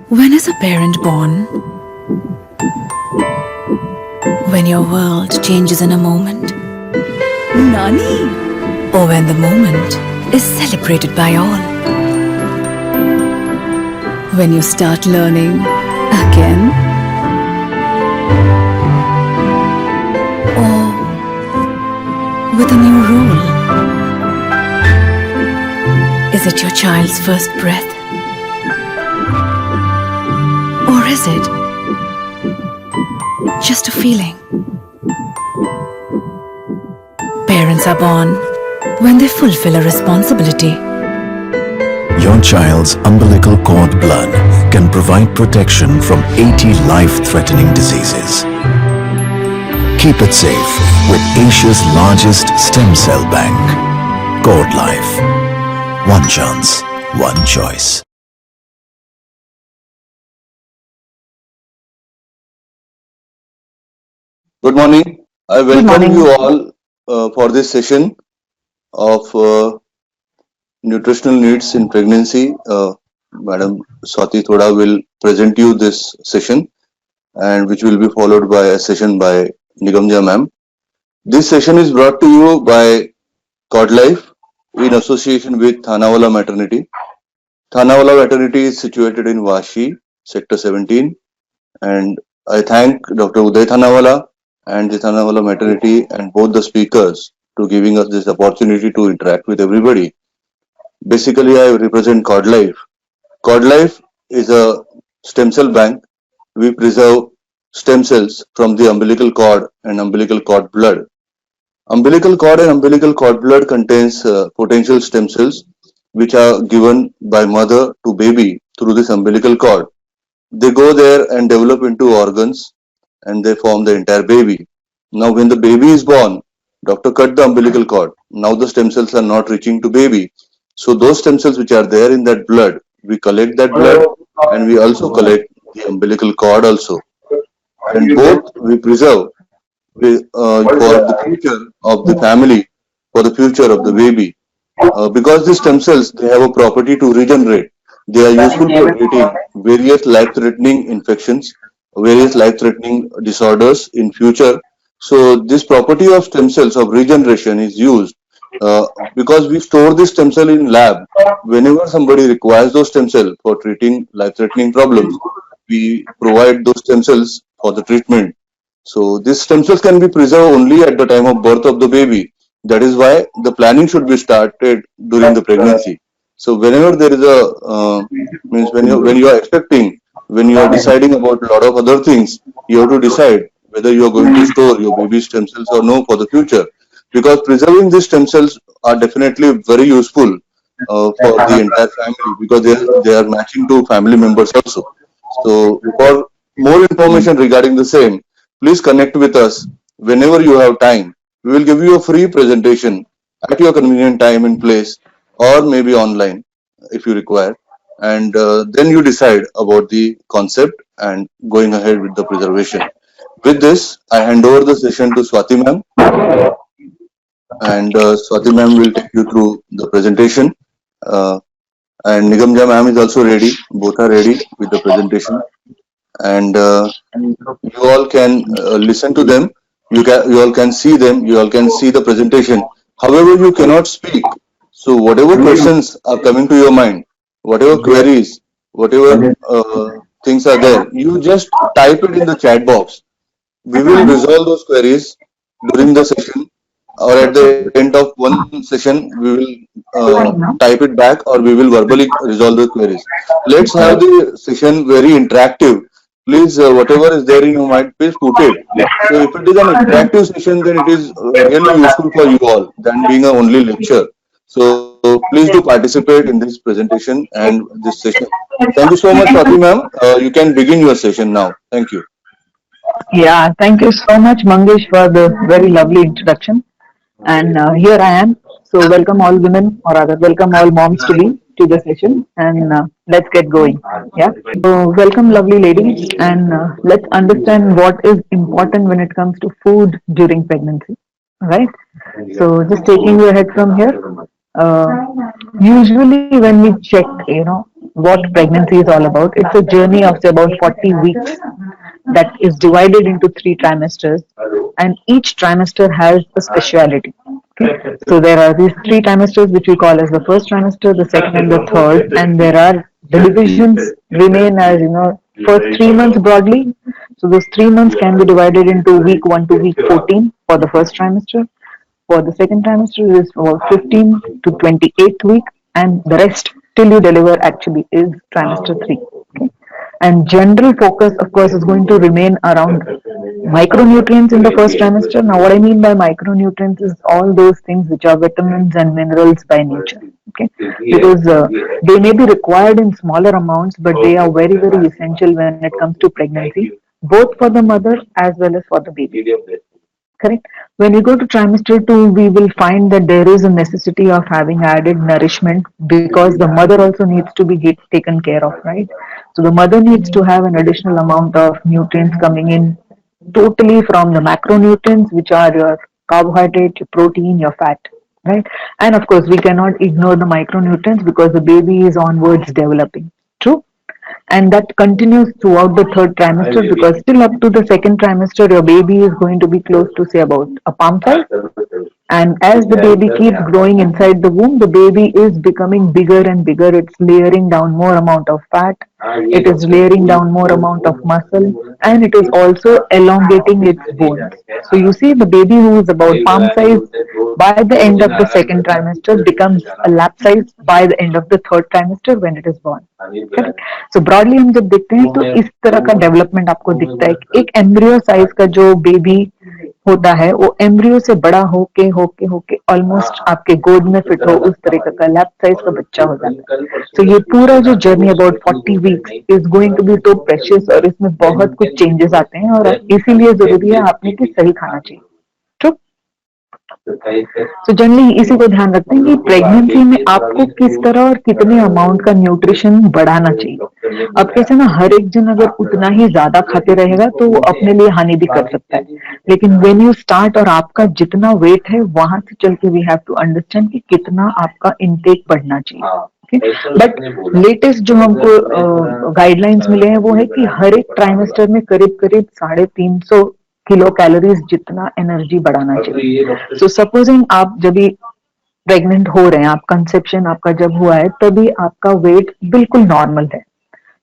When is a parent born? When your world changes in a moment? Nani? Or when the moment is celebrated by all? When you start learning again? Or with a new role? Is it your child's first breath? Or is it just a feeling? Parents are born when they fulfill a responsibility. Your child's umbilical cord blood can provide protection from 80 life-threatening diseases. Keep it safe with Asia's largest stem cell bank. Cord Life. One chance, one choice. Good morning. I Good welcome morning. you all for this session of nutritional needs in pregnancy. Madam Swati Thoda will present you this session, and which will be followed by a session by Nigamja ma'am. This session is brought to you by Cod Life in association with Thanawala Maternity. Thanawala Maternity is situated in Vashi, Sector 17, and I thank Dr. Uday Thanawala and the Thanawala Maternity and both the speakers to giving us this opportunity to interact with everybody. Basically, I represent Cod Life. Cod Life is a stem cell bank. We preserve stem cells from the umbilical cord and umbilical cord blood. Umbilical cord and umbilical cord blood contains potential stem cells which are given by mother to baby through this umbilical cord. They go there and develop into organs and they form the entire baby. Now, when the baby is born, doctor cut the umbilical cord. Now the stem cells are not reaching to baby. So those stem cells which are there in that blood, we collect that blood and we also collect the umbilical cord also. And both we preserve for the future of the family, for the future of the baby. Because these stem cells, they have a property to regenerate. They are useful for treating various life-threatening infections, various life-threatening disorders in future. So this property of stem cells of regeneration is used because we store this stem cell in lab. Whenever somebody requires those stem cells for treating life-threatening problems, we provide those stem cells for the treatment. So these stem cells can be preserved only at the time of birth of the baby. That is why the planning should be started during the pregnancy. So whenever there is a means when you are expecting, when you are deciding about a lot of other things, you have to decide whether you are going to store your baby stem cells or no for the future. Because preserving these stem cells are definitely very useful for the entire family because they are matching to family members also. So for more information regarding the same, please connect with us whenever you have time. We will give you a free presentation at your convenient time and place, or maybe online if you require. And then you decide about the concept and going ahead with the preservation. With this, I hand over the session to Swati ma'am, and Swati ma'am will take you through the presentation. Uh, and Nigamja ma'am is also ready. Both are ready with the presentation. And you all can listen to them. You all can see them. You all can see the presentation. However, you cannot speak. So whatever questions are coming to your mind, whatever queries, whatever things are there, you just type it in the chat box. We will resolve those queries during the session, or at the end of one session, we will type it back, or we will verbally resolve the queries. Let's have the session very interactive. Please, whatever is there in your mind, please put it. So, if it is an interactive session, then it is really useful for you all than being a only lecture. So, please do participate in this presentation and this session. Thank you so much, Swati ma'am. You can begin your session now. Thank you. Yeah, thank you so much, Mangesh, for the very lovely introduction. And here I am. So, welcome all women, or rather, welcome all moms to be to the session. And let's get going. Yeah. So, welcome, lovely ladies. And let's understand what is important when it comes to food during pregnancy. All right. So, just taking you ahead from here. Usually when we check, what pregnancy is all about, it's a journey of say about 40 weeks that is divided into 3 trimesters, and each trimester has a speciality. Okay? So there are these 3 trimesters which we call as the first trimester, the second and the third, and there are the divisions remain as first 3 months broadly. So those 3 months can be divided into week 1 to week 14 for the first trimester. For the second trimester is for 15 to 28th week, and the rest till you deliver actually is trimester 3. Okay? And general focus, of course, is going to remain around micronutrients in the first trimester. Now, what I mean by micronutrients is all those things which are vitamins and minerals by nature. Okay, because they may be required in smaller amounts, but they are very, very essential when it comes to pregnancy, both for the mother as well as for the baby. Correct. When we go to trimester 2, we will find that there is a necessity of having added nourishment because the mother also needs to be taken care of, right? So the mother needs to have an additional amount of nutrients coming in totally from the macronutrients, which are your carbohydrate, your protein, your fat, right? And of course, we cannot ignore the micronutrients because the baby is onwards developing. True? And that continues throughout the third trimester because still up to the second trimester your baby is going to be close to say about a palm size, and as the baby keeps growing inside the womb, the baby is becoming bigger and bigger. It's layering down more amount of fat, it is layering down more amount of muscle, and it is also elongating its bones. So you see the baby who is about palm size by the end of the second trimester becomes a lap size by the end of the third trimester when it is born. Correct? So broadly हम जब देखते हैं तो इस तरह का development आपको दिखता है कि एक एम्ब्रियो साइज का जो बेबी होता है वो एम्ब्रियो से बड़ा होके होके होके ऑलमोस्ट आपके गोद में फिट हो उस तरीके का लैप साइज का बच्चा हो जाता है. तो ये पूरा जो journey about 40 weeks is going to be तो प्रेशियस और इसमें बहुत कुछ चेंजेस आते हैं और इसीलिए जरूरी है आपने कि सही खाना चाहिए. तो जनरली इसी को ध्यान रखते हैं कि प्रेगनेंसी में आपको किस तरह और कितने अमाउंट का न्यूट्रिशन बढ़ाना चाहिए. अब कैसे ना हर एक जन अगर उतना ही ज्यादा खाते रहेगा तो वो अपने लिए हानि भी कर सकता है, लेकिन व्हेन यू स्टार्ट और आपका जितना वेट है वहां से चल के वी हैव टू अंडरस्टैंड कि कितना आपका इनटेक बढ़ना चाहिए. बट लेटेस्ट जो हमको गाइडलाइंस मिले हैं वो है कि हर एक ट्राइमेस्टर में करीब करीब 350 किलो कैलोरीज जितना एनर्जी बढ़ाना चाहिए. सो सपोजिंग आप जब भी प्रेग्नेंट हो रहे हैं, आप कंसेप्शन आपका जब हुआ है तभी आपका वेट बिल्कुल नॉर्मल है,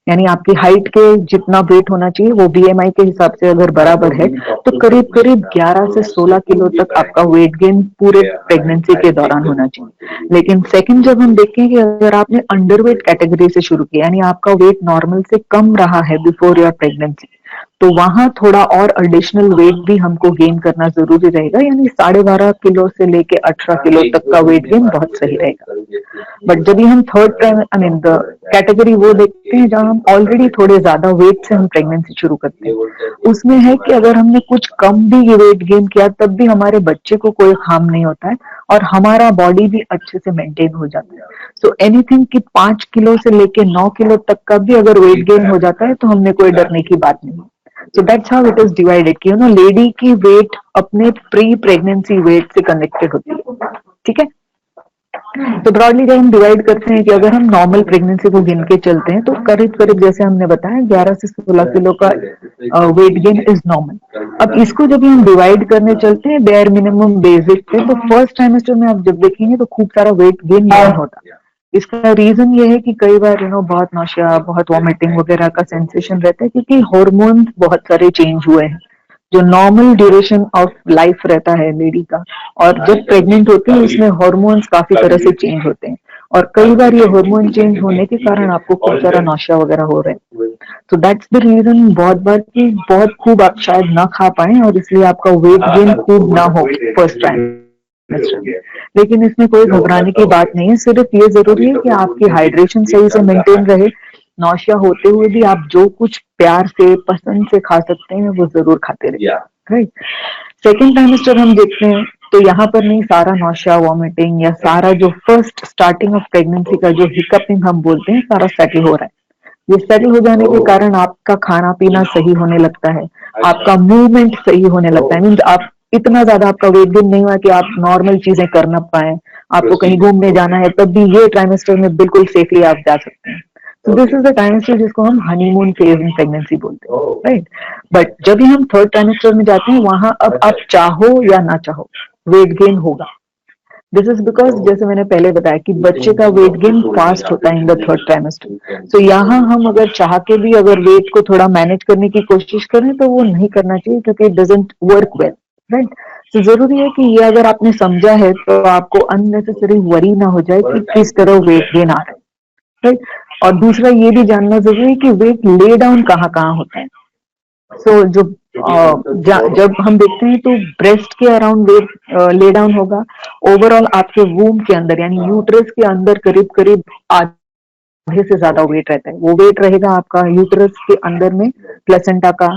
यानी आपकी हाइट के जितना वेट होना चाहिए वो बीएमआई के हिसाब से अगर बराबर है तो करीब करीब 11 से 16 किलो तक आपका वेट गेन पूरे प्रेगनेंसी के दौरान होना चाहिए. लेकिन सेकंड जब हम देखें कि अगर आपने अंडरवेट कैटेगरी से शुरू किया यानी आपका वेट नॉर्मल से कम रहा है बिफोर योर प्रेगनेंसी, तो वहां थोड़ा और एडिशनल वेट भी हमको गेन करना जरूरी रहेगा, यानी 12.5 किलो से लेके 18 किलो तक का वेट गेन बहुत सही रहेगा. बट जब हम third time I mean the category वो देखते हैं जहां हम ऑलरेडी थोड़े ज्यादा वेट से हम प्रेगनेंसी शुरू करते हैं, उसमें है कि अगर हमने कुछ कम भी वेट गेन किया तब भी हमारे बच्चे को कोई हार्म नहीं होता है और हमारा बॉडी भी अच्छे से मेंटेन हो जाता है. सो एनीथिंग कि 5 किलो से लेके 9 किलो तक का भी अगर वेट गेन हो जाता है तो हमने कोई डरने की बात नहीं. So that's how it is divided कि लेडी की वेट अपने प्री प्रेगनेंसी वेट से कनेक्टेड होती है. ठीक है, तो ब्रॉडली जब हम डिवाइड करते हैं कि अगर हम नॉर्मल प्रेगनेंसी को गिन के चलते हैं तो करीब करीब जैसे हमने बताया 11 से 16 किलो का वेट गेन इज नॉर्मल. अब इसको जब हम डिवाइड करने चलते हैं बेयर मिनिमम बेसिक पे तो फर्स्ट ट्राइमेस्टर में आप जब देखेंगे तो खूब सारा वेट गेन नहीं होता. इसका रीजन ये है कि कई बार बहुत नौशिया, बहुत वॉमिटिंग वगैरह का सेंसेशन रहता है क्योंकि हार्मोन्स बहुत सारे चेंज हुए हैं. जो नॉर्मल ड्यूरेशन ऑफ लाइफ रहता है लेडी का और जब प्रेग्नेंट होती है उसमें हार्मोन्स काफी तरह से चेंज होते हैं और कई बार ये हार्मोन चेंज होने के कारण आपको खूब सारा नौशिया वगैरह हो रहे हैं. तो दैट्स द रीजन बहुत बार कि बहुत खूब आप शायद ना खा पाए और इसलिए आपका वेट गेन खूब ना हो फर्स्ट टाइम. लेकिन इसमें कोई घबराने की बात नहीं है, सिर्फ ये जरूरी है कि आपकी हाइड्रेशन सही से मेंटेन रहे. नौशिया होते हुए भी आप जो कुछ प्यार से पसंद से खा सकते हैं वो जरूर खाते रहिए. राइट. सेकेंड ट्राइमेस्टर हम देखते हैं तो यहाँ पर नहीं सारा नौशिया, वॉमिटिंग या सारा जो फर्स्ट स्टार्टिंग ऑफ प्रेगनेंसी का जो हिकअपिंग हम बोलते हैं सारा सेटल हो रहा है. ये सेटल हो जाने के कारण आपका खाना पीना सही होने लगता है, आपका मूवमेंट सही होने लगता है. मीन्स आप इतना ज्यादा आपका वेट गेन नहीं हुआ कि आप नॉर्मल चीजें कर ना पाए, आपको कहीं घूमने जाना है, तब भी ये ट्राइमेस्टर में बिल्कुल सेफली आप जा सकते हैं। So this is the trimester जिसको हम हनीमून फेज इन प्रेगनेंसी बोलते हैं, राइट। बट जब भी हम थर्ड ट्राइमेस्टर में जाते हैं, वहां अब आप चाहो या ना चाहो वेट गेन होगा। दिस इज बिकॉज जैसे मैंने पहले बताया कि बच्चे का वेट गेन फास्ट होता है इन द थर्ड ट्राइमेस्टर। तो यहाँ हम अगर चाह के भी अगर वेट को थोड़ा मैनेज करने की कोशिश करें तो वो नहीं करना चाहिए, क्योंकि it doesn't work well, right. तो जरूरी है कि ये अगर आपने समझा है तो आपको अननेसेसरी वरी ना हो जाए कि किस तरह वेट गेन आ रहा है, राइट। और दूसरा ये भी जानना जरूरी है कि वेट ले डाउन कहाँ कहाँ होता है। सो जब हम देखते हैं तो ब्रेस्ट के अराउंड वेट ले डाउन होगा। ओवरऑल आपके वूम के अंदर यानी यूट्रस के अंदर करीब करीब आधे से ज्यादा वेट रहता है। वो वेट रहेगा आपका यूट्रस के अंदर में, प्लेसेंटा का,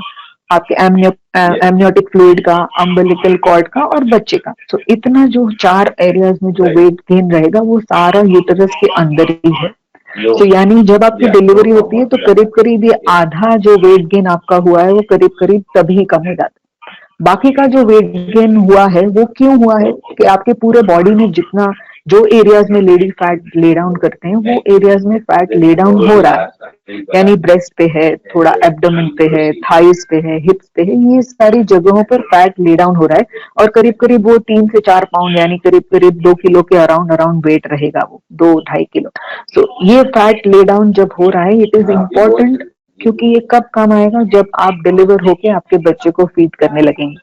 आपके एमनियोटिक फ्लूइड का, अम्बिलिकल कॉर्ड का और बच्चे का। तो इतना जो 4 एरियाज में जो वेट गेन रहेगा वो सारा यूट्रस के अंदर ही है। तो यानी जब आपकी डिलीवरी होती है तो करीब करीब ये आधा जो वेट गेन आपका हुआ है वो करीब करीब तभी कम हो जाता है। बाकी का जो वेट गेन हुआ है वो क्यों हुआ है कि आपके पूरे बॉडी में जितना जो एरियाज में लेडी फैट ले डाउन करते हैं वो एरियाज में फैट ले डाउन हो रहा है। यानी ब्रेस्ट पे है, थोड़ा एब्डोमेन पे है, थाइस पे है, हिप्स पे है, ये सारी जगहों पर फैट ले डाउन हो रहा है। और करीब करीब वो 3 से 4 पाउंड यानी करीब करीब 2 किलो के अराउंड वेट रहेगा, वो 2-2.5 किलो। तो ये फैट ले डाउन जब हो रहा है, इट इज इम्पोर्टेंट, क्योंकि ये कब काम आएगा, जब आप डिलीवर होके आपके बच्चे को फीड करने लगेंगे।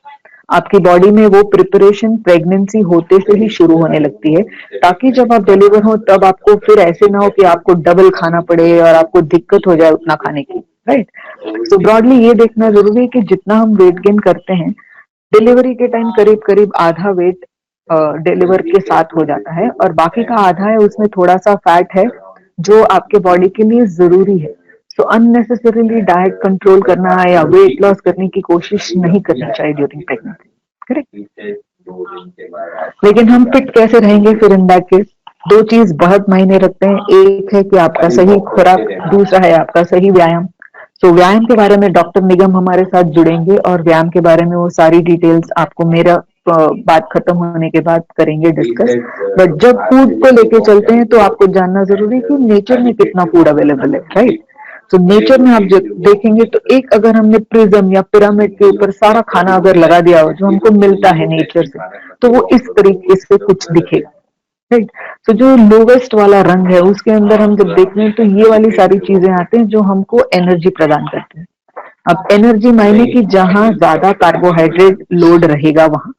आपकी बॉडी में वो प्रिपरेशन प्रेगनेंसी होते से ही शुरू होने लगती है, ताकि जब आप डिलीवर हो तब आपको फिर ऐसे ना हो कि आपको डबल खाना पड़े और आपको दिक्कत हो जाए उतना खाने की, राइट। तो ब्रॉडली ये देखना जरूरी है कि जितना हम वेट गेन करते हैं डिलीवरी के टाइम करीब करीब आधा वेट डिलीवर के साथ हो जाता है, और बाकी का आधा है उसमें थोड़ा सा फैट है जो आपके बॉडी के लिए जरूरी है। सो अननेसेसरीली डाइट कंट्रोल करना या वेट लॉस करने की कोशिश नहीं करनी चाहिए ड्यूरिंग प्रेगनेंसी, करेक्ट। लेकिन हम फिट कैसे रहेंगे फिर इन दैट केस? 2 चीज बहुत मायने रखते हैं। एक है कि आपका सही खुराक, दूसरा है आपका सही व्यायाम। तो व्यायाम के बारे में डॉक्टर निगम हमारे साथ जुड़ेंगे और व्यायाम के बारे में वो सारी डिटेल्स आपको मेरा बात खत्म होने के बाद करेंगे डिस्कस। बट जब फूड को लेके चलते हैं तो आपको जानना जरूरी है कि नेचर में कितना फूड अवेलेबल है, राइट। तो नेचर में आप जब देखेंगे तो एक अगर हमने प्रिज्म या पिरामिड के ऊपर सारा खाना अगर लगा दिया हो जो हमको मिलता है नेचर से, तो वो इस तरीके से कुछ दिखेगा, राइट। तो जो लोवेस्ट वाला रंग है उसके अंदर हम जब देखते हैं तो ये वाली सारी चीजें आते हैं जो हमको एनर्जी प्रदान करती हैं। अब एनर्जी मायने कि जहां ज्यादा कार्बोहाइड्रेट लोड रहेगा वहां,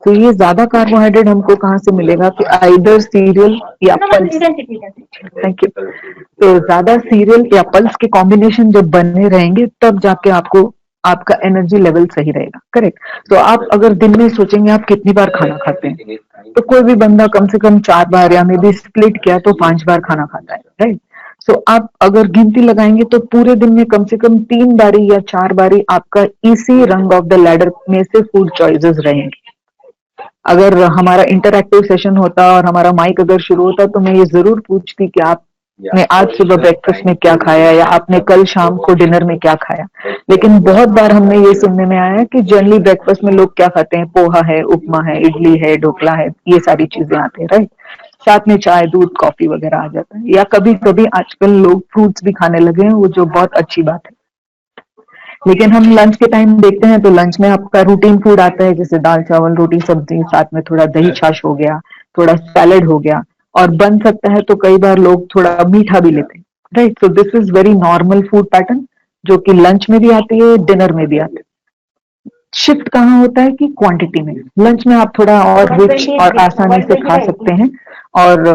तो ये ज्यादा कार्बोहाइड्रेट हमको कहाँ से मिलेगा कि आइदर सीरियल या पल्स। Thank you. तो ज्यादा सीरियल या पल्स के कॉम्बिनेशन जब बने रहेंगे तब जाके आपको आपका एनर्जी लेवल सही रहेगा, करेक्ट। तो आप अगर दिन में सोचेंगे आप कितनी बार खाना खाते हैं, तो कोई भी बंदा कम से कम 4 बार या मे बी स्प्लिट किया तो 5 बार खाना खाता है, राइट। सो आप अगर गिनती लगाएंगे तो पूरे दिन में कम से कम 3 बारी या 4 बारी आपका इसी रंग ऑफ द लैडर में से फूड चॉइसेस रहेंगे। अगर हमारा इंटरैक्टिव सेशन होता और हमारा माइक अगर शुरू होता तो मैं ये जरूर पूछती कि आपने आज सुबह ब्रेकफास्ट में क्या खाया या आपने कल शाम को डिनर में क्या खाया। लेकिन बहुत बार हमने ये सुनने में आया है कि जनरली ब्रेकफास्ट में लोग क्या खाते हैं, पोहा है, उपमा है, इडली है, ढोकला है, ये सारी चीजें आती है, राइट। साथ में चाय, दूध, कॉफी वगैरह आ जाता है, या कभी कभी आजकल लोग फ्रूट्स भी खाने लगे हैं, वो जो बहुत अच्छी बात है। लेकिन हम लंच के टाइम देखते हैं तो लंच में आपका रूटीन फूड आता है, जैसे दाल चावल रोटी सब्जी, साथ में थोड़ा दही छाछ हो गया, थोड़ा सैलेड हो गया, और बन सकता है तो कई बार लोग थोड़ा मीठा भी लेते हैं, right. So this is very normal food pattern जो कि लंच में भी आती है, डिनर में भी आती है। शिफ्ट कहाँ होता है कि क्वांटिटी में। लंच में आप थोड़ा और रिच और आसानी से खा सकते हैं और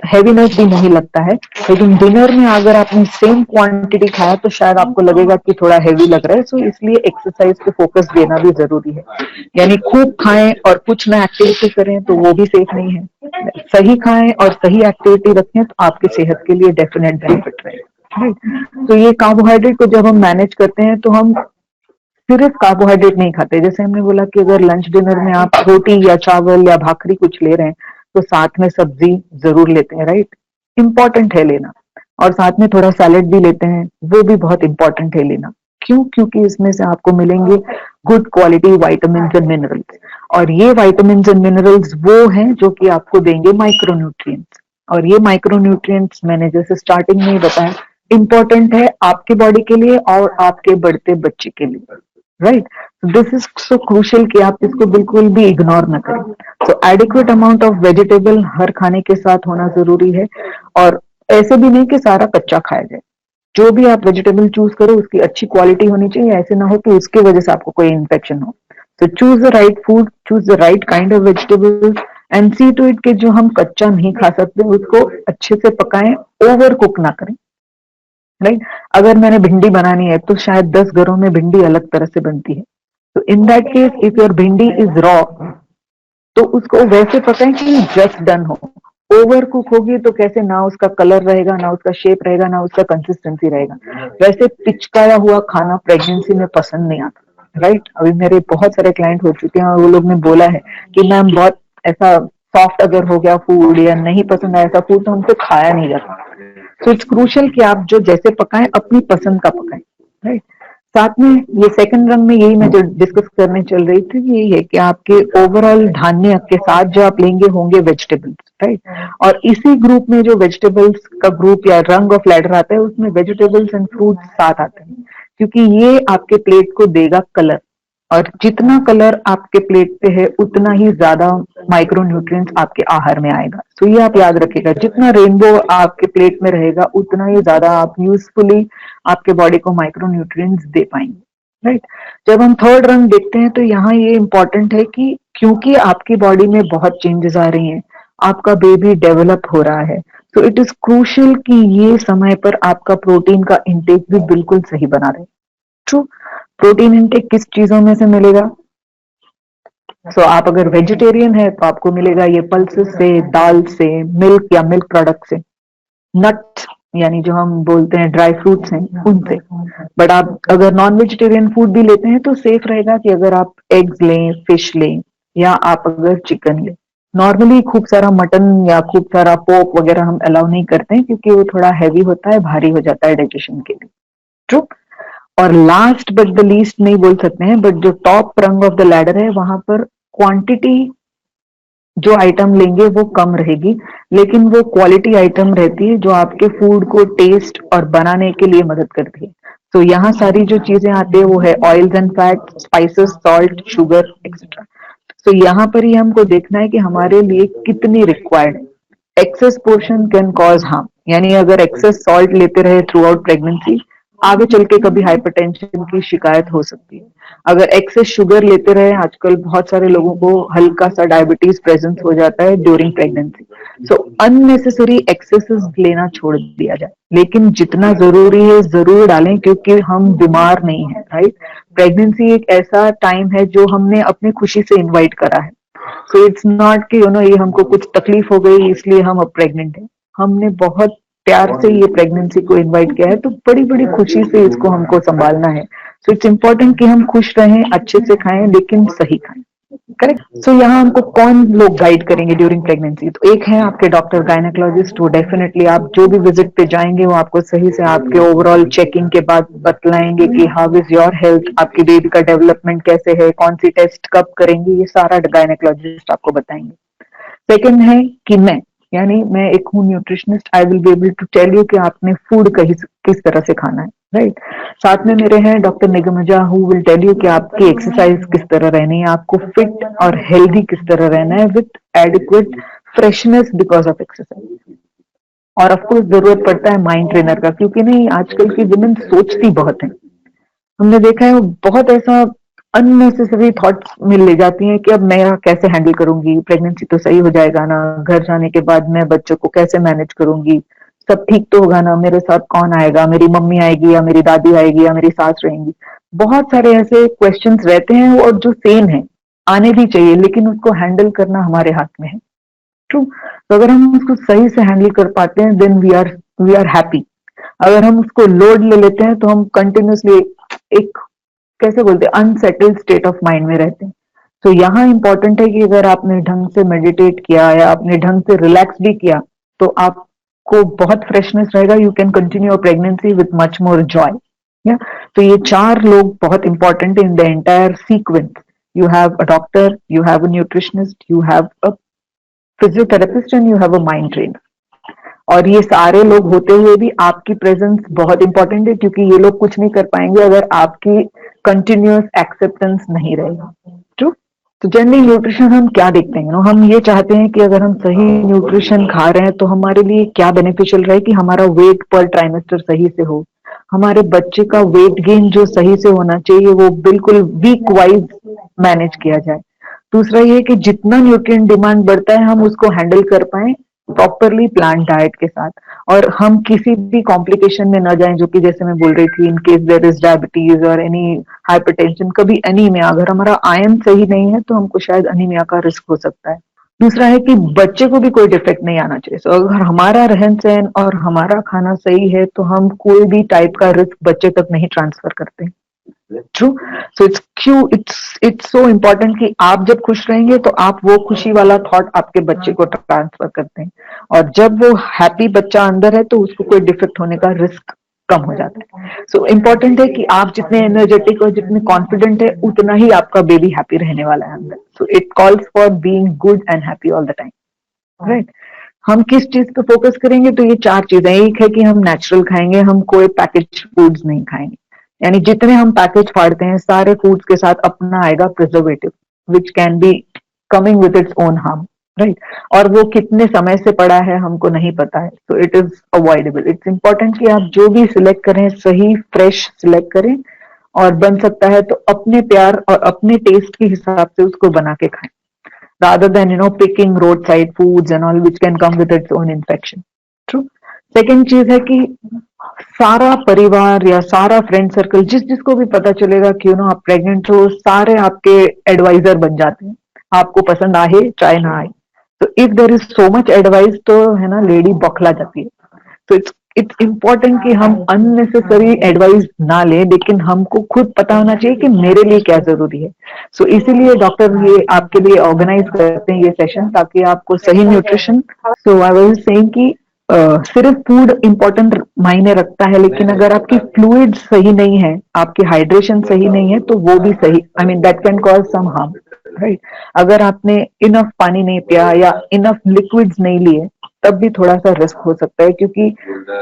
हैवीनेस भी नहीं लगता है, लेकिन डिनर में अगर आपने सेम क्वांटिटी खाया तो शायद आपको लगेगा कि थोड़ा हैवी लग रहा है। सो इसलिए एक्सरसाइज पे फोकस देना भी जरूरी है। यानी खूब खाएं और कुछ ना एक्टिविटी करें तो वो भी सेफ नहीं है। सही खाएं और सही एक्टिविटी रखें तो आपकी सेहत के लिए डेफिनेट बेनिफिट रहेगा। तो ये कार्बोहाइड्रेट को जब हम मैनेज करते हैं तो हम सिर्फ कार्बोहाइड्रेट नहीं खाते। जैसे हमने बोला कि अगर लंच डिनर में आप रोटी या चावल या भाकरी कुछ ले रहे हैं तो साथ में सब्जी जरूर लेते हैं, राइट। इंपॉर्टेंट है लेना। और साथ में थोड़ा सैलेड भी लेते हैं, वो भी बहुत इंपॉर्टेंट है लेना। क्यों? क्योंकि इसमें से आपको मिलेंगे good quality vitamin and minerals, और ये विटामिन एंड मिनरल्स वो हैं जो कि आपको देंगे माइक्रोन्यूट्रिएंट्स। और ये माइक्रोन्यूट्रिएंट्स मैंने जैसे स्टार्टिंग में ही बताया इंपॉर्टेंट है आपके बॉडी के लिए और आपके बढ़ते बच्चे के लिए, right? This is so crucial कि आप इसको बिल्कुल भी इग्नोर ना करें। सो एडिक्वेट अमाउंट ऑफ वेजिटेबल हर खाने के साथ होना जरूरी है, और ऐसे भी नहीं कि सारा कच्चा खाया जाए। जो भी आप वेजिटेबल चूज करो उसकी अच्छी क्वालिटी होनी चाहिए, ऐसे ना हो कि उसकी वजह से आपको कोई इन्फेक्शन हो। So choose the right food, choose the right kind of vegetables and see to it कि जो हम कच्चा नहीं खा सकते उसको अच्छे से पकाएं, ओवर कुक ना करें, राइट? अगर मैंने भिंडी बनानी है तो शायद 10 घरों में भिंडी अलग तरह से बनती है। तो in that case if your भिंडी इज रॉ, तो उसको वैसे पकाएं कि जस्ट डन हो। ओवर कुक होगी तो कैसे, ना उसका कलर रहेगा, ना उसका शेप रहेगा, ना उसका कंसिस्टेंसी रहेगा। वैसे पिचकाया हुआ खाना प्रेगनेंसी में पसंद नहीं आता, राइट? अभी मेरे बहुत सारे क्लाइंट हो चुके हैं और वो लोग ने बोला है कि मैम बहुत ऐसा सॉफ्ट अगर हो गया फूड या नहीं पसंद आया ऐसा फूड तो हमसे खाया नहीं जाता। सो इट्स क्रूशियल कि आप जो जैसे पकाएं अपनी पसंद का पकाएं, राइट? साथ में ये सेकंड रंग में यही मैं जो डिस्कस करने चल रही थी यही है कि आपके ओवरऑल धान्य के साथ जो आप लेंगे होंगे वेजिटेबल्स, राइट? और इसी ग्रुप में जो वेजिटेबल्स का ग्रुप या रंग ऑफ लैडर आता है उसमें वेजिटेबल्स एंड फ्रूट्स साथ आते हैं, क्योंकि ये आपके प्लेट को देगा कलर, और जितना कलर आपके प्लेट पे है उतना ही ज्यादा माइक्रोन्यूट्रिएंट्स आपके आहार में आएगा। तो ये आप याद रखिएगा, जितना रेनबो आपके प्लेट में रहेगा उतना ही ज्यादा आप यूजफुली आपके बॉडी को माइक्रोन्यूट्रिएंट्स दे पाएंगे, राइट? जब हम थर्ड रंग देखते हैं तो यहाँ ये इंपॉर्टेंट है कि क्योंकि आपकी बॉडी में बहुत चेंजेस आ रही हैं, आपका बेबी डेवलप हो रहा है, तो इट इज क्रूशियल कि ये समय पर आपका प्रोटीन का इंटेक भी बिल्कुल सही बना रहे। ट्रू, प्रोटीन इंटेक किस चीजों में से मिलेगा? सो आप अगर वेजिटेरियन है तो आपको मिलेगा ये पल्सेस से, दाल से, मिल्क या मिल्क प्रोडक्ट से, नट्स यानी जो हम बोलते हैं ड्राई फ्रूट्स हैं उनसे। बट आप अगर नॉन वेजिटेरियन फूड भी लेते हैं तो सेफ रहेगा कि अगर आप एग्स लें, फिश लें, या आप अगर चिकन लें। नॉर्मली खूब सारा मटन या खूब सारा पोर्क वगैरह हम अलाउ नहीं करते हैं क्योंकि वो थोड़ा हैवी होता है, भारी हो जाता है डाइजेशन के लिए। ट्रू। और लास्ट बट द लीस्ट नहीं बोल सकते हैं, बट जो टॉप रंग ऑफ द लैडर है वहां पर क्वांटिटी जो आइटम लेंगे वो कम रहेगी, लेकिन वो क्वालिटी आइटम रहती है जो आपके फूड को टेस्ट और बनाने के लिए मदद करती है। तो यहाँ सारी जो चीजें आती है वो है oils and fat, spices, salt, sugar etcetera. तो यहाँ पर ही हमको देखना है कि हमारे लिए कितनी रिक्वायर्ड है। Excess portion can cause harm, यानी अगर एक्सेस सॉल्ट लेते रहे थ्रू आउट प्रेगनेंसी, आगे चल के कभी हाइपरटेंशन की शिकायत हो सकती है। अगर एक्सेस शुगर लेते रहे, आजकल बहुत सारे लोगों को हल्का सा डायबिटीज प्रेजेंस हो जाता है ड्यूरिंग प्रेगनेंसी। सो अननेसेसरी एक्सेसेस लेना छोड़ दिया जाए, लेकिन जितना जरूरी है जरूर डालें क्योंकि हम बीमार नहीं है, राइट? प्रेगनेंसी एक ऐसा टाइम है जो हमने अपनी खुशी से इन्वाइट करा है। सो इट्स नॉट कि ये हमको कुछ तकलीफ हो गई इसलिए हम अब प्रेग्नेंट हैं। हमने बहुत प्यार से ये प्रेगनेंसी को इनवाइट किया है, तो बड़ी बड़ी खुशी से इसको हमको संभालना है। सो इट्स इम्पोर्टेंट कि हम खुश रहें, अच्छे से खाएं, लेकिन सही खाएं, करेक्ट? सो यहाँ हमको कौन लोग गाइड करेंगे ड्यूरिंग प्रेगनेंसी? तो एक है आपके डॉक्टर गायनेकोलॉजिस्ट, वो डेफिनेटली आप जो भी विजिट पे जाएंगे वो आपको सही से आपके ओवरऑल चेकिंग के बाद बतलाएंगे कि हाउ इज योर हेल्थ, आपकी बेबी का डेवलपमेंट कैसे है, कौन सी टेस्ट कब करेंगे, ये सारा गायनेकोलॉजिस्ट आपको बताएंगे। सेकेंड है कि यानी मैं एक हूँ nutritionist, I will be able to tell you कि आपने फूड किस तरह से खाना है, राइट? साथ में मेरे हैं doctor Nigamja, who will tell you कि आपकी एक्सरसाइज किस तरह रहनी है, आपको फिट और हेल्दी किस तरह रहना है with adequate freshness because of exercise. और ऑफकोर्स जरूरत पड़ता है माइंड ट्रेनर का, क्योंकि नहीं आजकल की वुमेन सोचती बहुत है। हमने देखा है वो बहुत ऐसा अननेसेसरी थॉट्स में ले जाती हैं कि अब मैं कैसे हैंडल करूंगी, प्रेगनेंसी तो सही हो जाएगा ना, घर जाने के बाद मैं बच्चों को कैसे मैनेज करूंगी, सब ठीक तो होगा ना, मेरे साथ कौन आएगा, मेरी मम्मी आएगी या मेरी दादी आएगी या मेरी सास रहेंगी। बहुत सारे ऐसे क्वेश्चंस रहते हैं और जो सेम है, आने भी चाहिए, लेकिन उसको हैंडल करना हमारे हाथ में है। ट्रू। तो अगर हम उसको सही से हैंडल कर पाते हैं देन वी आर हैप्पी। अगर हम उसको लोड ले लेते हैं तो हम कंटिन्यूसली एक कैसे बोलते हैं अनसेटल्ड स्टेट ऑफ माइंड में रहते हैं। तो यहाँ इंपॉर्टेंट है कि अगर आपने ढंग से मेडिटेट किया या आपने ढंग से रिलैक्स भी किया तो आपको बहुत फ्रेशनेस रहेगा, you can continue your pregnancy with much more Joy, या तो ये 4 लोग बहुत important in the entire sequence. You have a doctor, you have a nutritionist, you have a physiotherapist and you have a mind trainer. और ये सारे लोग होते हुए भी आपकी प्रेजेंस बहुत इंपॉर्टेंट है, क्योंकि ये लोग कुछ नहीं कर पाएंगे अगर आपकी कंटिन्यूअस एक्सेप्टेंस नहीं रहेगा. ट्रू. तो जनरली न्यूट्रिशन हम क्या देखते हैं, हम ये चाहते हैं कि अगर हम सही न्यूट्रिशन खा रहे हैं तो हमारे लिए क्या बेनिफिशियल रहे कि हमारा वेट पर ट्राइमेस्टर सही से हो, हमारे बच्चे का वेट गेन जो सही से होना चाहिए वो बिल्कुल वीक वाइज मैनेज किया जाए. दूसरा ये कि जितना न्यूट्रिएंट डिमांड बढ़ता है हम उसको हैंडल कर पाए प्रॉपरली प्लान डाइट के साथ, और हम किसी भी कॉम्प्लिकेशन में न जाएं, जो कि जैसे मैं बोल रही थी in case there is diabetes और एनी हाइपरटेंशन, कभी एनीमिया. अगर हमारा आयन सही नहीं है तो हमको शायद एनीमिया का रिस्क हो सकता है. दूसरा है कि बच्चे को भी कोई डिफेक्ट नहीं आना चाहिए. सो अगर हमारा रहन सहन और हमारा खाना सही है तो हम कोई भी टाइप का रिस्क बच्चे तक नहीं ट्रांसफर करते. True. So it's so important कि आप जब खुश रहेंगे तो आप वो खुशी वाला थॉट आपके बच्चे को ट्रांसफर करते हैं, और जब वो हैप्पी बच्चा अंदर है तो उसको कोई डिफेक्ट होने का रिस्क कम हो जाता है. सो इम्पोर्टेंट है कि आप जितने एनर्जेटिक और जितने कॉन्फिडेंट है उतना ही आपका बेबी हैप्पी रहने वाला है अंदर. So it calls for being good and happy all the time. Right. हम किस चीज पे फोकस करेंगे, तो ये 4 चीजें. एक है कि हम नेचुरल खाएंगे, हम कोई पैकेज फूड्स नहीं खाएंगे. यानी जितने हम पैकेज फाड़ते हैं सारे फूड्स के साथ अपना आएगा preservative which can be coming with its own harm. Right. और वो कितने समय से पड़ा है हमको नहीं पता है, तो it is avoidable. It's important कि आप जो भी सिलेक्ट करें सही फ्रेश सिलेक्ट करें, और बन सकता है तो अपने प्यार और अपने टेस्ट के हिसाब से उसको बना के खाएं, rather than picking roadside foods and all which can come with its own infection. True. Second चीज है कि सारा परिवार या सारा फ्रेंड सर्कल जिस जिसको भी पता चलेगा कि आप प्रेग्नेंट हो, सारे आपके एडवाइजर बन जाते हैं, आपको पसंद आए चाहे ना आए. तो if there is so much advice तो है ना लेडी बौखला जाती है. तो इट्स इम्पोर्टेंट कि हम अननेसेसरी एडवाइस ना लें, लेकिन हमको खुद पता होना चाहिए कि मेरे लिए क्या जरूरी है. सो इसीलिए डॉक्टर ये आपके लिए ऑर्गेनाइज करते हैं ये सेशन, ताकि आपको सही nutrition. So I was saying कि सिर्फ फूड इंपॉर्टेंट मायने रखता है, लेकिन अगर आपकी फ्लूइड सही नहीं है, आपकी हाइड्रेशन सही नहीं है, तो वो भी सही, I mean that can cause some harm. Right. अगर आपने इनफ पानी नहीं पिया या इनफ लिक्विड्स नहीं लिए तब भी थोड़ा सा रिस्क हो सकता है, क्योंकि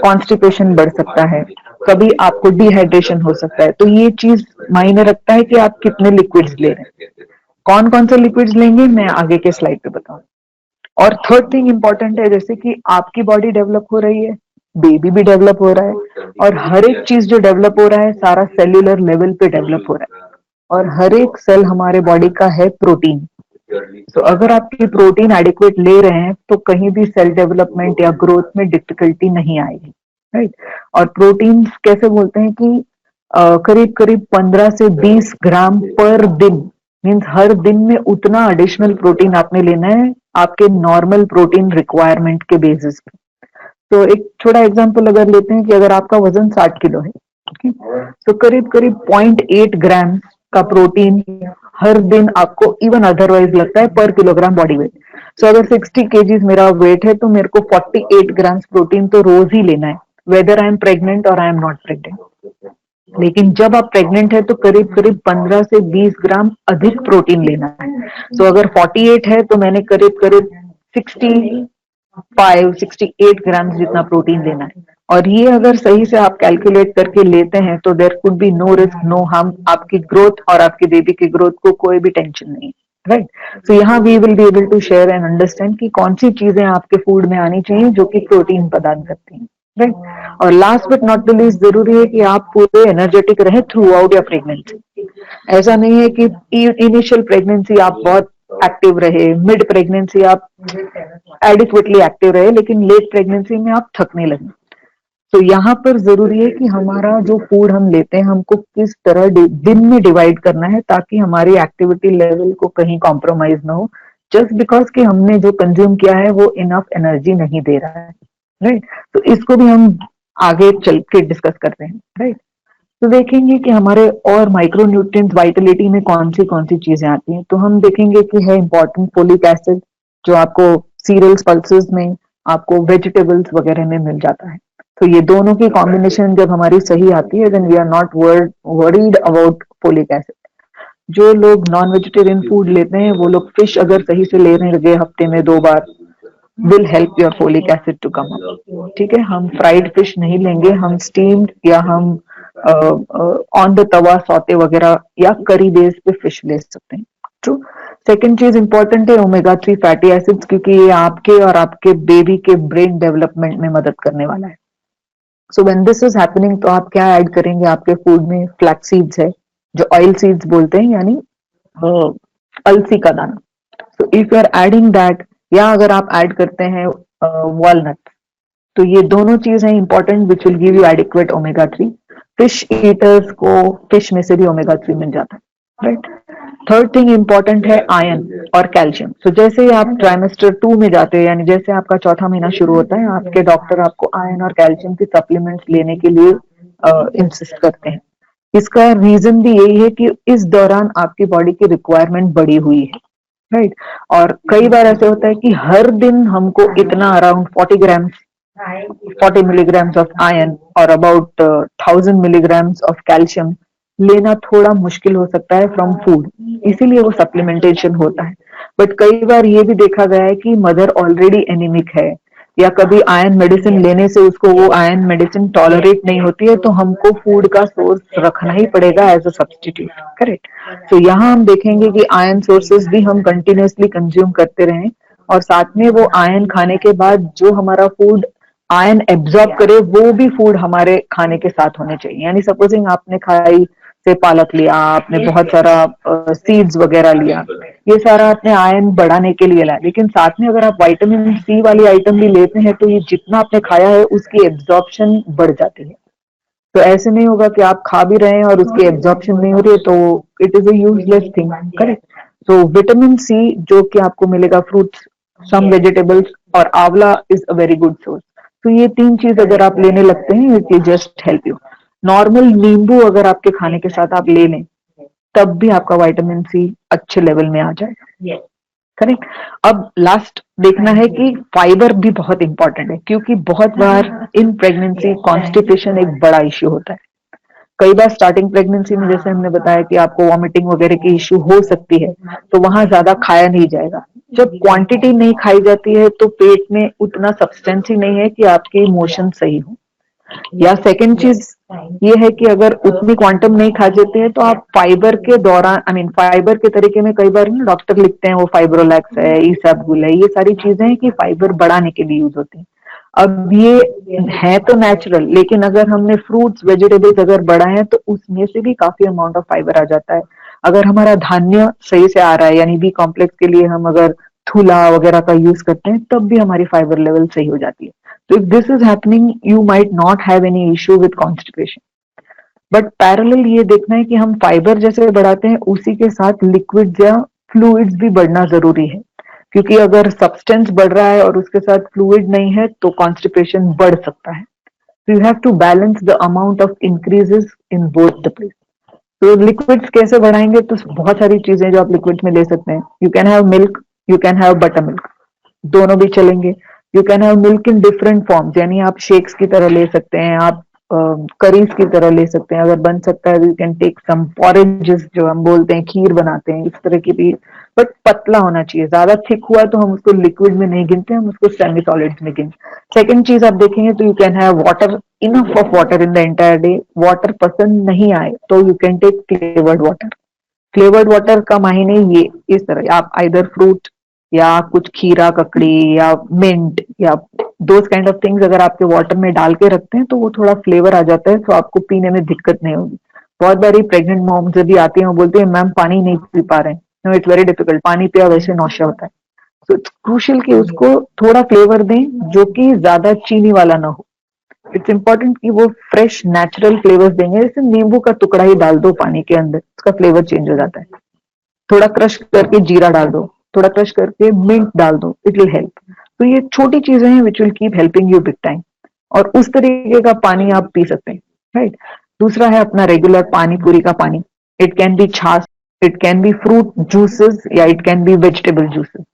कॉन्स्टिपेशन बढ़ सकता है, कभी आपको डिहाइड्रेशन हो सकता है. तो ये चीज मायने रखता है कि आप कितने लिक्विड्स ले रहे हैं. कौन कौन से लिक्विड्स लेंगे मैं आगे के स्लाइड पे बताऊं. और थर्ड थिंग इंपॉर्टेंट है, जैसे कि आपकी बॉडी डेवलप हो रही है, बेबी भी डेवलप हो रहा है, और हर एक चीज जो डेवलप हो रहा है सारा सेल्यूलर लेवल पे डेवलप हो रहा है, और हर एक सेल हमारे बॉडी का है प्रोटीन. तो अगर आपकी प्रोटीन एडिक्वेट ले रहे हैं तो कहीं भी सेल डेवलपमेंट या ग्रोथ में डिफिकल्टी नहीं आएगी. राइट. और प्रोटीन कैसे बोलते हैं कि करीब करीब 15 से 20 ग्राम पर दिन, मीन्स हर दिन में उतना एडिशनल प्रोटीन आपने लेना है आपके नॉर्मल प्रोटीन रिक्वायरमेंट के बेसिस पे. तो एक छोटा एग्जांपल अगर लेते हैं कि अगर आपका वजन 60 किलो है, तो करीब करीब 0.8 ग्राम का प्रोटीन हर दिन आपको इवन अदरवाइज लगता है पर किलोग्राम बॉडी वेट. सो अगर 60 केजीज मेरा वेट है तो मेरे को 48 ग्राम प्रोटीन तो रोज ही लेना है, वेदर आई एम प्रेग्नेंट और आई एम नॉट प्रेग्नेंट. लेकिन जब आप प्रेग्नेंट है तो करीब करीब 15 से 20 ग्राम अधिक प्रोटीन लेना है. तो अगर 48 है तो मैंने करीब करीब 68 ग्राम जितना प्रोटीन लेना है. और ये अगर सही से आप कैलकुलेट करके लेते हैं तो there could be no risk, no harm. आपकी ग्रोथ और आपके बेबी की ग्रोथ को कोई भी टेंशन नहीं. राइट. सो यहाँ we will be able to share and understand कि कौन सी चीजें आपके फूड में आनी चाहिए जो कि प्रोटीन प्रदान करती हैं. राइट. और last but not the least जरूरी है कि आप पूरे एनर्जेटिक रहे थ्रू आउट योर प्रेगनेंसी. ऐसा नहीं है कि इनिशियल प्रेगनेंसी आप बहुत एक्टिव रहे, मिड प्रेगनेंसी आप एडिक्वेटली एक्टिव रहे, लेकिन लेट प्रेगनेंसी में आप थकने लगे. तो यहाँ पर जरूरी है कि हमारा जो फूड हम लेते हैं हमको किस तरह दिन में डिवाइड करना है, ताकि हमारी एक्टिविटी लेवल को कहीं कॉम्प्रोमाइज ना हो, जस्ट बिकॉज कि हमने जो कंज्यूम किया है वो इनफ एनर्जी नहीं दे रहा है. राइट. तो इसको भी हम आगे चल के डिस्कस करते हैं. राइट. तो देखेंगे कि हमारे और माइक्रो न्यूट्रिएंट्स वाइटलिटी में कौन सी चीजें आती हैं. तो हम देखेंगे कि है इंपॉर्टेंट फोलिक एसिड, जो आपको सीरियल्स पल्सेस में, आपको वेजिटेबल्स वगैरह में मिल जाता है. तो ये दोनों की कॉम्बिनेशन जब हमारी सही आती है, then we are not worried about folic acid. जो लोग नॉन वेजिटेरियन फूड लेते हैं, वो लोग फिश अगर सही से लेने लगे हफ्ते में 2 बार, will help your folic acid to come up. ठीक है, हम फ्राइड फिश नहीं लेंगे, हम स्टीम्ड या हम ऑन द तवा सौते वगैरह या करी बेस पे फिश ले सकते हैं. ट्रू. सेकेंड चीज इंपॉर्टेंट है ओमेगा 3 फैटी एसिड्स, क्योंकि ये आपके और आपके बेबी के ब्रेन डेवलपमेंट में मदद करने वाला है. So when this is happening, तो आप क्या ऐड करेंगे आपके फूड में? फ्लैक्स सीड्स है, जो ऑयल सीड्स बोलते हैं, यानी अलसी का दाना. So if you are adding that, या अगर आप ऐड करते हैं वॉलनट, तो ये दोनों चीज हैं important which will give you adequate omega 3. Fish eaters को फिश में से भी ओमेगा 3 मिल जाता है, राइट. थर्ड थिंग इंपॉर्टेंट है आयरन और कैल्शियम. तो जैसे ही आप ट्राइमेस्टर 2 में जाते हैं, यानी जैसे आपका चौथा महीना शुरू होता है, आपके डॉक्टर आपको आयरन और कैल्शियम की सप्लीमेंट्स लेने के लिए इंसिस्ट करते हैं. इसका रीजन भी यही है कि इस दौरान आपकी बॉडी की रिक्वायरमेंट बढ़ी हुई है, राइट. और कई बार ऐसे होता है कि हर दिन हमको इतना अराउंड 40 milligrams ऑफ आयरन और अबाउट 1000 milligrams ऑफ कैल्शियम लेना थोड़ा मुश्किल हो सकता है फ्रॉम फूड, इसीलिए वो सप्लीमेंटेशन होता है. बट कई बार ये भी देखा गया है कि मदर ऑलरेडी एनीमिक है, या कभी आयरन मेडिसिन लेने से उसको वो आयरन मेडिसिन टॉलरेट नहीं होती है, तो हमको फूड का सोर्स रखना ही पड़ेगा एज अ सब्सटीट्यूट. करेक्ट. तो यहाँ हम देखेंगे कि आयरन सोर्सेज भी हम कंटिन्यूसली कंज्यूम करते रहें, और साथ में वो आयरन खाने के बाद जो हमारा फूड आयरन एब्जॉर्ब करे, वो भी फूड हमारे खाने के साथ होने चाहिए. यानी सपोजिंग आपने खाई से पालक लिया, आपने बहुत सारा सीड्स वगैरह लिया, ये सारा आपने आयरन बढ़ाने के लिए लाया, लेकिन साथ में अगर आप विटामिन सी वाली आइटम भी लेते हैं, तो ये जितना आपने खाया है उसकी एब्जॉर्प्शन बढ़ जाती है. तो ऐसे नहीं होगा कि आप खा भी रहे हैं और उसकी एब्जॉर्प्शन नहीं हो रही है, तो it is a useless thing. Correct. तो विटामिन सी जो कि आपको मिलेगा फ्रूट्स, सम वेजिटेबल्स, और आंवला is a very good source. तो ये 3 चीज अगर आप लेने लगते हैं, it will just help you. Normal नींबू अगर आपके खाने के साथ आप ले लें, तब भी आपका विटामिन सी अच्छे लेवल में आ जाएगा. करेक्ट. अब लास्ट देखना है कि फाइबर भी बहुत इंपॉर्टेंट है, क्योंकि बहुत बार इन प्रेगनेंसी कॉन्स्टिपेशन एक बड़ा इश्यू होता है. कई बार स्टार्टिंग प्रेगनेंसी में, जैसे हमने बताया कि आपको वॉमिटिंग वगैरह की इश्यू हो सकती है, तो वहां ज्यादा खाया नहीं जाएगा. जब क्वांटिटी नहीं खाई जाती है, तो पेट में उतना सब्सटेंस ही नहीं है कि आपके इमोशन सही हो. या सेकंड चीज ये है कि अगर उतनी क्वांटम नहीं खा जाते हैं, तो आप फाइबर के दौरान, आई मीन फाइबर के तरीके में कई बार ना डॉक्टर लिखते हैं वो फाइब्रोलैक्स है, ईसाबगुल है, ये सारी चीजें हैं कि फाइबर बढ़ाने के लिए यूज होती हैं. अब ये है तो नेचुरल, लेकिन अगर हमने फ्रूट्स वेजिटेबल्स अगर बढ़ाए हैं, तो उसमें से भी काफी अमाउंट ऑफ फाइबर आ जाता है. अगर हमारा धान्य सही से आ रहा है, यानी बी कॉम्प्लेक्स के लिए हम अगर थूला वगैरह का यूज करते हैं, तब भी हमारी फाइबर लेवल सही हो जाती है. So if this is happening, you might not have any issue with constipation. But parallel ये देखना है कि हम फाइबर जैसे बढ़ाते हैं, उसी के साथ लिक्विड्स या फ्लूइड्स भी बढ़ना जरूरी है, क्योंकि अगर सब्सटेंस बढ़ रहा है और उसके साथ फ्लूइड नहीं है, तो कॉन्स्टिपेशन बढ़ सकता है. So you have to balance the amount of increases in both the place. तो लिक्विड्स कैसे बढ़ाएंगे? तो बहुत सारी चीजें जो आप लिक्विड्स में ले सकते हैं. You can have milk, you can have butter milk, दोनों भी चलेंगे. You can have milk in different forms, यानी आप शेक्स की तरह ले सकते हैं, आप करीज की तरह ले सकते हैं. अगर बन सकता है, यू कैन टेक सम पॉरेजेस, जो हम बोलते हैं खीर बनाते हैं, इस तरह की भी. बट पतला होना चाहिए. ज्यादा थिक हुआ तो हम उसको लिक्विड में नहीं गिनते, हम उसको सेमी सॉलिड्स में गिनते. सेकंड चीज आप देखेंगे तो you can have water, enough of water in the entire day. Water पसंद नहीं आए तो you can take flavoured water. Flavoured water का मायने ये इस तरह, आप आइदर फ्रूट या कुछ खीरा ककड़ी या मिंट या दोज काइंड ऑफ थिंग्स अगर आपके वाटर में डाल के रखते हैं, तो वो थोड़ा फ्लेवर आ जाता है, तो आपको पीने में दिक्कत नहीं होगी. बहुत बारी प्रेग्नेंट मॉम्स भी आती हैं, वो बोलती है मैम पानी नहीं पी पा रहे हैं. No, it's very difficult. पानी पिया वैसे नौशा होता है. सो इट्स क्रूशियल कि उसको थोड़ा फ्लेवर दें जो कि ज्यादा चीनी वाला ना हो. इट्स इंपॉर्टेंट कि वो फ्रेश नेचुरल फ्लेवर्स देंगे. जैसे नींबू का टुकड़ा ही डाल दो पानी के अंदर, उसका फ्लेवर चेंज हो जाता है. थोड़ा क्रश करके जीरा डाल दो, थोड़ा क्रश करके मिंट डाल दो, इट विल हेल्प. तो ये छोटी चीजें हैं which will keep helping you big time, और उस तरीके का पानी आप पी सकते हैं, राइट. दूसरा है अपना रेगुलर पानी पूरी का पानी. It can be chaas, it can be fruit juices, या it can be vegetable juices.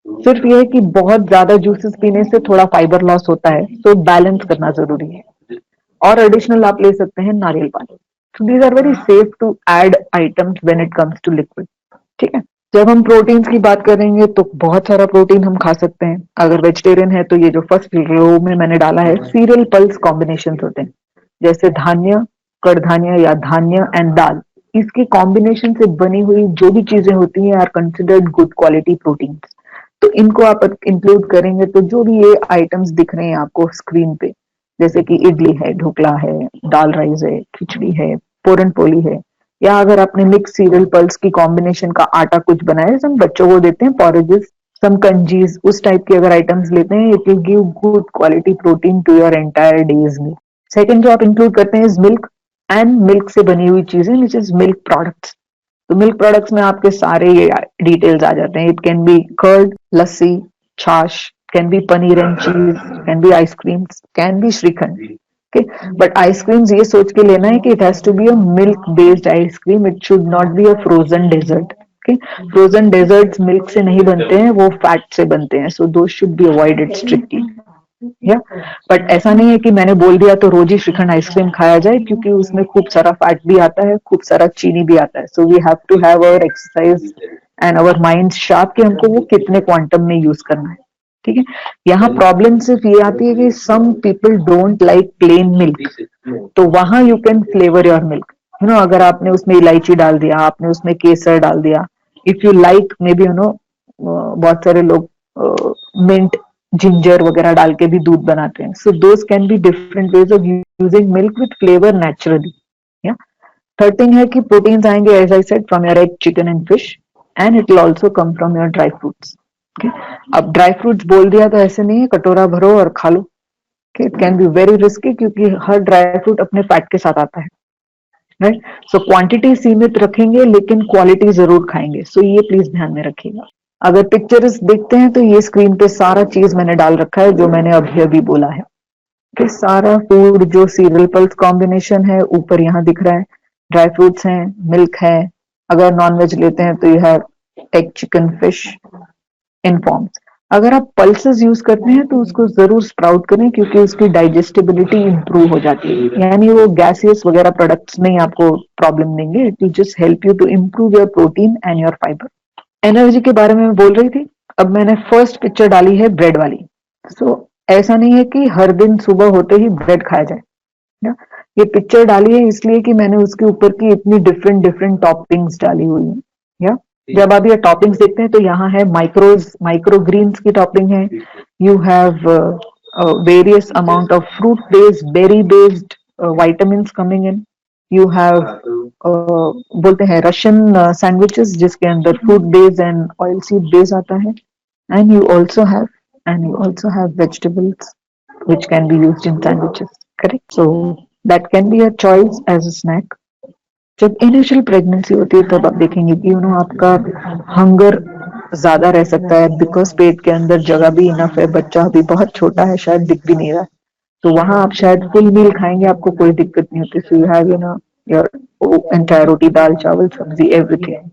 सिर्फ ये है कि बहुत ज्यादा जूसेस पीने से थोड़ा फाइबर लॉस होता है, तो बैलेंस करना जरूरी है। और एडिशनल आप ले सकते हैं नारियल पानी। So these are very safe to add items when it comes to liquid. ठीक है। जब हम प्रोटीन्स की बात करेंगे तो बहुत सारा प्रोटीन हम खा सकते हैं। अगर वेजिटेरियन है तो ये जो फर्स्ट रो में मैंने डाला है, सीरियल पल्स कॉम्बिनेशन होते हैं, जैसे धान्य, कडधान्य या धान्य एंड दाल, इसकी कॉम्बिनेशन से बनी हुई जो भी चीजें होती हैं are considered good quality proteins. तो इनको आप इंक्लूड करेंगे तो जो भी ये आइटम्स दिख रहे हैं आपको स्क्रीन पे, जैसे कि इडली है, ढोकला है, दाल राइस है, खिचड़ी है, पूरन पोली है, या अगर आपने मिक्स सीरियल पल्स की कॉम्बिनेशन का आटा कुछ बनाया, जैसे हम बच्चों को देते हैं पॉरेजेस, सम कंजीज, उस टाइप के अगर आइटम्स लेते हैं, it will give good quality protein to your entire days meal. Second जो आप इंक्लूड करते हैं इज मिल्क एंड मिल्क से बनी हुई चीजें, विच इज मिल्क प्रोडक्ट्स। तो मिल्क प्रोडक्ट्स में आपके सारे ये डिटेल्स आ जाते हैं। It can be curd, lassi, chaas, can be paneer and cheese, can be ice creams, can be shrikhand. Okay, but ice creams ये सोच के लेना है कि it has to be a milk based ice cream, it should not be a frozen dessert. Okay, frozen desserts milk से नहीं बनते हैं, वो फैट से बनते हैं, सो दो शुड बी अवॉइडेड स्ट्रिक्टली। या बट ऐसा नहीं है कि मैंने बोल दिया तो रोज ही श्रीखंड आइसक्रीम खाया जाए, क्योंकि उसमें खूब सारा फैट भी आता है, खूब सारा चीनी भी आता है। So we have to have our exercise and our mind sharp कि हमको वो कितने क्वांटम में यूज करना है। ठीक है। यहाँ प्रॉब्लम सिर्फ ये आती है कि some people don't like plain milk, तो वहां you can flavour your milk. You know, अगर आपने उसमें इलायची डाल दिया, आपने उसमें केसर डाल दिया, if you like may be, you know, बहुत सारे लोग मिंट, जिंजर वगैरह डाल के भी दूध बनाते हैं। So those can be different ways of using milk with flavour naturally. या थर्ड थिंग है कि प्रोटीन्स आएंगे as I said from your egg, chicken and fish, and it will also come from your dry fruits. अब dry fruits बोल दिया तो ऐसे नहीं है कटोरा भरो और खा लो। It can be very risky, क्योंकि हर ड्राई फ्रूट अपने फैट के साथ आता है। राइट, सो क्वांटिटी सीमित रखेंगे लेकिन क्वालिटी जरूर खाएंगे। सो ये प्लीज ध्यान में रखिएगा। अगर पिक्चर्स देखते हैं तो ये स्क्रीन पे सारा चीज मैंने डाल रखा है जो मैंने अभी अभी बोला है कि सारा फूड जो सीरियल पल्स कॉम्बिनेशन है ऊपर यहाँ दिख रहा है, ड्राई फ्रूट्स हैं, मिल्क है, अगर नॉन वेज लेते हैं तो यह egg, chicken, fish in forms. अगर आप पल्सेस यूज करते हैं तो उसको जरूर स्प्राउट करें, क्योंकि उसकी डाइजेस्टिबिलिटी इंप्रूव हो जाती है, यानी वो गैसियस वगैरह प्रोडक्ट्स नहीं आपको प्रॉब्लम देंगे। It will just help you to improve your protein and your fibre. Energy के बारे में बोल रही थी, अब मैंने फर्स्ट पिक्चर डाली है ब्रेड वाली। सो ऐसा नहीं है कि हर दिन सुबह होते ही ब्रेड खाया जाए। ना, ये पिक्चर डाली है इसलिए कि मैंने उसके ऊपर की इतनी डिफरेंट डिफरेंट टॉपिंग्स डाली हुई है। या जब आप ये टॉपिंग्स देखते हैं तो यहाँ है माइक्रोज, माइक्रो ग्रीन्स की टॉपिंग है, you have various amount of fruit based, berry based vitamins coming in, you have बोलते हैं रशियन सैंडविचेस जिसके अंदर fruit base and oil seed base आता है, and you also have vegetables which can be used in sandwiches, correct? So that can be a choice as a snack. जब initial pregnancy होती है तब आप देखेंगे कि आपका हंगर ज्यादा रह सकता है, बिकॉज पेट के अंदर जगह भी इनफ है, बच्चा अभी बहुत छोटा है, शायद दिख भी नहीं रहा है, तो वहां आप शायद फुल मील खाएंगे, आपको कोई दिक्कत नहीं होती। So you have your entire roti, dal, chawal, sabzi, everything.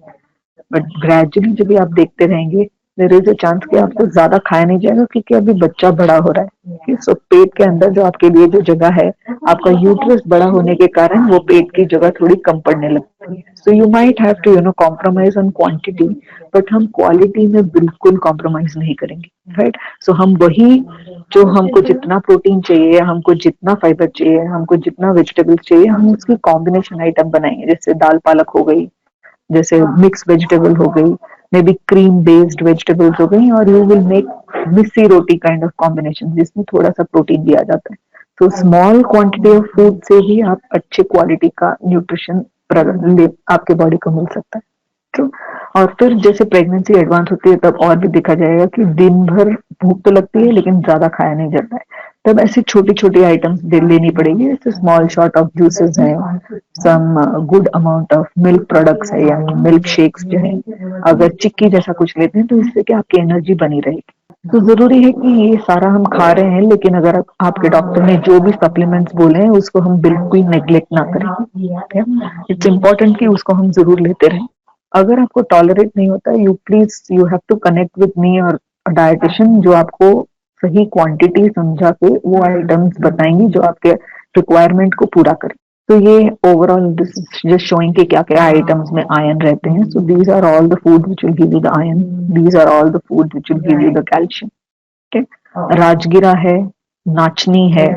But gradually जब भी आप देखते रहेंगे, देयर इज अ चांस कि आपको ज्यादा खाया नहीं जाएगा, क्योंकि अभी बच्चा बड़ा हो रहा है। सो पेट के अंदर जो आपके लिए जो जगह है, आपका यूट्रस बड़ा होने के कारण वो पेट की जगह थोड़ी कम पड़ने लगती है। So you might have to compromise on quantity, but हम क्वालिटी में बिल्कुल कॉम्प्रोमाइज नहीं करेंगे। राइट, सो हम वही जो हमको जितना प्रोटीन चाहिए, हमको जितना फाइबर चाहिए, हमको जितना वेजिटेबल्स चाहिए, हम उसकी कॉम्बिनेशन आइटम बनाएंगे। जैसे दाल पालक हो गई, जैसे मिक्स वेजिटेबल हो गई, maybe cream based vegetables हो गई, और you will make missi roti kind of combination जिसमें थोड़ा सा प्रोटीन भी आ जाता है। तो स्मॉल क्वांटिटी ऑफ फूड से भी आप अच्छे क्वालिटी का न्यूट्रिशन आपके बॉडी को मिल सकता है। ट्रू। और फिर जैसे प्रेगनेंसी एडवांस होती है तब और भी देखा जाएगा कि दिन भर भूख तो लगती है लेकिन ज्यादा खाया नहीं जाता है, तब ऐसी छोटी छोटी आइटम्स लेनी पड़ेगी, जैसे स्मॉल शॉट ऑफ जूसेस है, some good amount of milk products है, यानी मिल्क शेक्स जो है, अगर चिक्की जैसा कुछ लेते हैं तो इससे क्या आपकी एनर्जी बनी रहेगी। तो जरूरी है कि ये सारा हम खा रहे हैं, लेकिन अगर आपके डॉक्टर ने जो भी सप्लीमेंट्स बोले हैं उसको हम बिल्कुल नेग्लेक्ट ना करें। इट्स इम्पोर्टेंट कि उसको हम जरूर लेते रहें। अगर आपको टॉलरेट नहीं होता, you please you have to connect with me और डाइटिशियन जो आपको सही क्वांटिटी समझा के वो आइटम्स बताएंगी जो आपके रिक्वायरमेंट को पूरा करें। तो ये overall this is just showing कि क्या क्या आइटम्स में आयरन रहते हैं। So these are all the food which will give you the iron, these are all the food which will give you the calcium. Okay, राजगिरा है, नाचनी है,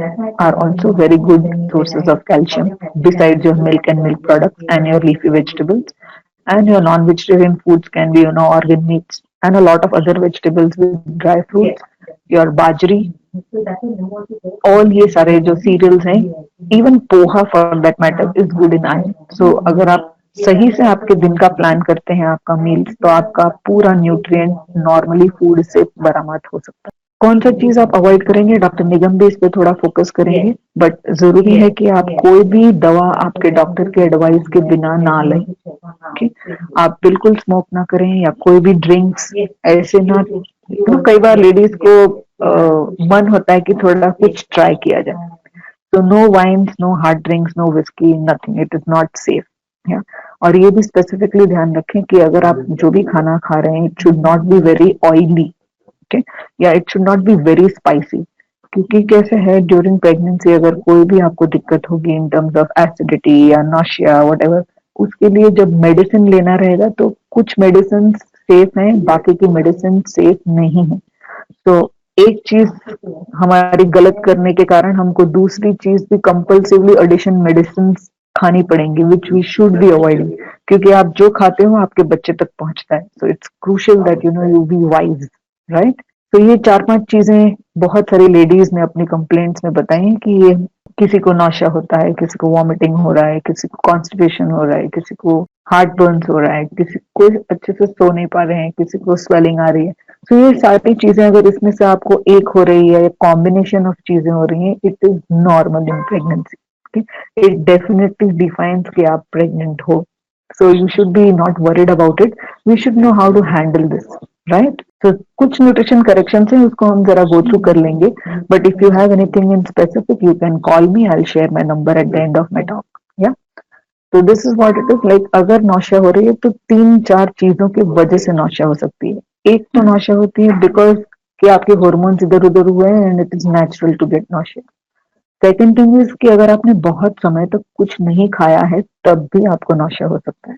are also very good sources of calcium besides your milk and milk products and your leafy vegetables, and your non-vegetarian foods can be organ meats and a lot of other vegetables with dry fruits, your bajri, all ये सारे जो cereals हैं, even poha for that matter is good in iron. So अगर आप सही से आपके दिन का प्लान करते हैं आपका मील्स, तो आपका पूरा न्यूट्रिएंट नॉर्मली फूड से बरामद हो सकता है। कौन सा चीज आप अवॉइड करेंगे, डॉक्टर निगम भी इस पे थोड़ा फोकस करेंगे, बट जरूरी है कि आप कोई भी दवा आपके डॉक्टर के एडवाइस के बिना ना लें। ओके, आप बिल्कुल स्मोक ना करें या कोई भी ड्रिंक्स ऐसे ना। तो कई बार लेडीज को मन होता है कि थोड़ा कुछ ट्राई किया जाए, तो no wines, no hard drinks, no whisky, nothing, it is not safe. और ये भी स्पेसिफिकली ध्यान रखें कि अगर आप जो भी खाना खा रहे हैं, it should not be very oily, okay, या it should not be very spicy. क्योंकि कैसे है, ड्यूरिंग प्रेगनेंसी अगर कोई भी आपको दिक्कत होगी इन टर्म्स ऑफ एसिडिटी या नॉशिया व्हाटएवर, उसके लिए जब मेडिसिन लेना रहेगा तो कुछ मेडिसिन सेफ हैं, बाकी की मेडिसिन सेफ नहीं है। तो एक चीज हमारी गलत करने के कारण हमको दूसरी चीज भी कंपल्सिवली एडिशन मेडिसिन खानी पड़ेंगी, which we should be avoiding, क्योंकि आप जो खाते हो आपके बच्चे तक पहुंचता है। So it's crucial that you be wise, right. तो ये 4-5 चीजें बहुत सारी लेडीज ने अपनी कंप्लेंट्स में बताई हैं कि ये किसी को नौशा होता है, किसी को वॉमिटिंग हो रहा है, किसी को कॉन्स्टिपेशन हो रहा है, किसी को हार्ट बर्न्स हो रहा है, किसी को अच्छे से सो नहीं पा रहे हैं, किसी को स्वेलिंग आ रही है। तो ये सारी चीजें अगर इसमें से आपको एक हो रही है या कॉम्बिनेशन ऑफ चीजें हो रही हैं, it is normal in pregnancy. It definitely defines कि आप प्रेग्नेंट हो। So you should be not worried about it. We should know how to handle this, right? So कुछ nutrition corrections हैं, उसको हम जरा go through कर लेंगे. But if you have anything in specific, you can call me. I'll share my number at the end of my talk. Yeah. So this is what it is like. अगर nausea हो रही है तो 3-4 चीजों की वजह से नौशा हो सकती है। एक तो नौशा होती है because कि आपके hormones इधर उधर हुए हैं and it is natural to get nausea. Second thing is कि अगर आपने बहुत समय तक कुछ नहीं खाया है तब भी आपको नौशा हो सकता है।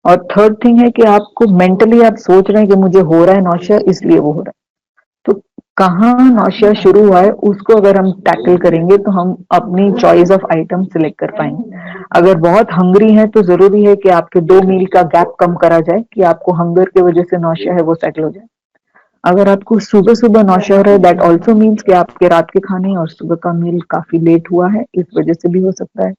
और थर्ड थिंग है कि आपको मेंटली आप सोच रहे हैं कि मुझे हो रहा है नौशा, इसलिए वो हो रहा है। तो कहाँ नौशा शुरू हुआ है उसको अगर हम टैकल करेंगे तो हम अपनी चॉइस ऑफ आइटम सिलेक्ट कर पाएंगे। अगर बहुत हंग्री हैं तो जरूरी है कि आपके 2 मील का गैप कम करा जाए कि आपको हंगर की वजह से नौशा है वो सेटल हो जाए। अगर आपको सुबह सुबह नौशा हो रहा है, दैट ऑल्सो मीन्स कि आपके रात के खाने और सुबह का मील काफी लेट हुआ है, इस वजह से भी हो सकता है।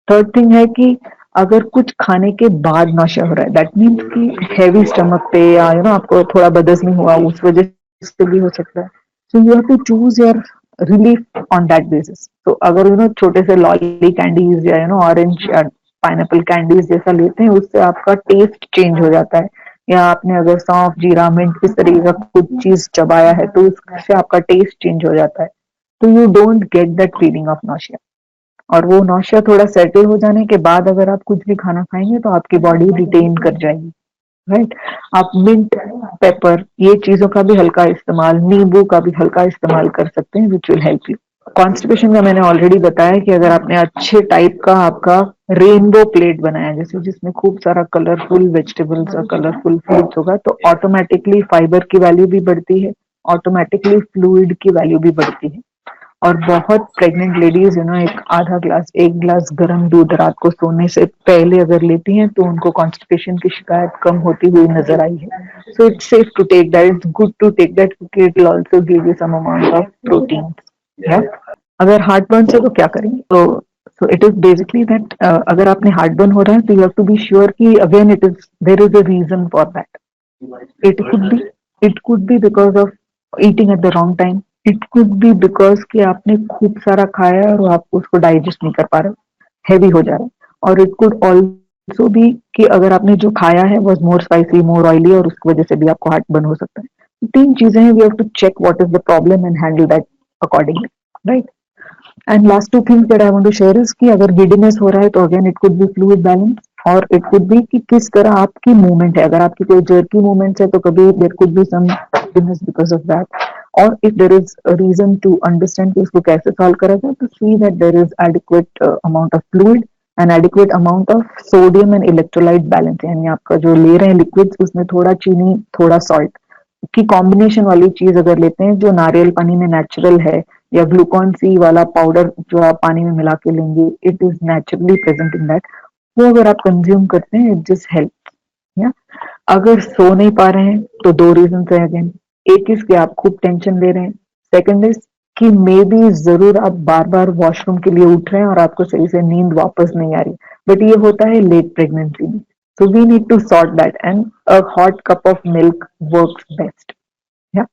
थर्ड थिंग है कि अगर कुछ खाने के बाद नौशा हो रहा है, दैट मीन्स कि हैवी स्टमक पे या आपको थोड़ा बदहजमी हुआ, उस वजह से भी हो सकता है। So you have to choose your relief on that basis. तो अगर छोटे से लॉली कैंडीज या ऑरेंज या पाइनएप्पल कैंडीज जैसा लेते हैं, उससे आपका टेस्ट चेंज हो जाता है। या आपने अगर सौंफ, जीरा, मिंट इस तरीके का कुछ चीज चबाया है तो उससे आपका टेस्ट चेंज हो जाता है। तो you don't get that feeling of nausea. और वो नौशिया थोड़ा सेटल हो जाने के बाद अगर आप कुछ भी खाना खाएंगे तो आपकी बॉडी रिटेन कर जाएगी, राइट। आप मिंट, पेपर, ये चीजों का भी हल्का इस्तेमाल, नींबू का भी हल्का इस्तेमाल कर सकते हैं, which will help you. Constipation का मैंने ऑलरेडी बताया कि अगर आपने अच्छे टाइप का आपका रेनबो प्लेट बनाया, जैसे जिसमें खूब सारा कलरफुल वेजिटेबल्स और कलरफुल फ्रूट्स होगा, तो ऑटोमेटिकली फाइबर की वैल्यू भी बढ़ती है, ऑटोमेटिकली फ्लूइड की वैल्यू भी बढ़ती है। और बहुत प्रेग्नेंट लेडीज एक आधा ग्लास, 1 ग्लास गर्म दूध रात को सोने से पहले अगर लेती हैं तो उनको कॉन्स्टिपेशन की शिकायत कम होती हुई नजर आई है। So it's safe to take that, it's good to take that, क्योंकि it will also give you some amount of protein. अगर हार्ट बर्न है तो क्या करेंगे? तो इट इज बेसिकली दैट अगर आपने हार्ट बर्न हो रहा है तो you have to be sure कि again it is there is a reason for that. It could be because of eating at the wrong time, it could be because कि आपने खूब सारा खाया और आप उसको डाइजेस्ट नहीं कर पा रहे, हैवी हो जा रहा है। और इट कुड ऑल्सो बी कि अगर आपने जो खाया है was more spicy, more oily, और उसकी वजह से भी आपको हार्ट बर्न हो सकता है। 3 चीजें हैं, we have to check what is the problem and handle that accordingly, right? And last 2 things that I want to share is कि अगर giddiness हो रहा है तो again it could be fluid balance, और इट कुड बी कि किस तरह आपकी मूवमेंट है. अगर आपकी कोई जर्की मूवमेंट है तो कभी there could be some because of that. और if there is reason to understand कि इसको कैसे सॉल्व करा जाए, तो see that there is adequate amount of fluid and adequate amount of sodium and electrolyte balance. यानी आपका जो ले रहे हैं लिक्विड्स, उसमें थोड़ा चीनी थोड़ा सॉल्ट की कॉम्बिनेशन वाली चीज अगर लेते हैं जो नारियल पानी में नेचुरल है, या ग्लूकॉन सी वाला पाउडर जो आप पानी में मिला के लेंगे, it is naturally present in that. वो अगर आप कंज्यूम करते हैं, इट जस्ट हेल्प. या अगर सो नहीं पा रहे हैं तो दो रीजन है अगेन. एक इज कि आप खूब टेंशन ले रहे हैं. सेकंड इज कि मे बी जरूर आप बार बार वॉशरूम के लिए उठ रहे हैं और आपको सही से नींद वापस नहीं आ रही. बट ये होता है लेट प्रेगनेंसी में. So we need to sort that, and a hot cup of milk works best. Yeah.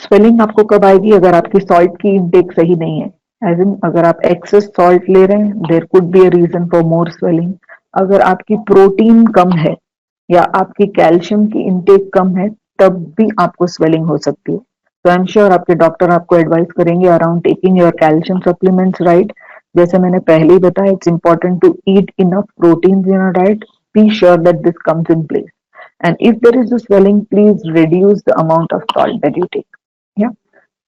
Swelling आपको कब आएगी? अगर आपकी salt की intake सही नहीं है. As in, अगर आप excess salt ले रहे हैं, there could be a reason for more swelling. अगर आपकी प्रोटीन कम है या आपकी कैल्शियम की इंटेक कम है, तब भी आपको स्वेलिंग हो सकती है. तो आई एम श्योर आपके डॉक्टर आपको एडवाइस करेंगे around taking your calcium supplements, right. जैसे मैंने पहले ही बताया, it's important to eat enough protein in your diet. Be sure that this comes in place. And if there is a swelling, please reduce the amount of salt that you take. Yeah.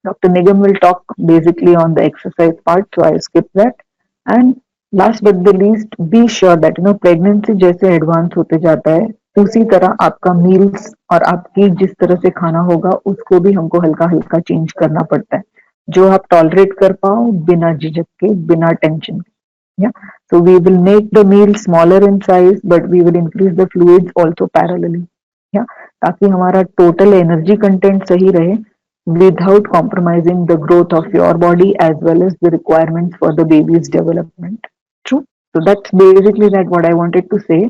Dr. Nigam will talk basically on the exercise part, so I'll skip that. And last but the least, be sure that pregnancy जैसे advance होते जाता है, उसी तरह आपका meals और आपकी जिस तरह से खाना होगा, उसको भी हमको हल्का हल्का change करना पड़ता है, जो आप tolerate कर पाओ बिना झिझक के, बिना टेंशन के. Yeah. So we will make the meal smaller in size, but we will increase the fluids also parallelly. Yeah. ताकि हमारा total energy content सही रहे, without compromising the growth of your body as well as the requirements for the baby's development. True. So that's basically that what I wanted to say.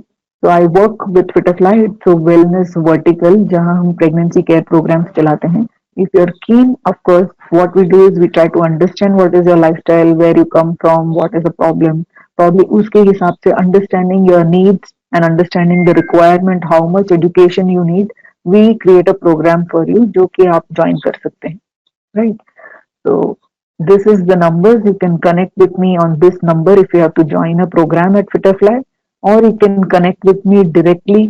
So I work with Fitterfly. It's a wellness vertical जहाँ हम pregnancy care programs चलाते हैं. If you're keen, of course, what we do is we try to understand what is your lifestyle, where you come from, what is the problem. Probably उसके हिसाब से understanding your needs and understanding the requirement, how much education you need, we create a program for you जो कि आप join कर सकते हैं, right? So this is the numbers. You can connect with me on this number if you have to join a program at Fitterfly, or you can connect with me directly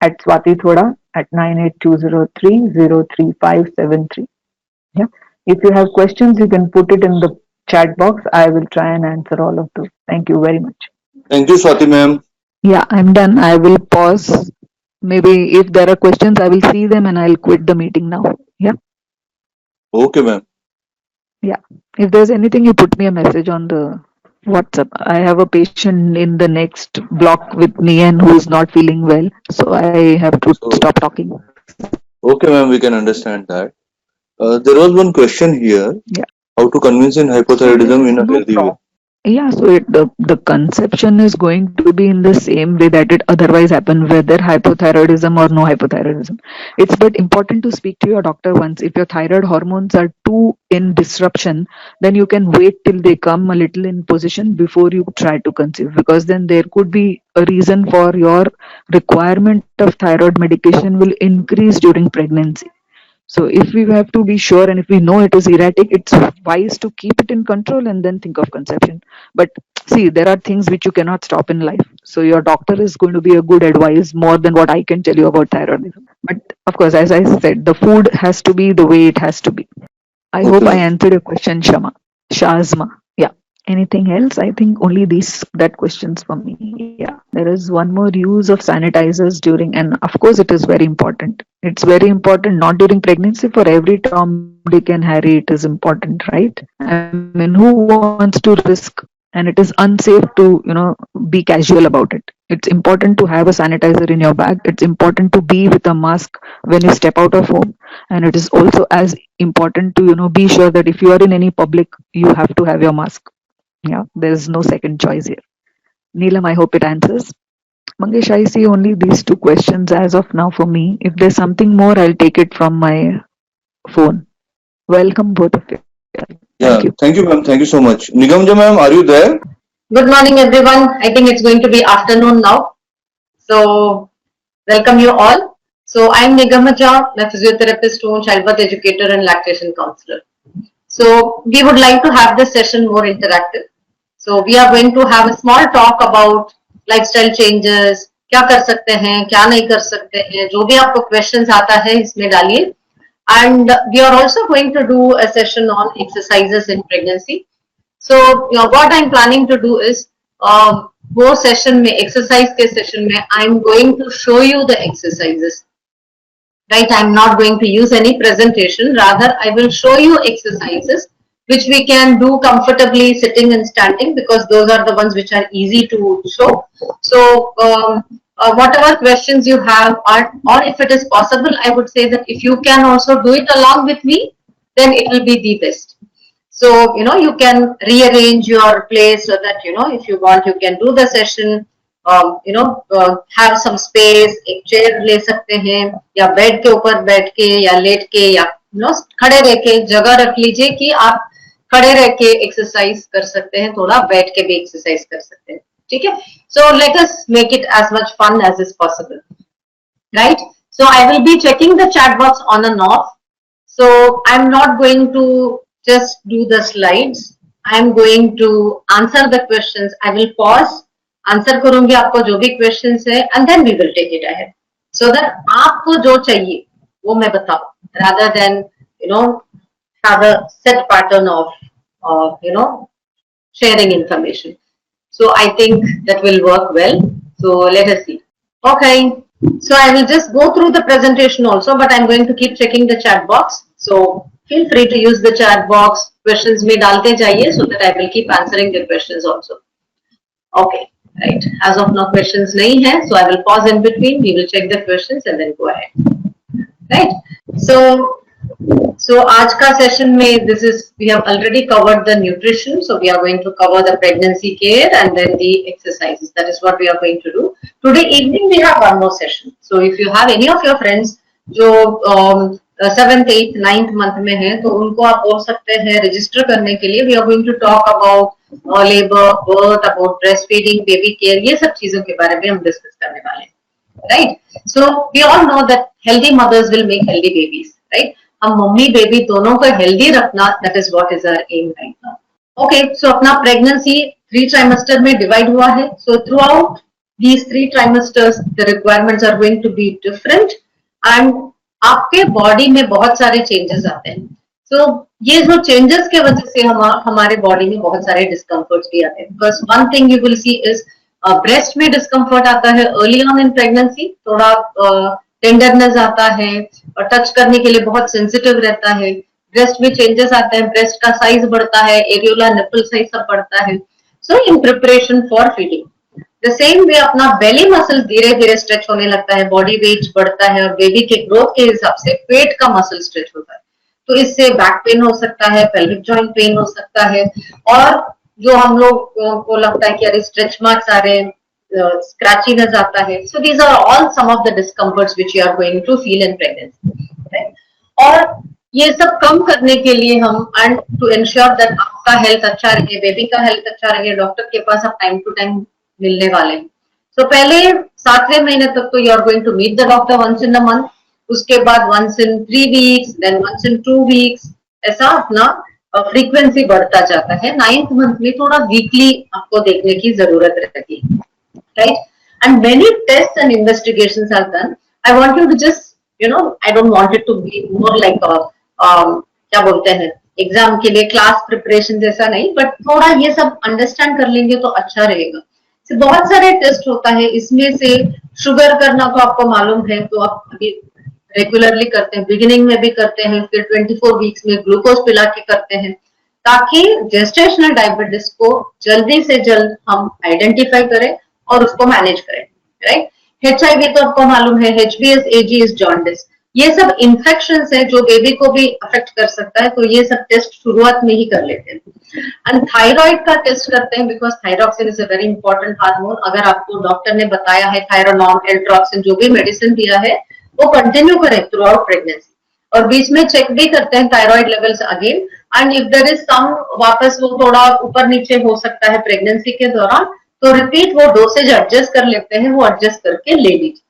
at Swati Thoda at 9820303573. Yeah. If you have questions, you can put it in the chat box. I will try and answer all of those. Thank you very much. Thank you, Swati ma'am. Yeah, I'm done. I will pause. Maybe if there are questions, I will see them and I'll quit the meeting now. Yeah. Okay, ma'am. Yeah. If there's anything, you put me a message on the WhatsApp. I have a patient in the next block with me and who's not feeling well, so I have to stop talking. Okay, ma'am, we can understand that. There was one question here. Yeah. How to convince in hypothyroidism in a healthy way? Yeah, so the conception is going to be in the same way that it otherwise happen, whether hypothyroidism or no hypothyroidism. It's but important to speak to your doctor once. If your thyroid hormones are too in disruption, then you can wait till they come a little in position before you try to conceive, because then there could be a reason for your requirement of thyroid medication will increase during pregnancy. So if we have to be sure and if we know it is erratic, it's wise to keep it in control and then think of conception. But see, there are things which you cannot stop in life. So your doctor is going to be a good advice more than what I can tell you about thyroidism. But of course, as I said, the food has to be the way it has to be. I hope I answered your question, Shazma. Yeah. Anything else? I think only that questions for me. Yeah. There is one more use of sanitizers during, and of course it is very important. It's very important, not during pregnancy, for every Tom, Dick and Harry, it is important, right? I mean, who wants to risk? And it is unsafe to, be casual about it. It's important to have a sanitizer in your bag. It's important to be with a mask when you step out of home. And it is also as important to, be sure that if you are in any public, you have to have your mask. Yeah, there is no second choice here. Neelam, I hope it answers. Mangesh, I see only these two questions as of now for me. If there's something more, I'll take it from my phone. Welcome, both of you. Thank you, ma'am. Thank you so much. Nigamja ma'am, are you there? Good morning, everyone. I think it's going to be afternoon now. So, welcome you all. So, I'm Nigamja, a physiotherapist, childbirth educator, and lactation counselor. So, we would like to have this session more interactive. So, we are going to have a small talk about lifestyle changes, क्या कर सकते हैं, क्या नहीं कर सकते हैं, जो भी आपको क्वेश्चंस आता है इसमें डालिए. And we are also going to do a session on exercises in pregnancy. So what I'm planning to do is वो सेशन में, एक्सरसाइज के सेशन में, I am going to show you the exercises. Right, I'm not going to use any presentation, rather I will show you exercises which we can do comfortably sitting and standing, because those are the ones which are easy to show. So whatever questions you have, or if it is possible, I would say that if you can also do it along with me, then it will be the best. So you can rearrange your place so that if you want, you can do the session. Have some space, एक chair ले सकते हैं, या bed के ऊपर बैठ के, या लेट के, या खड़े रह के जगह रख लीजिए कि आप खड़े रह के एक्सरसाइज कर सकते हैं, थोड़ा बैठ के भी एक्सरसाइज कर सकते हैं. ठीक है. So let us make it as much fun as is possible. Right. So I will be checking the chat box on and off. So I am not going to just do the slides. I am going to answer the questions. I will pause, answer करूंगी आपको जो भी questions है, and then we will take it ahead, so that आपको जो चाहिए वो मैं बताऊं, rather than have a set pattern of sharing information. So I think that will work well. So let us see. Okay, so I will just go through the presentation also, but I'm going to keep checking the chat box. So feel free to use the chat box. Questions में डालते जाइए, so that I will keep answering the questions also. Okay, right. As of now, questions नहीं है, so I will pause in between. We will check the questions and then go ahead. Right. So आज का session में we have already covered the nutrition. So we are going to cover the pregnancy care and then the exercises. That is what we are going to do. Today evening we have one more session. So if you have any of your friends जो 7th, 8th, 9th month में है, तो उनको आप बोल सकते हैं register करने के लिए. We are going to talk about labour, birth, about breast feeding, baby care, ये सब चीजों के बारे में हम डिस्कस करने वाले हैं. Right. So we all know that healthy mothers will make healthy babies. Right. हम मम्मी बेबी दोनों को हेल्दी रखना, that is what is our aim right now. Okay. So अपना प्रेगनेंसी 3 ट्राइमेस्टर में डिवाइड हुआ है. So throughout these 3 trimesters the requirements are going to be different, and आपके body में बहुत सारे चेंजेस आते हैं. सो ये जो चेंजेस के वजह से हमारे बॉडी में बहुत सारे डिस्कम्फर्ट्स भी आते हैं. Because one thing you will see is breast में डिस्कम्फर्ट आता है अर्ली ऑन इन प्रेगनेंसी. थोड़ा टेंडरनेस आता है और टच करने के लिए बहुत सेंसिटिव रहता है. ब्रेस्ट में चेंजेस आते हैं, ब्रेस्ट का साइज बढ़ता है, एरियोला निपल साइज सब बढ़ता है. So in preparation for feeding the same way अपना बेली मसल धीरे धीरे स्ट्रेच होने लगता है, बॉडी वेट बढ़ता है, और बेबी के ग्रोथ के हिसाब से पेट का मसल स्ट्रेच होता है. तो इससे बैक पेन हो सकता है, पेल्विक जॉइंट पेन हो सकता है, और जो हम लोग को लगता है कि अरे स्ट्रेच मार्क्स आ रहे हैं, स्क्रैचीनेस आता है. So these are all some of the discomforts which you are going to feel in pregnancy. और ये सब कम करने के लिए हम, एंड टू इंश्योर दैट आपका हेल्थ अच्छा रहे, बेबी का हेल्थ अच्छा रहे, डॉक्टर के पास आप टाइम टू टाइम मिलने वाले हैं. So, पहले 7वें महीने तक तो you are going to meet the doctor once in a month. उसके बाद once in 3 weeks, then once in 2 weeks. ऐसा अपना फ्रीक्वेंसी बढ़ता जाता है. 9th मंथ में थोड़ा वीकली आपको देखने की जरूरत रहती है. Right. And many test and investigations are done. I want you to just I don't want it to be more like क्या बोलते हैं एग्जाम के लिए क्लास प्रिपरेशन जैसा नहीं, बट थोड़ा ये सब अंडरस्टैंड कर लेंगे तो अच्छा रहेगा. बहुत सारे टेस्ट होता है. इसमें से शुगर करना तो आपको मालूम है, तो आप अभी रेगुलरली करते हैं, बिगिनिंग में भी करते हैं, फिर 24 वीक्स में ग्लूकोज पिला के करते हैं, ताकि जेस्टेशनल डायबिटीज को जल्दी से जल्द हम आइडेंटिफाई करें और उसको मैनेज करें. राइट. HIV तो आपको मालूम है, HBS, AG इज जॉन्डिस. ये सब इन्फेक्शन है जो बेबी को भी अफेक्ट कर सकता है, तो ये सब टेस्ट शुरुआत में ही कर लेते हैं. एंड थायराइड का टेस्ट करते हैं, because thyroxine is a very important hormone. अगर आपको डॉक्टर ने बताया है थायरोनॉन, एल्ट्रॉक्सिन, जो भी मेडिसिन दिया है वो कंटिन्यू करें थ्रू आउट प्रेगनेंसी. और बीच में चेक भी करते हैं thyroid levels again, and if there is some वापस वो थोड़ा ऊपर नीचे हो सकता है प्रेगनेंसी के दौरान, तो रिपीट वो डोसेज एडजस्ट कर लेते हैं, वो एडजस्ट करके ले लीजिए.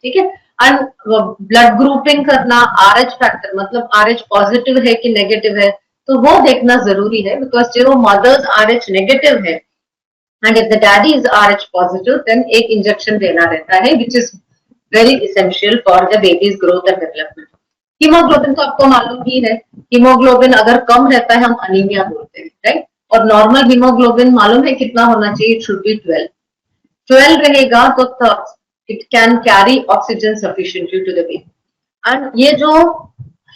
ठीक है. एंड ब्लड ग्रुपिंग करना, RH फैक्टर, मतलब RH पॉजिटिव है कि नेगेटिव है, तो वो देखना जरूरी है. बिकॉज जो मदर्स RH नेगेटिव है and if the daddy is RH positive, then एक इंजेक्शन देना रहता है, which is very essential for the baby's growth and development. Haemoglobin तो आपको मालूम ही है, हीमोग्लोबिन अगर कम रहता है हम अनीमिया बोलते हैं, राइट? और नॉर्मल हीमोग्लोबिन मालूम है कितना होना चाहिए? It should B 12. 12 रहेगा तो it can carry oxygen sufficiently to the baby. And ये जो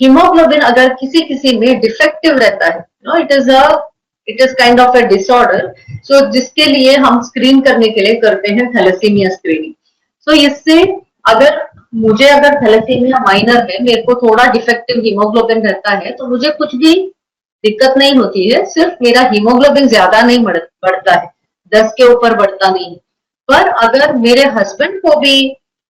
हीमोग्लोबिन अगर किसी किसी में डिफेक्टिव रहता है, no, it is kind of a disorder, so जिसके लिए हम स्क्रीन करने के लिए करते हैं थैलेसीमिया स्क्रीनिंग. सो इससे अगर थैलेसीमिया माइनर है, मेरे को थोड़ा डिफेक्टिव हीमोग्लोबिन रहता है, तो मुझे कुछ भी दिक्कत नहीं होती है, सिर्फ मेरा हीमोग्लोबिन ज्यादा नहीं बढ़ता है, 10 के ऊपर बढ़ता नहीं. पर अगर मेरे हस्बैंड को भी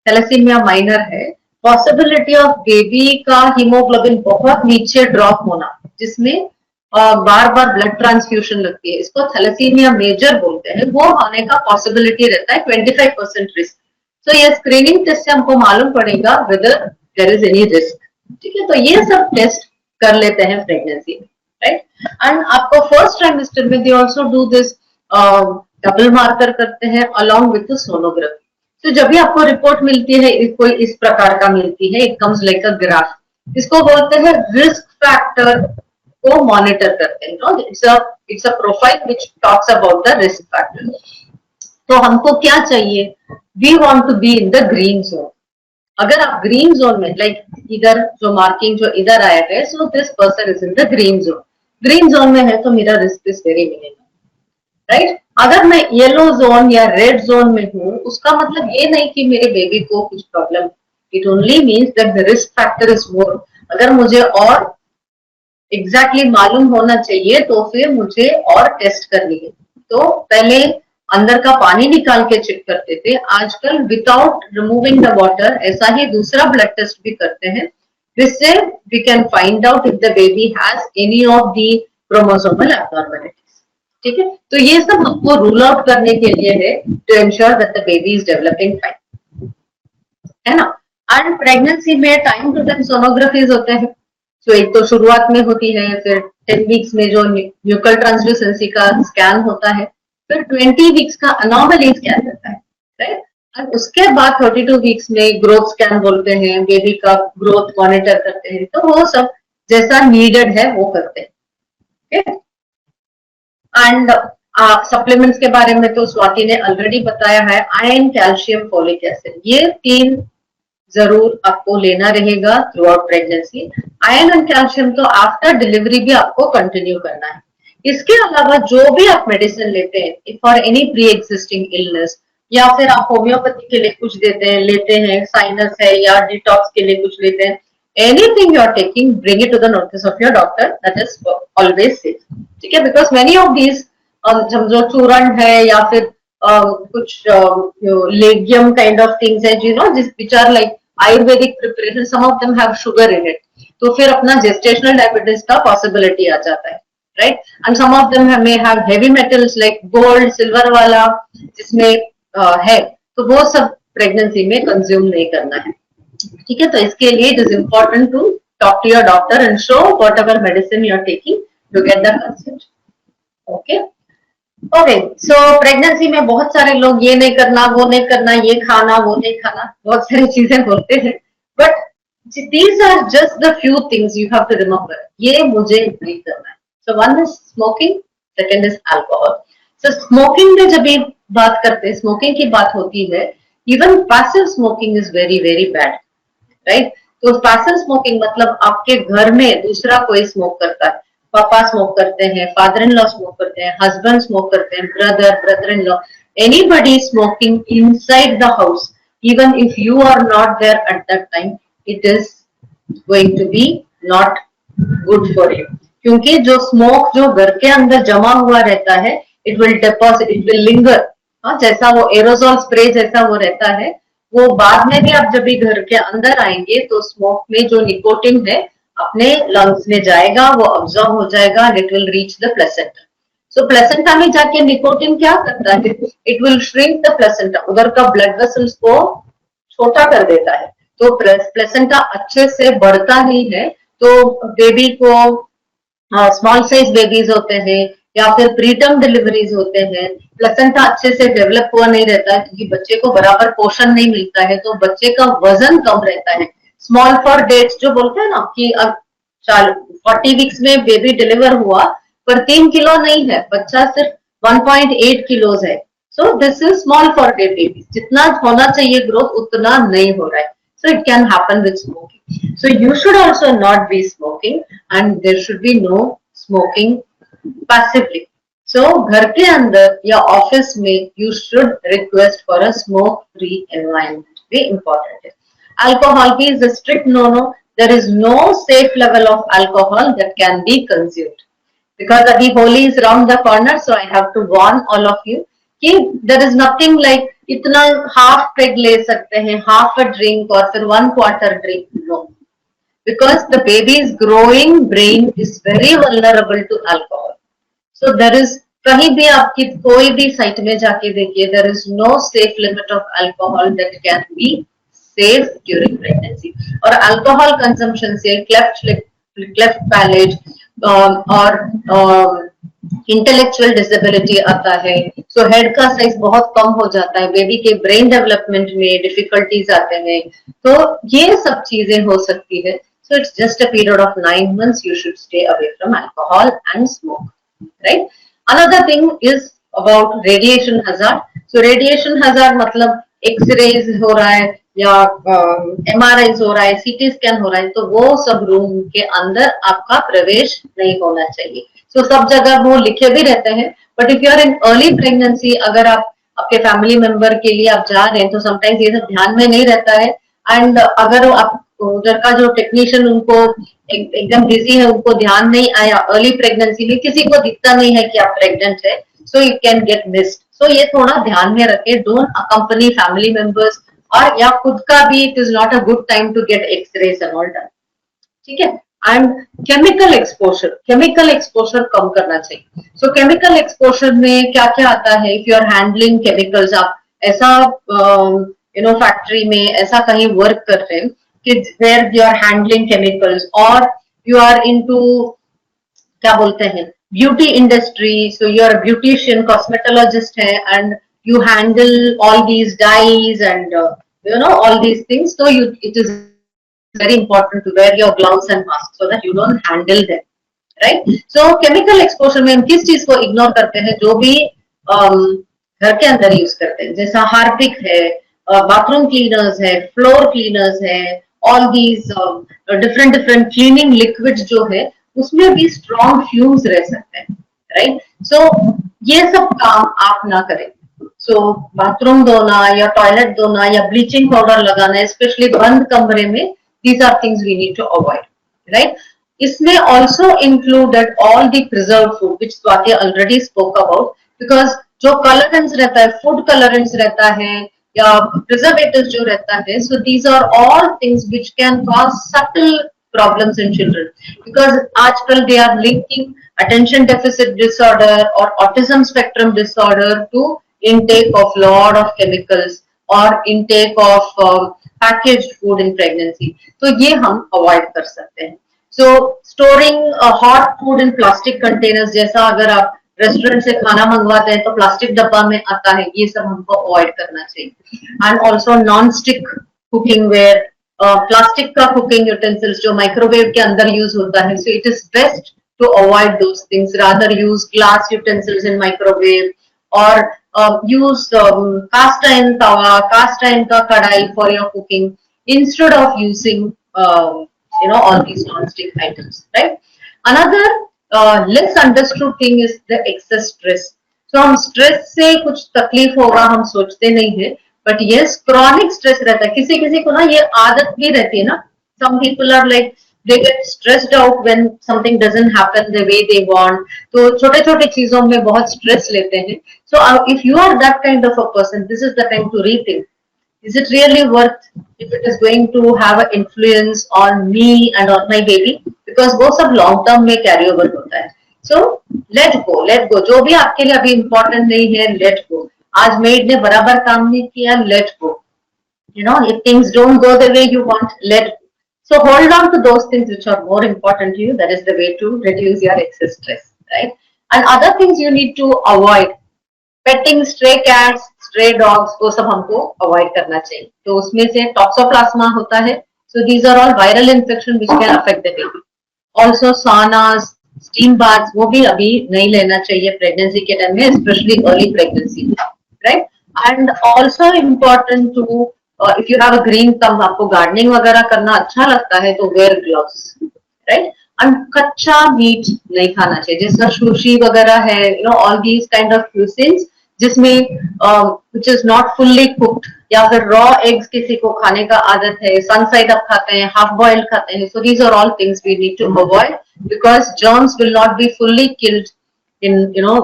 थैलेसीमिया माइनर है, पॉसिबिलिटी ऑफ बेबी का हीमोग्लोबिन बहुत नीचे ड्रॉप होना, जिसमें बार बार ब्लड ट्रांसफ्यूजन लगती है, इसको थैलेसीमिया मेजर बोलते हैं, वो होने का पॉसिबिलिटी रहता है 25% रिस्क. तो ये स्क्रीनिंग टेस्ट से हमको मालूम पड़ेगा whether there is any risk. ठीक है, तो ये सब टेस्ट कर लेते हैं प्रेगनेंसी में, राइट? एंड आपको फर्स्ट ट्राइमेस्टर में they also do this double marker करते हैं अलोंग विद द सोनोग्राफी. तो जब भी आपको रिपोर्ट मिलती है कोई इस प्रकार का मिलती है, it comes like a graph, इसको बोलते हैं रिस्क फैक्टर को मॉनिटर करते हैं. No, it's a profile which talks about the risk factor. तो हमको क्या चाहिए? We want to be in the green zone. अगर आप ग्रीन जोन में, लाइक इधर जो मार्किंग जो इधर आया है, so this person is in the green zone. Green zone में है तो मेरा risk is very minimum, right? अगर मैं येलो जोन या रेड जोन में हूं, उसका मतलब ये नहीं कि मेरे बेबी को कुछ problem, it only means that the risk factor is more. अगर मुझे और एग्जैक्टली मालूम होना चाहिए तो फिर मुझे और टेस्ट करनी है. तो पहले अंदर का पानी निकाल के चेक करते थे, आजकल विदाउट रिमूविंग द वाटर ऐसा ही दूसरा ब्लड टेस्ट भी करते हैं, जिससे we can find out if the baby has any of the chromosomal abnormalities. ठीक है, तो ये सब हमको रूल आउट करने के लिए है, to ensure that the baby is developing fine, है ना? एंड प्रेगनेंसी में टाइम टू टाइम सोनोग्राफीज होते हैं. तो एक तो शुरुआत में होती है, फिर 10 वीक्स में जो न्यूक्लियर ट्रांसल्यूसेंसी का स्कैन होता है, फिर 20 वीक्स का अनोमली स्कैन रहता है, राइट? और उसके बाद 32 वीक्स में ग्रोथ स्कैन बोलते हैं, बेबी का ग्रोथ मॉनिटर करते हैं. तो वो सब जैसा नीडेड है वो करते हैं. एंड सप्लीमेंट्स के बारे में तो स्वाति ने ऑलरेडी बताया है. आयरन, कैल्शियम, फोलिक एसिड, ये 3 जरूर आपको लेना रहेगा through out pregnancy. Iron and calcium तो आफ्टर डिलीवरी भी आपको कंटिन्यू करना है. इसके अलावा जो भी आप मेडिसिन लेते हैं for any pre existing illness, या फिर आप होम्योपैथी के लिए कुछ लेते हैं, साइनस है या डिटॉक्स के लिए कुछ लेते हैं, anything you are taking, bring it to the notice of your doctor, that is always safe. ठीक है, बिकॉज मेनी ऑफ दीज जो चूर्ण है या फिर कुछ लेगियम काइंड ऑफ थिंग्स है, you know, which are like Ayurvedic preparation, some of them have sugar in it, तो फिर अपना जेस्टेशनल डायबिटीज का पॉसिबिलिटी आ जाता है, right? And some of them may have heavy metals like gold, silver वाला जिसमें है, तो वो सब प्रेगनेंसी में कंज्यूम नहीं करना है. ठीक है, तो इसके लिए it is important to talk to your doctor and show whatever medicine you are taking to get the consent. Okay okay, so pregnancy में बहुत सारे लोग ये नहीं करना, वो नहीं करना, ये खाना, वो नहीं खाना, बहुत सारी चीजें बोलते हैं, but these are just the few things you have to remember. ये मुझे नहीं करना है. So one is smoking, second is alcohol. So smoking में जब भी बात करते हैं, स्मोकिंग की बात होती है, even passive smoking is very very bad, right? तो passive smoking मतलब आपके घर में दूसरा कोई स्मोक करता है, पापा स्मोक करते हैं, फादर इन लॉ स्मोक करते हैं, हस्बैंड स्मोक करते हैं, brother in law, anybody smoking inside the house, even if you are not there at that time, it is going to be not good for you. क्योंकि जो smoke जो घर के अंदर जमा हुआ रहता है, it will deposit, it will linger. जैसा वो एरोजोल स्प्रे जैसा वो रहता है, वो बाद में भी आप जब भी घर के अंदर आएंगे तो स्मोक में जो निकोटिन है अपने लंग्स में जाएगा, वो अब्सॉर्ब हो जाएगा, it will reach the placenta. So placenta में जाके निकोटिन क्या करता है? It will shrink the placenta, उधर का ब्लड वेसल्स को छोटा कर देता है, तो प्लेसेंटा अच्छे से बढ़ता नहीं है. तो बेबी को स्मॉल साइज बेबीज होते हैं या फिर प्रीटर्म डिलीवरीज होते हैं, प्लेसेंटा अच्छे से डेवलप हुआ नहीं रहता है, क्योंकि बच्चे को बराबर पोषण नहीं मिलता है, तो बच्चे का वजन कम रहता है। स्मॉल फॉर डेट्स जो बोलते हैं ना कि अब 40 वीक्स में बेबी डिलीवर हुआ पर 3 किलो नहीं है, बच्चा सिर्फ 1.8 किलोज है। So this is small for date baby, जितना होना चाहिए ग्रोथ उतना नहीं हो रहा है। So it can happen with smoking. So you should also not be smoking, and there should be no smoking passively. So घर के अंदर या ऑफिस में you should request for a smoke free environment. Very important है. Alcohol भी is a strict no-no. There is no safe level of alcohol that can be consumed. Because अभी Holi is round the corner, so I have to warn all of you कि there is nothing like इतना half peg ले सकते हैं, half a drink और फिर 1/4 drink, no. Because the baby's growing brain is very vulnerable to alcohol. So there is, कहीं भी आपकी कोई भी साइट में जाके देखिए, there is no safe limit of alcohol that can be safe during pregnancy. और alcohol consumption से cleft palate और इंटेलेक्चुअल डिसेबिलिटी आता है, सो हेड का साइज बहुत कम हो जाता है, बेबी के ब्रेन डेवलपमेंट में डिफिकल्टीज आते हैं, तो ये सब चीजें हो सकती है। So it's just a period of 9 months you should stay away from alcohol and smoke, right? Another thing is about radiation hazard. So radiation hazard मतलब एक्सरेज हो रहा है या MRIs हो रहा है, CT स्कैन हो रहा है, तो वो सब रूम के अंदर आपका प्रवेश नहीं होना चाहिए। तो सब जगह वो लिखे भी रहते हैं, but if you are in early pregnancy, अगर आप आपके फैमिली मेंबर के लिए आप जा रहे हैं तो समटाइम्स ये सब ध्यान में नहीं रहता है, एंड अगर आप उधर का जो टेक्नीशियन उनको एकदम बिजी है, उनको ध्यान नहीं आया अर्ली प्रेगनेंसी में, किसी को दिखता नहीं है कि आप प्रेग्नेंट है, so you can get missed. So ये थोड़ा ध्यान में रखें, डोंट अकम्पनी फैमिली मेंबर्स, और या खुद का भी it is not a good time to get x-rays and all done, ठीक है। एंड केमिकल एक्सपोजर कम करना चाहिए। सो केमिकल एक्सपोजर में क्या क्या आता है, if you are handling chemicals, आप ऐसा फैक्ट्री में ऐसा कहीं वर्क कर रहे हैं कि where you are handling chemicals, और यू आर इनटू क्या बोलते हैं beauty industry, so you are beautician cosmetologist है, and you handle all these dyes and all these things, so it is very important to wear your gloves and masks so that you don't handle them, right? So chemical exposure में हम किस चीज को ignore करते हैं, जो भी घर के अंदर यूज करते हैं, जैसा हार्पिक है, बाथरूम क्लीनर्स है, फ्लोर क्लीनर्स है, all these different cleaning liquid जो है उसमें भी स्ट्रॉन्ग फ्यूम्स रह सकते हैं, राइट? सो ये सब काम आप ना करें। सो बाथरूम धोना या टॉयलेट धोना या ब्लीचिंग पाउडर लगाना, स्पेशली बंद कमरे में, these are things we need to avoid, right? इसमें also included all the preserved food which Swati already spoke about, because जो colorants रहता है, food colorants रहता है या preservatives जो रहता है, so these are all things which can cause subtle problems in children, because आजकल they are linking attention deficit disorder or autism spectrum disorder to intake of lot of chemicals or intake of packaged food in pregnancy, तो ये हम avoid कर सकते हैं। So storing hot food in plastic containers, जैसा अगर आप restaurant से खाना मंगवाते हैं तो प्लास्टिक डब्बा में आता है, ये सब हमको अवॉइड करना चाहिए। And also non stick cooking ware, plastic का कुकिंग यूटेंसिल्स जो माइक्रोवेव के अंदर यूज होता है, so it is best to avoid those things, rather use glass utensils in microwave, और use cast iron tawa, cast iron ka kadai for your cooking instead of using all these non-stick items, right? Another less understood thing is the excess stress. So हम stress से कुछ तकलीफ होगा हम सोचते नहीं है, but yes, chronic stress रहता है, किसी किसी को ना ये आदत भी रहती है ना, some people are like they get stressed out when something doesn't happen the way they want, तो छोटे छोटे चीजों में बहुत स्ट्रेस लेते हैं। So if you are that kind of a person, this is the time to rethink, is it really worth if it is going to have an influence on me and on my baby, because वो सब long term में carry over होता है। So let go, जो भी आपके लिए अभी important नहीं है, let go। आज maid ने बराबर काम नहीं किया, let go, if things don't go the way you want, let go। So hold on to those things which are more important to you. That is the way to reduce your excess stress, right? And other things you need to avoid. Painting stray cats, stray dogs, वो सब हमको avoid करना चाहिए। तो उसमें से toxoplasma होता है, so these are all viral infection which can affect the baby. Also saunas, steam baths, वो भी अभी नहीं लेना चाहिए प्रेगनेंसी के टाइम में, स्पेशली अर्ली प्रेगनेंसी में, right. And also important to, if you have a green thumb, आपको गार्डनिंग वगैरह करना अच्छा लगता है तो वेयर ग्लव्स, राइट। एंड कच्चा मीट नहीं खाना चाहिए, जैसे सुशी वगैरह है, you know all these kind of cuisines जिसमें which is not fully cooked, या फिर रॉ एग्स किसी को खाने का आदत है, सनसाइड अप खाते हैं, हाफ बॉइल्ड खाते हैं, so these are all things we need to avoid because germs will not be fully killed in, you know,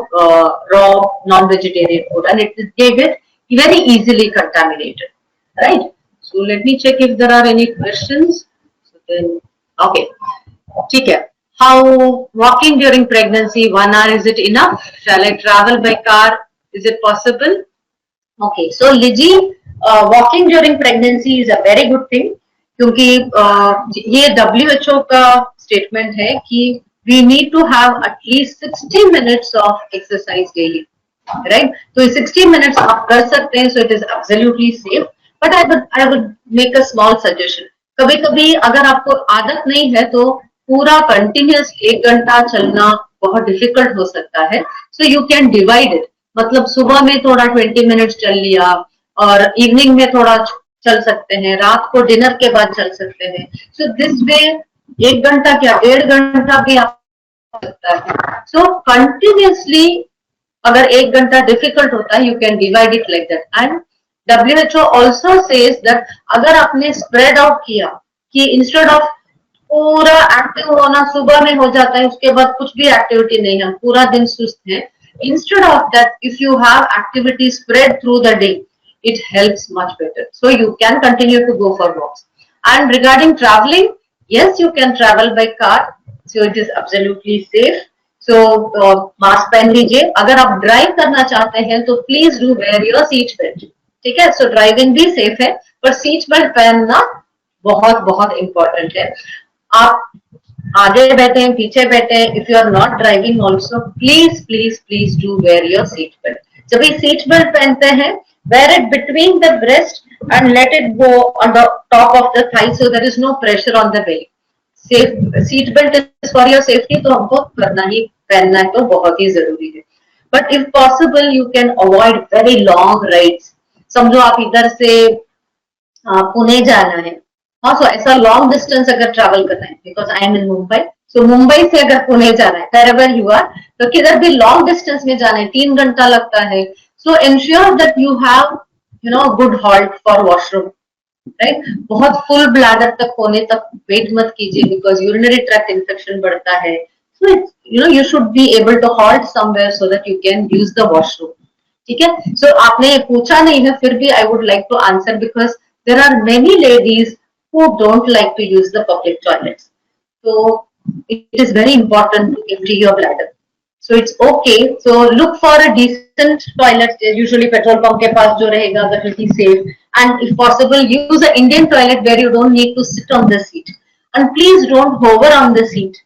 raw non-vegetarian food, and it gave it very easily contaminated, right? So let me check if there are any questions. So then, okay, ठीक है. How walking during pregnancy, 1 hour, is it enough? Shall I travel by car? Is it possible? Okay, so Liji, walking during pregnancy is a very good thing, क्योंकि ये WHO का statement है कि we need to have at least 60 minutes of exercise daily, right? तो 60 minutes आप कर सकते हैं, so it is absolutely safe. But I would make a small suggestion. कभी-कभी अगर आपको आदत नहीं है तो पूरा कंटिन्यूस 1 घंटा चलना बहुत डिफिकल्ट हो सकता है, so you can divide it. मतलब सुबह में थोड़ा 20 मिनट्स चल लिया और इवनिंग में थोड़ा चल सकते हैं, रात को डिनर के बाद चल सकते हैं। सो दिस वे 1 घंटा क्या 1.5 घंटा भी आप सकता है। सो कंटिन्यूसली अगर 1 घंटा डिफिकल्ट होता है, you can divide it like that. And WHO also says that अगर आपने स्प्रेड आउट किया कि इंस्टेड ऑफ पूरा एक्टिव होना सुबह में हो जाता है, उसके बाद कुछ भी एक्टिविटी नहीं है, पूरा दिन सुस्त है, instead of that, if you have activity spread through the day, it helps much better. So you can continue to go for walks. And regarding traveling, yes, you can travel by car, so it is absolutely safe. So mask पहन लीजिए। अगर आप drive करना चाहते हैं तो please do wear your seat belt, ठीक है। सो ड्राइविंग भी सेफ है, पर सीट बेल्ट पहनना बहुत बहुत इंपॉर्टेंट है। आप आगे बैठे हैं, पीछे बैठे हैं, if you are not driving also, please please please do wear your seat belt. जब ये सीट बेल्ट पहनते हैं, wear it between the breast and let it go on the top of the thigh, so there is no pressure on the belly. Safe seat belt is for your safety, तो हमको करना ही पहनना है, तो बहुत ही जरूरी है। But if possible, you can avoid very long rides. समझो आप इधर से पुणे जाना है, हाँ, सो ऐसा लॉन्ग डिस्टेंस अगर ट्रैवल करना है, बिकॉज आई एम इन मुंबई, सो मुंबई से अगर पुणे जाना है, wherever you are, तो किधर भी लॉन्ग डिस्टेंस में जाना है, 3 घंटा लगता है, so ensure that you have, you know, good halt for washroom, right? बहुत full bladder तक होने तक वेट मत कीजिए, because urinary tract infection बढ़ता है, so it's, you know, you should be able to halt somewhere so that you can use the washroom, ठीक है। so आपने पूछा नहीं है, फिर भी I would like to answer, because there are many ladies who don't like to use the public toilets, so it is very important to empty your bladder. So it's okay. So look for a decent toilet, usually petrol pump के पास जो रहेगा, that will be safe. And if possible, use an Indian toilet where you don't need to sit on the seat. And please don't hover on the seat.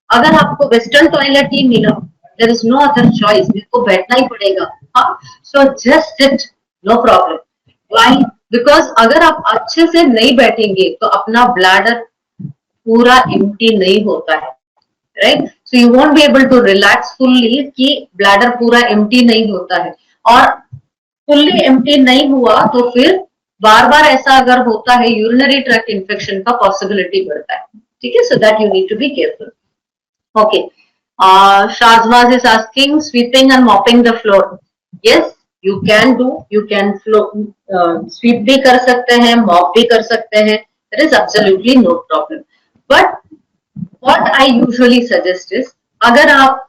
अगर आपको western toilet ही मिला, there is no other choice. आपको बैठना ही पड़ेगा, हाँ? So just sit, no problem. Why? Because अगर आप अच्छे से नहीं बैठेंगे, तो अपना bladder पूरा empty नहीं होता है, right? So you won't be able to relax fully कि bladder पूरा empty नहीं होता है, और fully empty नहीं हुआ तो फिर बार बार ऐसा अगर होता है, urinary tract infection का possibility बढ़ता है, ठीक है। So that you need to be careful. Okay. Shazwaz is asking, sweeping and mopping the floor. Yes, you can do. You can sweep भी कर सकते हैं, mop भी कर सकते हैं. There is absolutely no problem. But what I usually suggest is, अगर आप,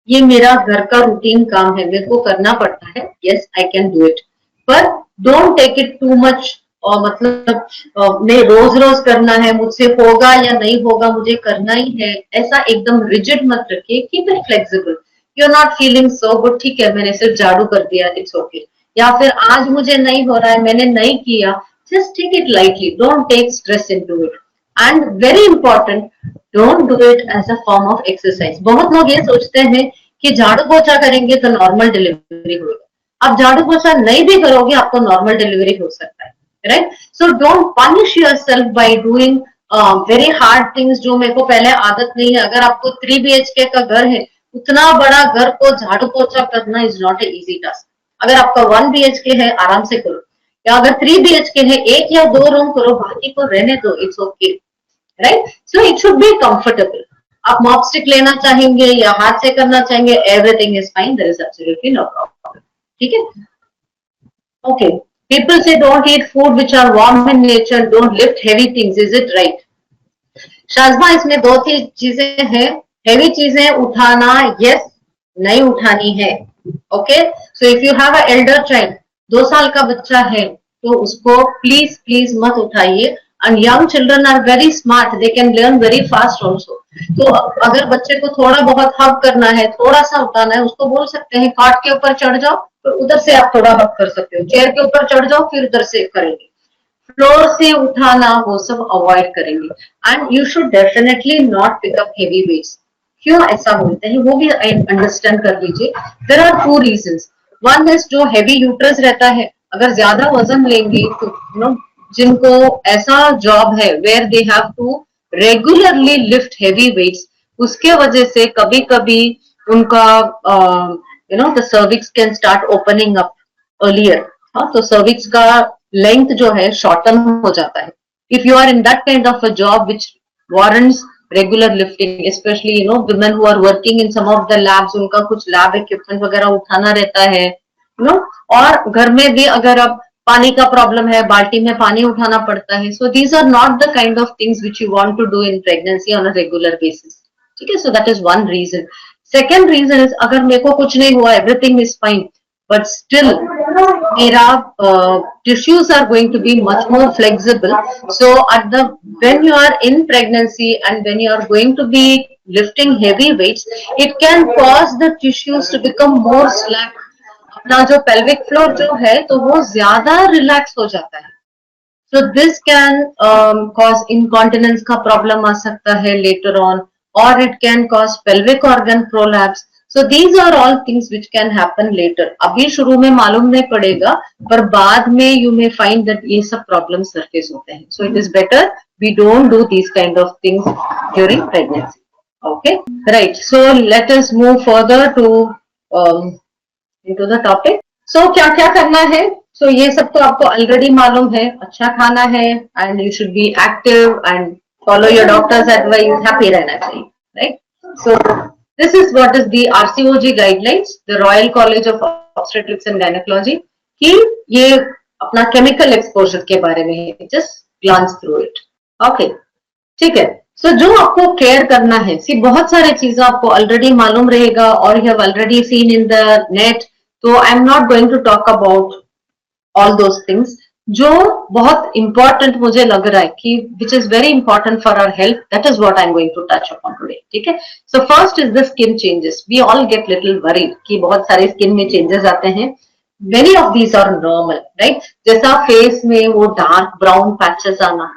ये मेरा घर का रूटीन काम है, मेरे को करना पड़ता है, yes I can do it, but don't take it too much, और मतलब मैं रोज रोज करना है, मुझसे होगा या नहीं होगा, मुझे करना ही है, ऐसा एकदम रिजिड मत रखिए। Keep it flexible. You are not feeling so good, ठीक है, मैंने सिर्फ झाड़ू कर दिया, इट्स ओके, या फिर आज मुझे नहीं हो रहा है, मैंने नहीं किया, just take it lightly, don't take stress into it. And very important, don't do it as a form of exercise. बहुत लोग ये सोचते हैं कि झाड़ू पोछा करेंगे तो नॉर्मल डिलीवरी होगा, आप झाड़ू पोछा नहीं भी करोगे आपको नॉर्मल डिलीवरी हो सकता है, right? So don't punish yourself by doing very hard things जो मेरे को पहले आदत नहीं है. अगर आपको 3 BHK का घर है, उतना बड़ा घर को झाड़ू पोछा करना is not a easy task. अगर आपका 1 BHK है आराम से करो, या अगर 3 BHK है 1 या 2 रूम करो, बाकी को रहने दो, it's okay, right? So it should be comfortable. आप मॉप स्टिक लेना चाहेंगे या हाथ से करना चाहेंगे, everything is fine, there is absolutely no problem. ठीक है, okay. People say don't eat food which are warm in nature, don't lift heavy things. Is it right? Shazma, इसमें दो चीजें हैं. हेवी चीजें उठाना, यस, नहीं उठानी है. Okay, so if you have a elder child, 2 साल का बच्चा है, तो उसको प्लीज प्लीज मत उठाइए. And young children are very smart, they can learn very fast also. तो अगर बच्चे को थोड़ा बहुत हग करना है, थोड़ा सा उठाना है, उसको बोल सकते हैं खाट के ऊपर चढ़ जाओ, तो उधर से आप थोड़ा हग कर सकते हो. चेयर के ऊपर चढ़ जाओ, फिर उधर से करेंगे. फ्लोर से उठाना वो सब अवॉइड करेंगे. And you should definitely not pick up heavy weights. क्यों ऐसा बोलते हैं वो भी अंडरस्टैंड कर लीजिए. There are 2 reasons. One is जो हेवी यूट्रस रहता है, अगर ज्यादा वजन लेंगे तो जिनको ऐसा जॉब है where they have to regularly lift heavy weights, उसके वजह से कभी कभी उनका the cervix can start opening up earlier. हाँ, तो सर्विक्स का लेंथ जो है शॉर्टन हो जाता है. If you are in that kind of a job which warrants regular lifting, specially women who are working in some of the labs, उनका कुछ लैब इक्विपमेंट वगैरह उठाना रहता है, और घर में भी अगर अब पानी का प्रॉब्लम है, बाल्टी में पानी उठाना पड़ता है. So these are not the kind of things which you want to do in pregnancy on a regular basis. ठीक है, so that is one reason. Second reason is अगर मेरे को कुछ नहीं हुआ, everything is fine, but still मेरा tissues are going to be much more flexible. So when you are in pregnancy and when you are going to be lifting heavy weights, it can cause the tissues to become more slack. अपना जो pelvic floor जो है तो वो ज्यादा relax हो जाता है. So this can cause incontinence का प्रॉब्लम आ सकता है later on, or it can cause pelvic organ prolapse. So these are all things which can happen later. अभी शुरू में मालूम नहीं पड़ेगा, पर बाद में you may find that ये सब problems surface होते हैं. So it is better we don't do these kind of things during pregnancy. Okay, right. So let us move further to into the topic. So क्या क्या करना है? So ये सब तो आपको already मालूम है. अच्छा खाना है and you should be active and follow your doctor's advice. Happy रहना चाहिए, right? So this is what is the RCOG guidelines, the Royal College of Obstetrics and Gynecology, कि ये अपना chemical exposure के बारे में है. Just glance through it. Okay, ठीक है. So जो आपको केयर करना है, सी बहुत सारे चीजें आपको ऑलरेडी मालूम रहेगा और you have already seen in the net. तो I am not going to talk about all those things. जो बहुत important मुझे लग रहा है कि which is very important for our health, that is what I am going to touch upon today. ठीक है. So first is the skin changes. We all get little worried कि बहुत सारे skin में changes आते हैं. Many of these are normal, right? जैसा face में वो dark brown patches आना,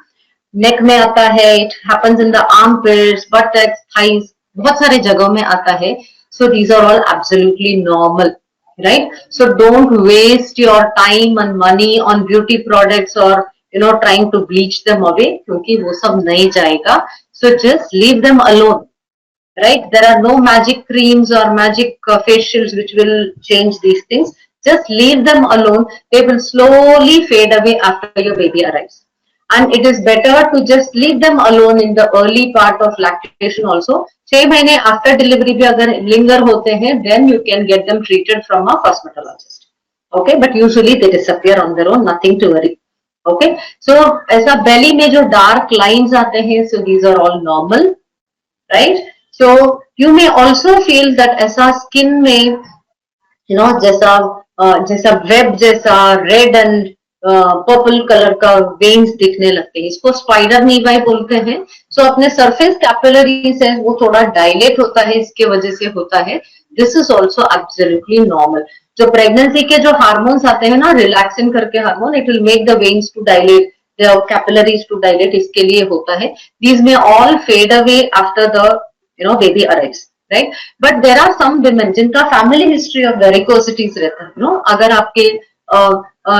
neck में आता है, it happens in the armpits, buttocks, thighs, बहुत सारे जगहों में आता है. So these are all absolutely normal. Right? So don't waste your time and money on beauty products or trying to bleach them away, क्योंकि वो सब नहीं जाएगा. So just leave them alone. Right? There are no magic creams or magic facials which will change these things. Just leave them alone. They will slowly fade away after your baby arrives. And it is better to just leave them alone in the early part of lactation also. 6 महीने after delivery भी अगर linger होते हैं, then you can get them treated from a cosmetologist. Okay, but usually they disappear on their own, nothing to worry. Okay, so ऐसा belly में जो dark lines आते हैं, so these are all normal, right? So you may also feel that ऐसा skin में, जैसा web जैसा red and purple colour का वेन्स दिखने लगते हैं, इसको स्पाइडर नीवाई बोलते हैं. सो अपने सरफेस कैपिलरीज है वो थोड़ा डायलेट होता है, इसके वजह से होता है. This is also absolutely normal. जो प्रेगनेंसी के जो हार्मोन्स आते हैं ना, रिलैक्सिन करके hormone, it will make the veins to dilate, the capillaries to dilate, इसके लिए होता है. These may all fade away after the baby arrives. Right. But there are some women जिनका फैमिली हिस्ट्री ऑफ वेरिकोसिटीज रहता है, no, अगर आपके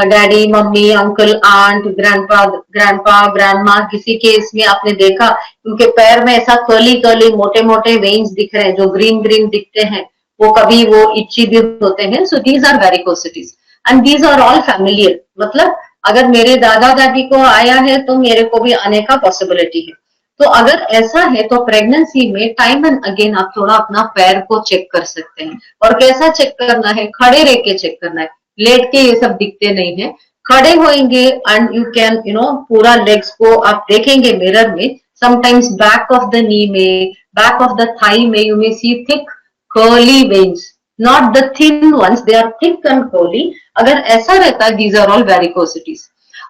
daddy, mummy, uncle, aunt, grandpa, grandma, किसी केस में आपने देखा उनके पैर में ऐसा कर्ली कर्ली मोटे मोटे वेन्स दिख रहे हैं जो ग्रीन ग्रीन दिखते हैं, वो कभी वो इची भी होते हैं. So these are varicosities and these are all familiar. मतलब अगर मेरे दादा दादी को आया है तो मेरे को भी आने का पॉसिबिलिटी है. तो अगर ऐसा है तो प्रेगनेंसी में टाइम एंड अगेन आप थोड़ा अपना पैर को चेक कर सकते हैं. और कैसा चेक करना है? खड़े रह के चेक करना है. लेट के ये सब दिखते नहीं है. खड़े होएंगे एंड यू कैन पूरा लेग्स को आप देखेंगे मिरर में. Sometimes back of the knee में, बैक ऑफ द थाई में you may see thick curly veins, not the thin ones, they are thick and curly. अगर ऐसा रहता है, दीज आर ऑल वेरिकोसिटीज.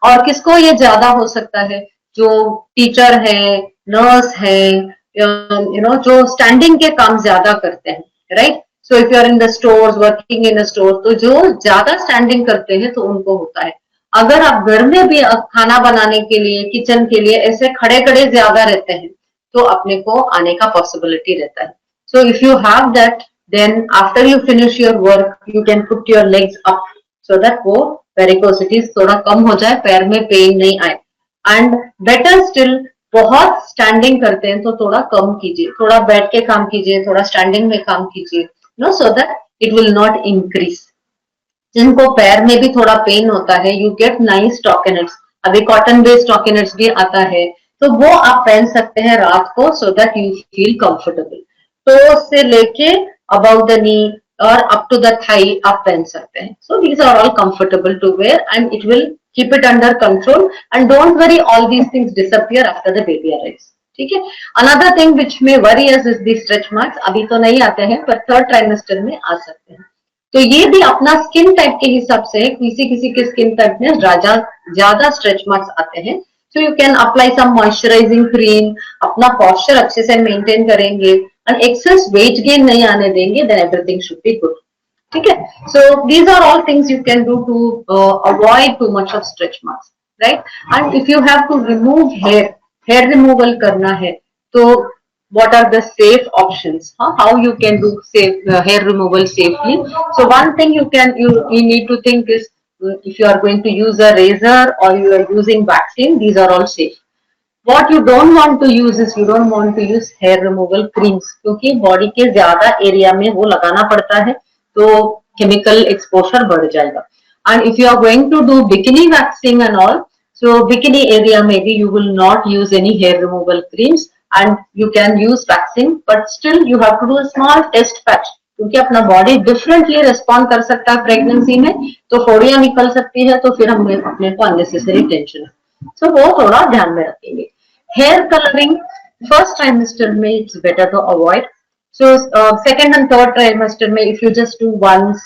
और किसको ये ज्यादा हो सकता है? जो टीचर है, नर्स है, जो स्टैंडिंग के काम ज्यादा करते हैं, right. So if you are in the stores, working in a store, तो जो ज्यादा स्टैंडिंग करते हैं तो उनको होता है. अगर आप घर में भी खाना बनाने के लिए, किचन के लिए ऐसे खड़े खड़े ज्यादा रहते हैं तो अपने को आने का पॉसिबिलिटी रहता है. So if you have that, then after you finish your work you can put your legs up so that वो वेरिकोसिटीज थोड़ा कम हो जाए, पैर में पेन नहीं आए. एंड बेटर स्टिल, बहुत स्टैंडिंग करते हैं तो थोड़ा कम कीजिए, थोड़ा बैठ के काम कीजिए, थोड़ा स्टैंडिंग में काम कीजिए, no, so that it will not increase. जिनको पैर में भी थोड़ा पेन होता है, यू गेट नाइस स्टॉकिनेट्स. अभी कॉटन बेस्ड स्टॉकिनेट्स भी आता है तो वो आप पहन सकते हैं रात को, सो दैट यू फील कंफर्टेबल. तो से लेके अबाउट द नी और अप टू द थाई आप पहन सकते हैं. So these are all comfortable to wear and it will keep it under control and don't worry, all these things disappear after the baby arrives. ठीक है. Another thing which may worry us is the stretch marks. अभी तो नहीं आते हैं पर third trimester में आ सकते हैं. तो ये भी अपना स्किन टाइप के हिसाब से, किसी किसी के स्किन टाइप में ज्यादा स्ट्रेच मार्क्स आते हैं. So you can apply some moisturising cream, अपना पॉस्चर अच्छे से मेंटेन करेंगे एंड एक्सेस वेट गेन नहीं आने देंगे, then everything should be good. ठीक है. So these are all things you can do to avoid too much of stretch marks, right. And if you have to remove hair removal करना है तो what are the safe options, how you can do safe hair removal safely. So one thing you need to think is, if you are going to use a razor or you are using vaccine, these are all safe. What you don't want to use is, you don't want to use hair removal creams, क्योंकि body के ज्यादा area में वो लगाना पड़ता है तो chemical exposure बढ़ जाएगा. And if you are going to do bikini waxing and all, so bikini area maybe you will not use any hair removal creams and you can use vaccine, but still you have to do a small test patch, क्योंकि अपना body differently respond कर सकता है pregnancy में. तो फोड़ियां निकल सकती है तो फिर हमें अपने को अननेसेसरी टेंशन है. सो वो थोड़ा ध्यान में रखेंगे. हेयर कलरिंग फर्स्ट ट्राइमेस्टर में it's better to avoid. So second and third trimester में if you just do once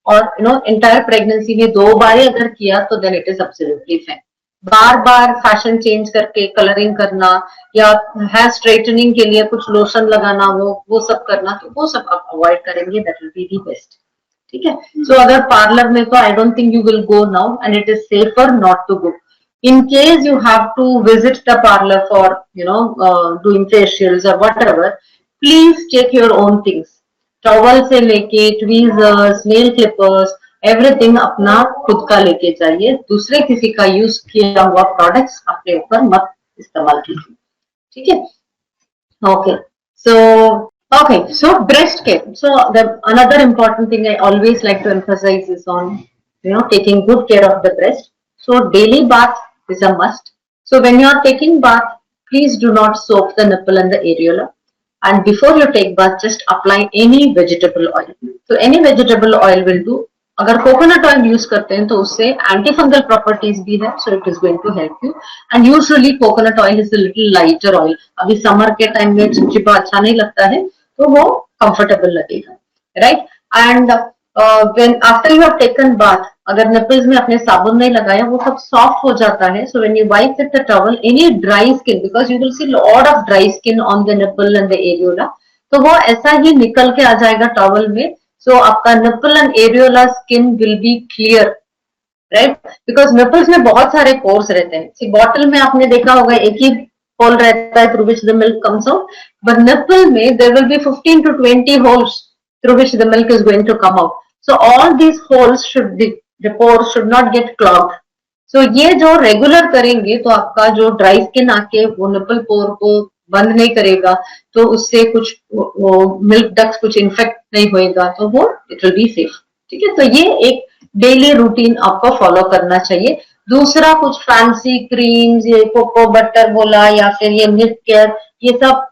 और एंटायर प्रेगनेंसी में 2 बार अगर किया तो then it is absolutely fine. बार बार फैशन चेंज करके कलरिंग करना या हेयर स्ट्रेटनिंग के लिए कुछ लोशन लगाना, वो सब करना, तो वो सब आप अवॉइड करेंगे, that will be the best. ठीक है. सो अगर पार्लर में तो I don't think you will go now and it is safer not to go. In case you have to visit the parlor for doing facials or whatever, please take your own things. Towel से लेके tweezers, nail clippers, everything अपना खुद का लेके चाहिए. दूसरे किसी का यूज किया हुआ प्रोडक्ट्स अपने ऊपर मत इस्तेमाल कीजिए. ठीक है. Okay, so breast care. So the another important thing I always like to emphasize is on taking good care of the breast. So daily bath is a must. So when you are taking bath, please do not soak the nipple and the areola. And before you take bath, just apply any vegetable oil. So any vegetable oil will do. अगर coconut oil use करते हैं तो उससे anti fungal properties भी है, so it is going to help you. And usually coconut oil is a little lighter oil. अभी summer के time में चिपचिपा अच्छा नहीं लगता है तो वो कंफर्टेबल लगेगा, right. And when after you have taken bath, अगर निपल्स में अपने साबुन नहीं लगाया वो सब सॉफ्ट हो जाता है. So when you wipe with the towel, any dry skin, because you will see lot of dry skin on the nipple and the areola, तो वो ऐसा ही निकल के आ जाएगा टॉवल में. So आपका nipple and areola skin will be clear, right? Because nipples में बहुत सारे pores रहते हैं. बॉटल में आपने देखा होगा एक ही hole रहता है through which the milk comes out, but nipple में there will be 15 to 20 holes through which the milk is going to come out. So all these holes should be, the pores should not get clogged. So ये जो regular करेंगे तो आपका जो dry skin आके वो nipple पोर को बंद नहीं करेगा, तो उससे कुछ वो मिल्क डक्ट्स कुछ इन्फेक्ट नहीं होएगा, तो वो इट विल बी सेफ. ठीक है, तो ये एक डेली रूटीन आपको फॉलो करना चाहिए. दूसरा कुछ फैंसी क्रीम्स, ये कोको बटर बोला या फिर ये निप केयर, ये सब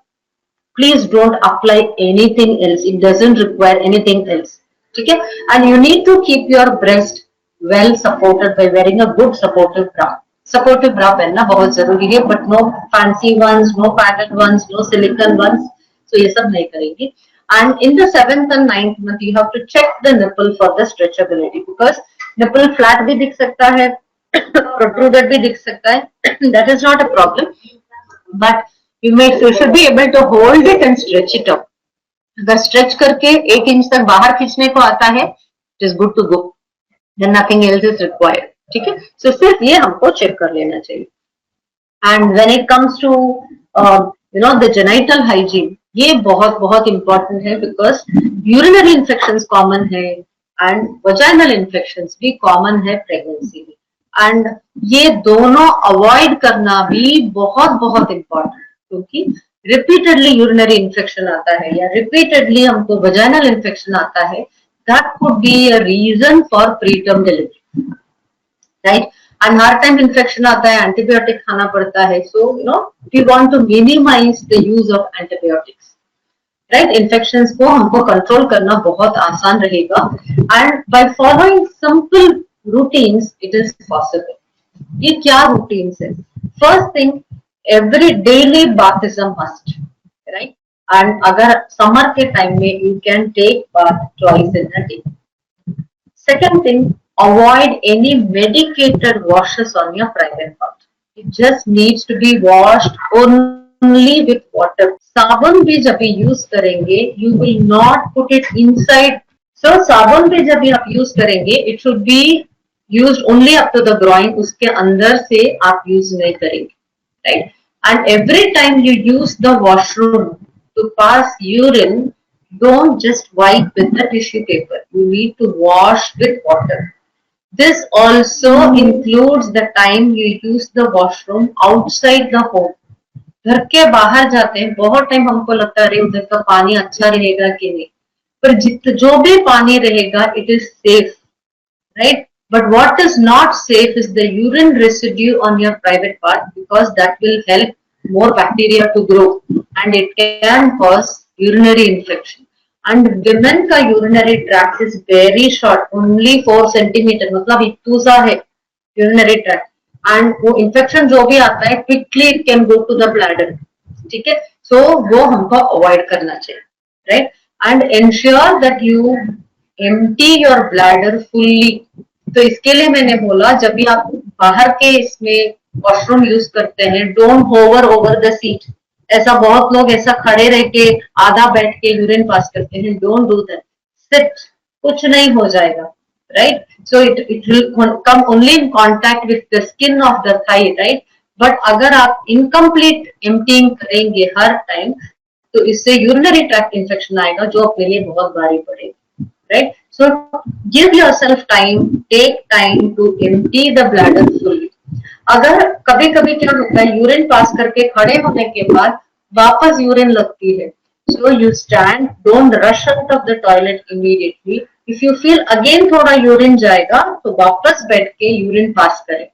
please don't apply anything else. It doesn't require anything else. ठीक है, and you need to keep your breast well supported by wearing a good supportive bra. Supportive bra पहनना बहुत जरूरी है, but no fancy ones, no padded ones, no silicone ones, तो ये सब नहीं करेंगे. And in the 7th and 9th month, you have to check the nipple for the stretchability, because nipple flat भी दिख सकता है, protruded भी दिख सकता है. That is not a problem, but you should be able to hold it and stretch it up. अगर stretch करके 1 इंच तक बाहर खींचने को आता है, it is good to go. Then nothing else is required. ठीक है, so सिर्फ ये हमको चेक कर लेना चाहिए. And when it comes to the genital hygiene, ये बहुत बहुत important है, because urinary infections common है and vaginal infections भी common है pregnancy में, and ये दोनों avoid करना भी बहुत बहुत important, क्योंकि repeatedly urinary infection आता है या repeatedly हमको vaginal infection आता है, that could be a reason for preterm delivery, right? And her time infection आता है, एंटीबायोटिक खाना पड़ता है. सो we want to minimize the use of antibiotics, right? Infections को हमको कंट्रोल करना बहुत आसान रहेगा, and by following simple routines it is possible. ये क्या routines है? First thing, every daily bath is a must, right? And अगर समर के टाइम में you can take bath twice in a day. Second thing, avoid any medicated washes on your private part. It just needs to be washed only with water. साबुन भी जब भी use करेंगे, you will not put it inside. So साबुन भी जब भी आप यूज करेंगे, it should be used only up to the groin. उसके अंदर से आप यूज नहीं करेंगे, right? And every time you use the washroom to pass urine, don't just wipe with the tissue paper. You need to wash with water. This also includes the time you use the washroom outside the home. घर के बाहर जाते हैं, बहुत time हमको लगता है अरे उधर का पानी अच्छा रहेगा कि नहीं, पर जो भी पानी रहेगा it is safe, right? But what is not safe is the urine residue on your private part, because that will help more bacteria to grow and it can cause urinary infection. And women का urinary tract is very short, only 4 centimeter, मतलब इतना सा है urinary tract, and वो infection जो भी आता है quickly it can go to the bladder. ठीक है, so वो हमको avoid करना चाहिए, right? And ensure that you empty your bladder fully. तो इसके लिए मैंने बोला जब भी आप बाहर के इसमें वॉशरूम यूज करते हैं, don't hover over the seat. ऐसा बहुत लोग ऐसा खड़े रह के आधा बैठ के यूरिन पास करते हैं. Don't do that. सिट, कुछ नहीं हो जाएगा, right? So it will come only in contact with the skin of the thigh, right? But अगर आप इनकम्प्लीट एम्प्टीइंग करेंगे हर टाइम, तो इससे यूरिनरी ट्रैक्ट इन्फेक्शन आएगा जो अपने लिए बहुत भारी पड़ेगा, right? So give yourself time, take time to empty the bladder fully. अगर कभी कभी क्या होता है, यूरिन पास करके खड़े होने के बाद वापस यूरिन लगती है, so you stand, don't rush out of the toilet immediately. If you feel again थोड़ा यूरिन जाएगा तो वापस बैठ के यूरिन पास करें,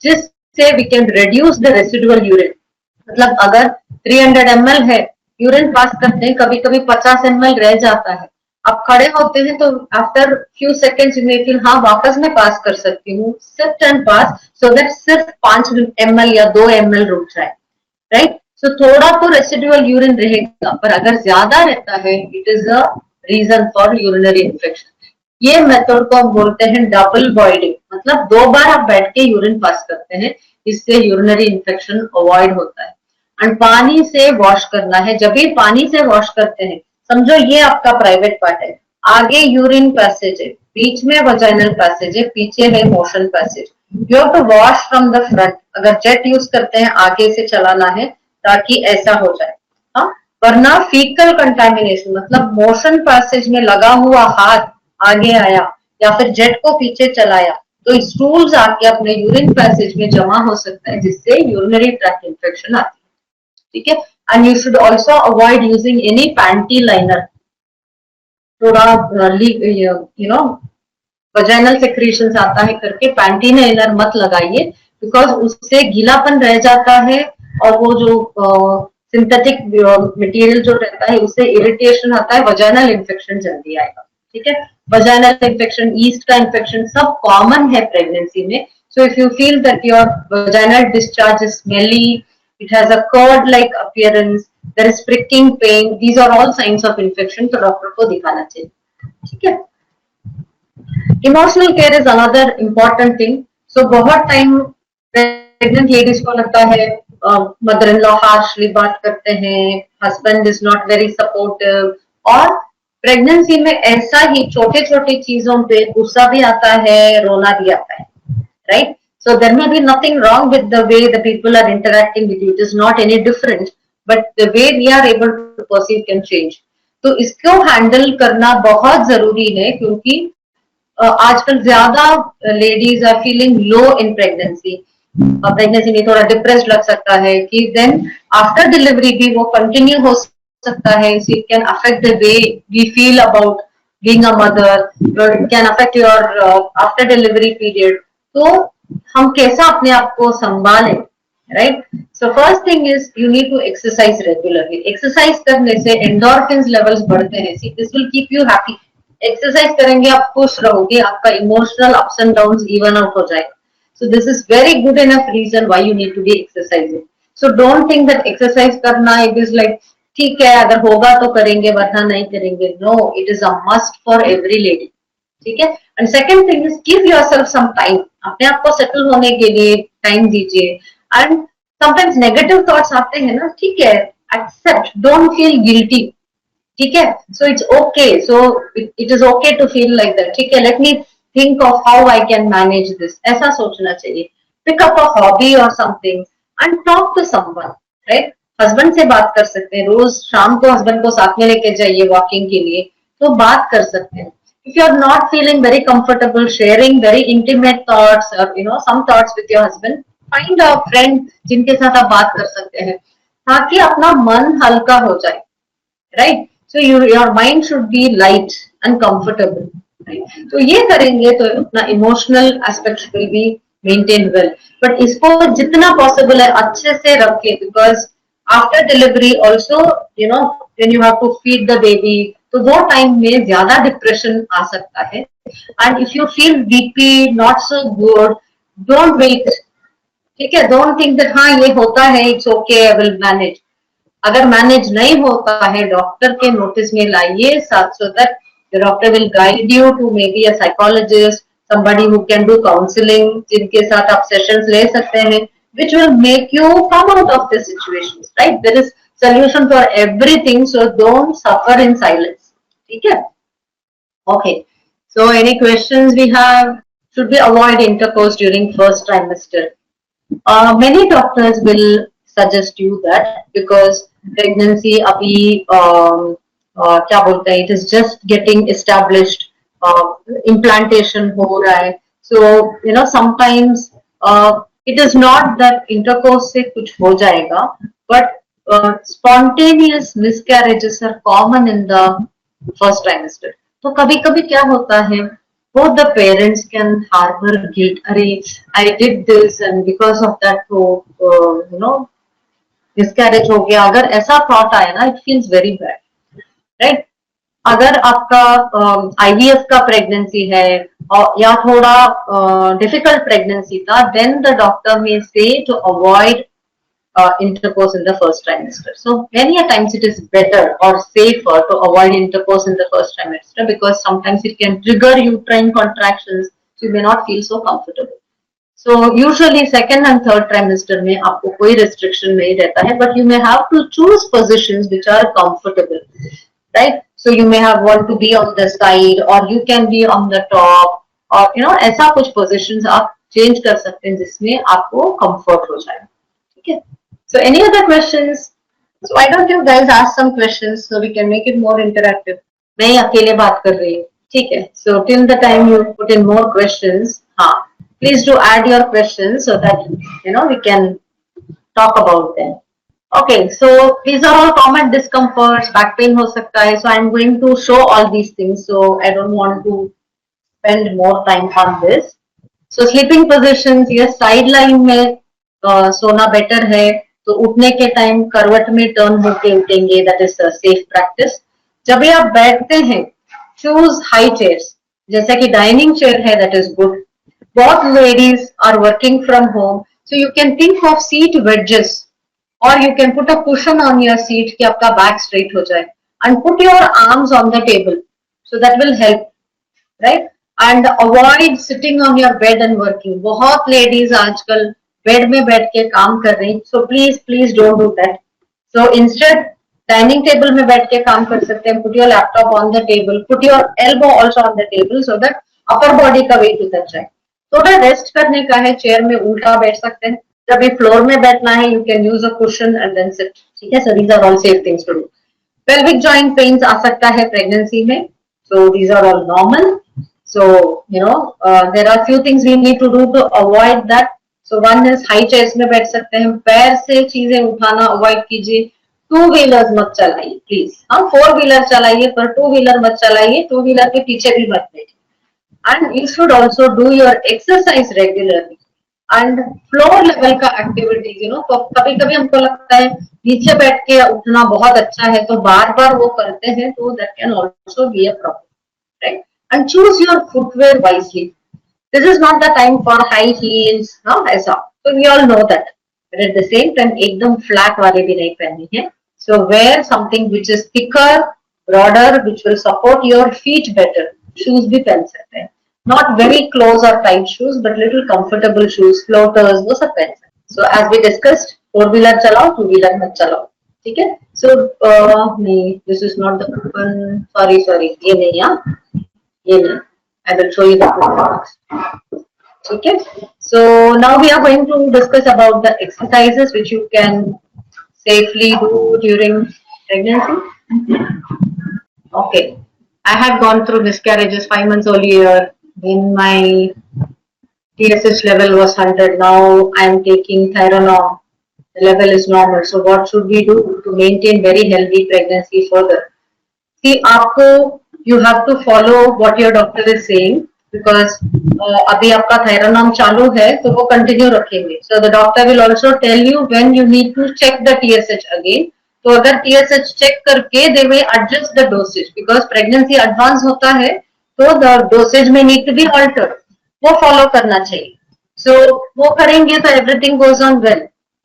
जिससे we can reduce the residual urine. मतलब अगर 300 ml है, यूरिन पास करते हैं, कभी कभी 50 ml रह जाता है, आप खड़े होते हैं तो after few seconds you may feel हाँ वापस मैं पास कर सकती हूँ. Sit and pass so that सिर्फ 5 ml या 2 ml रुक जाए, राइट? सो थोड़ा तो रेसिडुअल यूरिन रहेगा, पर अगर ज्यादा रहता है it is a reason for urinary infection. ये मेथड को हम बोलते हैं डबल बॉइलिंग, मतलब 2 बार आप बैठ के यूरिन पास करते हैं, इससे यूरिनरी इन्फेक्शन अवॉइड होता है. एंड पानी से वॉश करना है. जब भी पानी से वॉश करते हैं, समझो ये आपका प्राइवेट पार्ट है, आगे यूरिन पैसेज है, बीच में वजाइनल पैसेज है, पीछे है motion passage. You have to wash from the front. अगर जेट यूज करते हैं आगे से चलाना है, ताकि ऐसा हो जाए। हाँ, वरना फीकल कंटामिनेशन मतलब मोशन पैसेज में लगा हुआ हाथ आगे आया या फिर जेट को पीछे चलाया तो स्टूल्स आके अपने यूरिन पैसेज में जमा हो सकता है, जिससे यूरिनरी ट्रैक्ट इन्फेक्शन आती है। ठीक है, and you should also avoid using any panty liner. थोड़ा यू नो वजाइनल सेक्रीशंस आता है करके पैंटी लाइनर मत लगाइए, बिकॉज उससे गीलापन रह जाता है और वो जो सिंथेटिक मटेरियल जो रहता है उससे इरिटेशन आता है, वजाइनल इन्फेक्शन जल्दी आएगा। ठीक है, वजाइनल इन्फेक्शन, ईस्ट का इन्फेक्शन सब कॉमन है प्रेगनेंसी में। सो if you feel that your vaginal discharge is smelly, it has a cord like appearance, there is pricking pain, these are all signs of infection, तो doctor को दिखाना चाहिए। ठीक है, emotional care is another important thing. So बहुत time pregnant ladies को लगता है मदर इन लॉ हार्शली बात करते हैं, husband is not very supportive, और प्रेगनेंसी में ऐसा ही छोटे छोटे चीजों पे गुस्सा भी आता है, रोना भी आता है, right? So there may be nothing wrong with the way the people are interacting with you. It is not any different, but the way we are able to perceive can change. तो इसको handle करना बहुत जरूरी है, क्योंकि आजकल ज्यादा ladies are feeling low in pregnancy. Pregnancy में थोड़ा डिप्रेस्ड लग सकता है कि देन आफ्टर डिलीवरी भी वो कंटिन्यू हो सकता है। It can affect the way we feel about being a mother, it can affect your after delivery period. तो हम कैसा अपने आप को संभालें, right? So first thing is you need to exercise regularly. Exercise करने से एंडोर्फिन्स लेवल्स बढ़ते हैं, this will keep you happy. Exercise करेंगे आप खुश रहोगे, आपका emotional ups and downs even out हो जाएगा। So this is very good enough reason why you need to be exercising. So don't think that exercise करना इट इज लाइक ठीक है अगर होगा तो करेंगे वरना नहीं करेंगे। No, it is a must for every lady. ठीक है, and second thing is give yourself some time. अपने आप को सेटल होने के लिए टाइम दीजिए। एंड समटाइम्स नेगेटिव थॉट्स आते हैं ना, ठीक है, एक्सेप्ट, डोंट फील गिल्टी। ठीक है, so it's okay, so it is okay to feel like that. ठीक है, let me think of how I can manage this, ऐसा सोचना चाहिए। पिक अप अ हॉबी और something and talk to someone, right? Husband से बात कर सकते हैं, रोज शाम को हस्बैंड को साथ में लेके जाइए वॉकिंग के लिए, तो बात कर सकते हैं। If you are not feeling very comfortable sharing very intimate thoughts or some thoughts with your husband, find a friend जिनके साथ आप बात कर सकते हैं, ताकि अपना मन हल्का हो जाए, right? So your mind should be light and comfortable, right? तो ये करेंगे तो अपना emotional aspects will be maintained well. But इसको जितना possible है अच्छे से रखें, because after delivery also when you have to feed the baby, तो वो टाइम में ज्यादा डिप्रेशन आ सकता है। And if you feel weepy, not so good, don't wait. ठीक है, डोंट थिंक दैट हाँ ये होता है, it's okay, I will manage. अगर मैनेज नहीं होता है, डॉक्टर के नोटिस में लाइए, so that the doctor will guide you to maybe a psychologist, somebody who can do counseling, जिनके साथ आप सेशंस ले सकते हैं, which will make you come out of the situations, right? There is solution for everything, so don't suffer in silence. ठीक है, okay, so any questions we have? Should we avoid intercourse during first trimester? Many doctors will suggest you that, because pregnancy अभी क्या बोलते हैं, it is just getting established, implantation हो रहा है, so sometimes it is not that intercourse से कुछ हो जाएगा, but spontaneous miscarriages are common in the first trimester. तो कभी कभी क्या होता है, both the parents can harbor guilt, अरे I did this and because of that तो miscarriage हो गया। अगर ऐसा thought आए ना, it feels very bad, right? अगर आपका IVF का प्रेगनेंसी है या थोड़ा डिफिकल्ट प्रेगनेंसी था, then the doctor may say to avoid intercourse in the first trimester. So many a times it is better or safer to avoid intercourse in the first trimester, because sometimes it can trigger uterine contractions, so you may not feel so comfortable. So usually second and third trimester में आपको कोई restriction नहीं रहता है, but you may have to choose positions which are comfortable, right? So you may have want to be on the side or you can be on the top, or ऐसा कुछ positions आप change कर सकते हैं जिसमें आपको comfort हो जाए। ठीक है, So any other questions? So why don't you guys ask some questions so we can make it more interactive? मैं ही अकेले बात कर रही हूँ, ठीक है? So till the time you put in more questions, हाँ, please do add your questions so that we can talk about them. Okay, so these are all common discomforts. Back pain हो सकता है. So I'm going to show all these things. So I don't want to spend more time on this. So sleeping positions, yes, side line में सोना better है. तो उठने के time करवट में टर्न होके उठेंगे. That is a safe practice. जब भी आप बैठते हैं, choose high chairs. जैसा कि डाइनिंग चेयर है, that is good. Both ladies are working from home, so you can think of seat wedges, or you can put a cushion on your seat कि आपका back straight हो जाए, and put your arms on the table, so that will help, right? And avoid sitting on your bed and working. बहुत ladies आजकल bed में बैठ के काम कर रही, so please don't do that. So instead dining table में बैठ के काम कर सकते हैं. Put your laptop on the table, put your elbow also on the table so that upper body का वेट उतर जाए. थोड़ा रेस्ट करने का है, चेयर में उल्टा बैठ सकते हैं. जब भी फ्लोर में बैठना है, you can use a cushion and then sit. ठीक है, so these are all safe things to do. Pelvic joint pains आ सकता है प्रेगनेंसी में, so these are all normal. So there are few things we need to do to avoid that. So one is high chairs में बैठ सकते हैं. पैर से चीजें उठाना अवॉइड कीजिए. टू व्हीलर मत चलाइए प्लीज. हाँ, 4-व्हीलर चलाइए पर 2-व्हीलर मत चलाइए. 2-व्हीलर के पीछे भी मत बैठिए. And you should also do your exercise regularly. And floor level का activities, तो कभी कभी हमको लगता है नीचे बैठ के उठना बहुत अच्छा है, तो बार बार वो करते हैं, तो that can also be a problem, right? And choose your footwear wisely. This is not the time for high heels, ऐसा. So we all know that. But at the same time, एकदम flat वाले भी नहीं पहननी है. So wear something which is thicker, broader, which will support your feet better. Shoes भी पहन सकते हैं. Not very close or tight shoes, but little comfortable shoes, floaters, वो सब पहन सकते हैं. So as we discussed, 4-व्हीलर चलाओ, 2-व्हीलर मत चलाओ. ठीक है? So नहीं, this is not the coupon. Sorry, ये नहीं, ये नहीं. I will show you the coupon. ठीक है? So now we are going to discuss about the exercises which you can safely do during pregnancy. Okay. I had gone through miscarriages 5 months earlier. When my TSH level was 100, now I am taking Theranorm. The level is normal. So what should we do to maintain very healthy pregnancy further? See, you have to follow what your doctor is saying, because अभी आपका Theranorm चालू है, तो वो continue रखेंगे. So the doctor will also tell you when you need to check the TSH again. तो अगर TSH check करके they will adjust the dosage, because pregnancy advance होता है, तो the dosage may need to be altered. वो follow करना चाहिए. So वो करेंगे तो everything goes on well,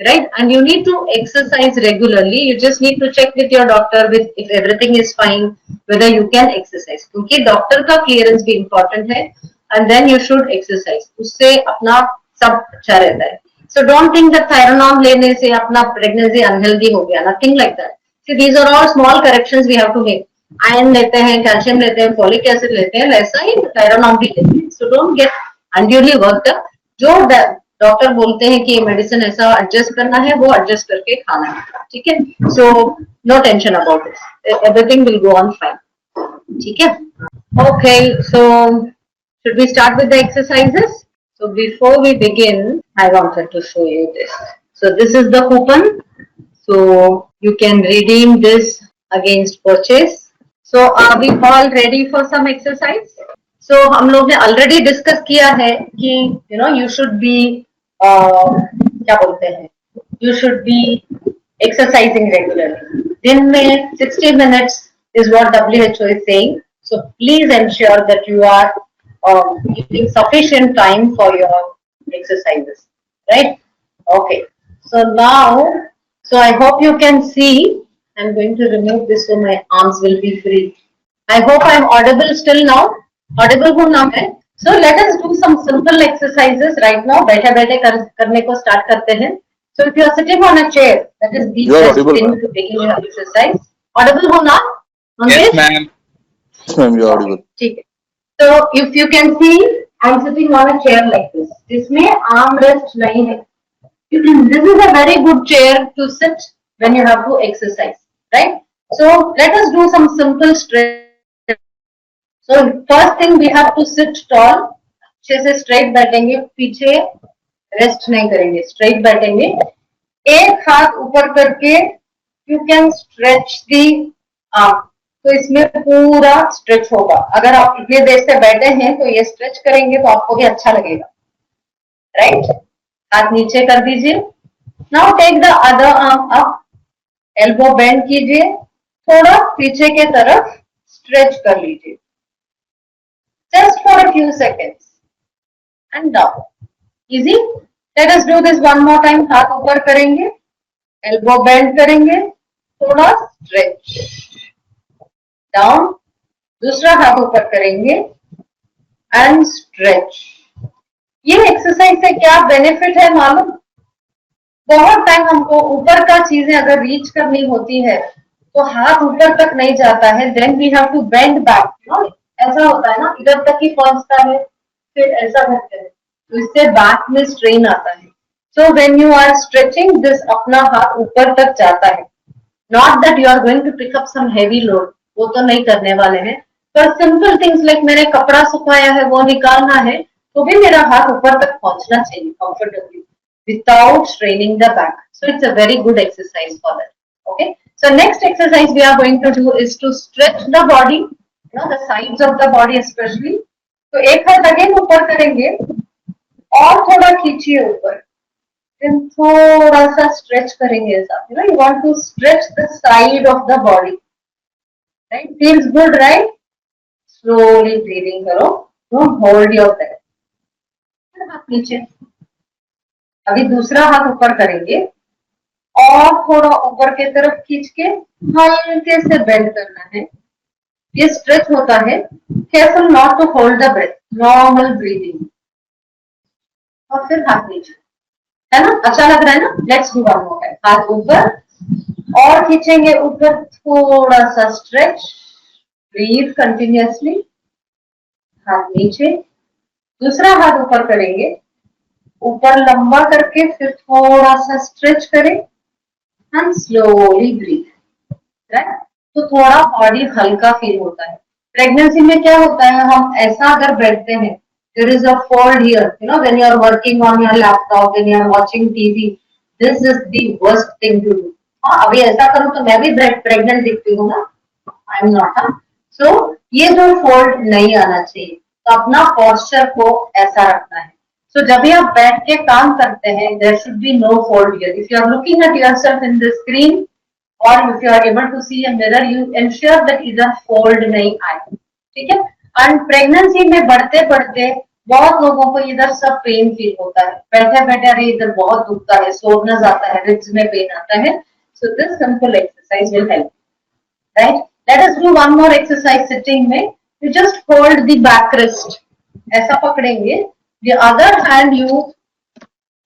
right? And you need to exercise regularly. You just need to check with your doctor if everything is fine, whether you can exercise. क्योंकि doctor का clearance भी important है, and then you should exercise. उससे अपना सब अच्छा रहता है. So don't think that Theranorm लेने से अपना pregnancy unhealthy हो गया. Nothing like that. See, these are all small corrections we have to make. Iron लेते हैं, calcium लेते हैं, folic acid लेते हैं, वैसा ही Theranorm भी लेते हैं. So don't get unduly worked up. जो डॉक्टर बोलते हैं कि ये मेडिसिन ऐसा एडजस्ट करना है, वो एडजस्ट करके खाना है. ठीक है? So no tension about this. Everything will go on fine. ठीक है? Okay. So should we start with the exercises? So before we begin, I wanted to show you this. So this is the coupon. So you can redeem this against purchase. So are we all ready for some exercise? So हम लोग ने already discuss किया है कि you should be क्या बोलते हैं? You should be exercising regularly. दिन में 60 minutes is what WHO is saying. So please ensure that you are giving sufficient time for your exercises, right? Okay. So now, I hope you can see. I'm going to remove this so my arms will be free. I hope I'm audible still now. Audible हो ना मैं? So let us do some simple exercises right now. बैठे करने को start करते हैं. So if you are sitting on a chair, that is the best thing to begin your exercise. Audible हो ना? Yes, ma'am. Yes, ma'am, you are audible. ठीक है. So if you can see, I'm sitting on a chair like this. इसमें arm rest नहीं है. This is a very good chair to sit when you have to exercise, right? So let us do some simple stretch. So first thing we have to sit tall. अच्छे से straight बैठेंगे, पीछे rest नहीं करेंगे, straight बैठेंगे. एक हाथ ऊपर करके you can stretch the arm. तो इसमें पूरा स्ट्रेच होगा. अगर आप इतने देर से बैठे हैं तो ये स्ट्रेच करेंगे तो आपको भी अच्छा लगेगा, राइट? हाथ नीचे कर दीजिए. Now take the other arm up, elbow bend कीजिए, थोड़ा पीछे के तरफ स्ट्रेच कर लीजिए, just for a few seconds and down. Easy. Let us do this one more time. हाथ ऊपर करेंगे, एल्बो बेंड करेंगे, थोड़ा स्ट्रेच, डाउन. दूसरा हाथ ऊपर करेंगे एंड स्ट्रेच. ये एक्सरसाइज से क्या बेनिफिट है मालूम? बहुत टाइम हमको ऊपर का चीजें अगर रीच करनी होती है तो हाथ ऊपर तक नहीं जाता है, then we have to bend back. ऐसा होता है ना, इधर तक ही पहुंचता है, फिर ऐसा करते हैं, तो इससे बैक में स्ट्रेन आता है. So when you are stretching this, अपना हाथ ऊपर तक जाता है. Not that you are going to pick up some heavy load, वो तो नहीं करने वाले हैं, पर सिंपल थिंग्स लाइक मैंने कपड़ा सुखाया है वो निकालना है तो भी मेरा हाथ ऊपर तक पहुंचना चाहिए comfortably without straining the back. So it's a very good exercise for that. Okay. So next exercise we are going to do is to stretch the body, the sides of the body especially. तो एक हाथ again ऊपर करेंगे और थोड़ा खींचिए ऊपर, then थोड़ा सा स्ट्रेच करेंगे ऐसा. You want to stretch the side of the body, right? Feels good, right? Slowly breathing करो. Don't hold your breath. हाथ नीचे. अभी दूसरा हाथ ऊपर करेंगे और थोड़ा ऊपर की तरफ खींच के हल्के से बेंड करना है. ये स्ट्रेच होता है. Careful not to hold the breath, normal breathing. और फिर हाथ नीचे, है ना? अच्छा लग रहा है ना? Let's do one more time. हाथ ऊपर और खींचेंगे ऊपर, थोड़ा सा स्ट्रेच, ब्रीथ कंटिन्यूअसली. हाथ नीचे. दूसरा हाथ ऊपर करेंगे, ऊपर लंबा करके फिर थोड़ा सा स्ट्रेच करें एंड स्लोली ब्रीथ, राइट? तो थोड़ा बॉडी हल्का फील होता है. प्रेगनेंसी में क्या होता है, हम ऐसा अगर बैठते हैं, there is a fold here, when you are working on your laptop, when you are watching TV, this is the worst thing to do. अभी ऐसा करूं तो मैं भी प्रेग्नेंट दिखती हूँ ना, आई एम नॉट. सो ये जो फोल्ड नहीं आना चाहिए, तो अपना पोस्चर को ऐसा रखना है. So जब भी आप बैठ के काम करते हैं, there should be no fold here. If you are looking at yourself in the screen or if you are able to see a mirror, you ensure that इधर fold नहीं आए, ठीक है? And pregnancy में बढ़ते बढ़ते बहुत लोगों को इधर सब पेन फील होता है. बैठे बैठे अरे इधर बहुत दुखता है, सोरनेस आता है, रिब्स में पेन आता है. So this simple exercise will help, right? Let us do one more exercise sitting में. You just hold the backrest. ऐसा पकड़ेंगे. The other hand you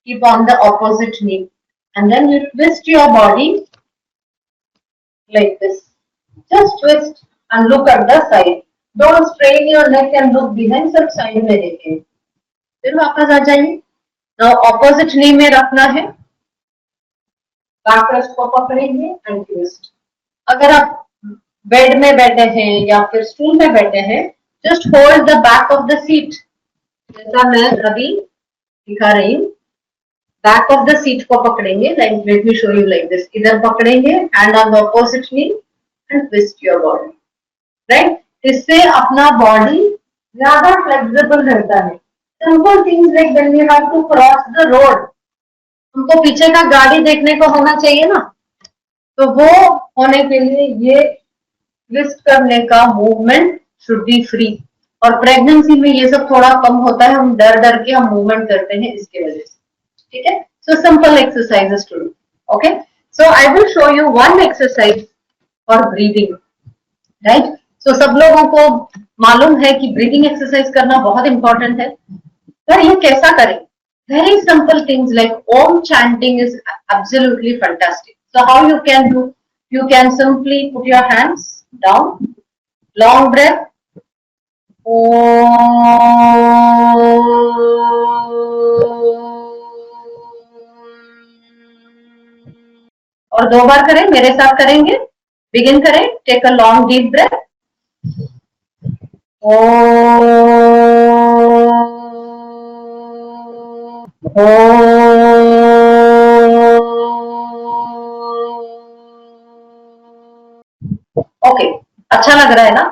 keep on the opposite knee and then you twist your body like this. Just twist and look at the side. Don't strain your neck and look behind. सब side में देखें. फिर वापस आ जाइए. Now opposite knee में रखना है. Back rest को पकड़ेंगे and twist. अगर आप बेड में बैठे हैं या फिर स्टूल में बैठे हैं, just hold the back of the seat. जैसा मैं अभी दिखा रही हूँ, बैक ऑफ द सीट को पकड़ेंगे. Like let me show you like this. इधर पकड़ेंगे, hand on the opposite knee and twist your body, right? इससे अपना बॉडी ज्यादा फ्लेक्सिबल रहता है. Simple things like when you have to cross the road, हमको पीछे का गाड़ी देखने को होना चाहिए ना, तो वो होने के लिए ये ट्विस्ट करने का मूवमेंट शुड बी फ्री. और प्रेगनेंसी में ये सब थोड़ा कम होता है, हम डर डर के हम मूवमेंट करते हैं इसके वजह से, ठीक है? So simple exercises to do. Okay, so I will show you one exercise for breathing, right? So सब लोगों को मालूम है कि ब्रीदिंग एक्सरसाइज करना बहुत इंपॉर्टेंट है, पर ये कैसा करें? Very simple things like Om chanting is absolutely fantastic. So how you can do? You can simply put your hands down, long breath. और 2 बार करें, मेरे साथ करेंगे. बिगिन करें. Take a long deep breath. Okay, अच्छा लग रहा है ना?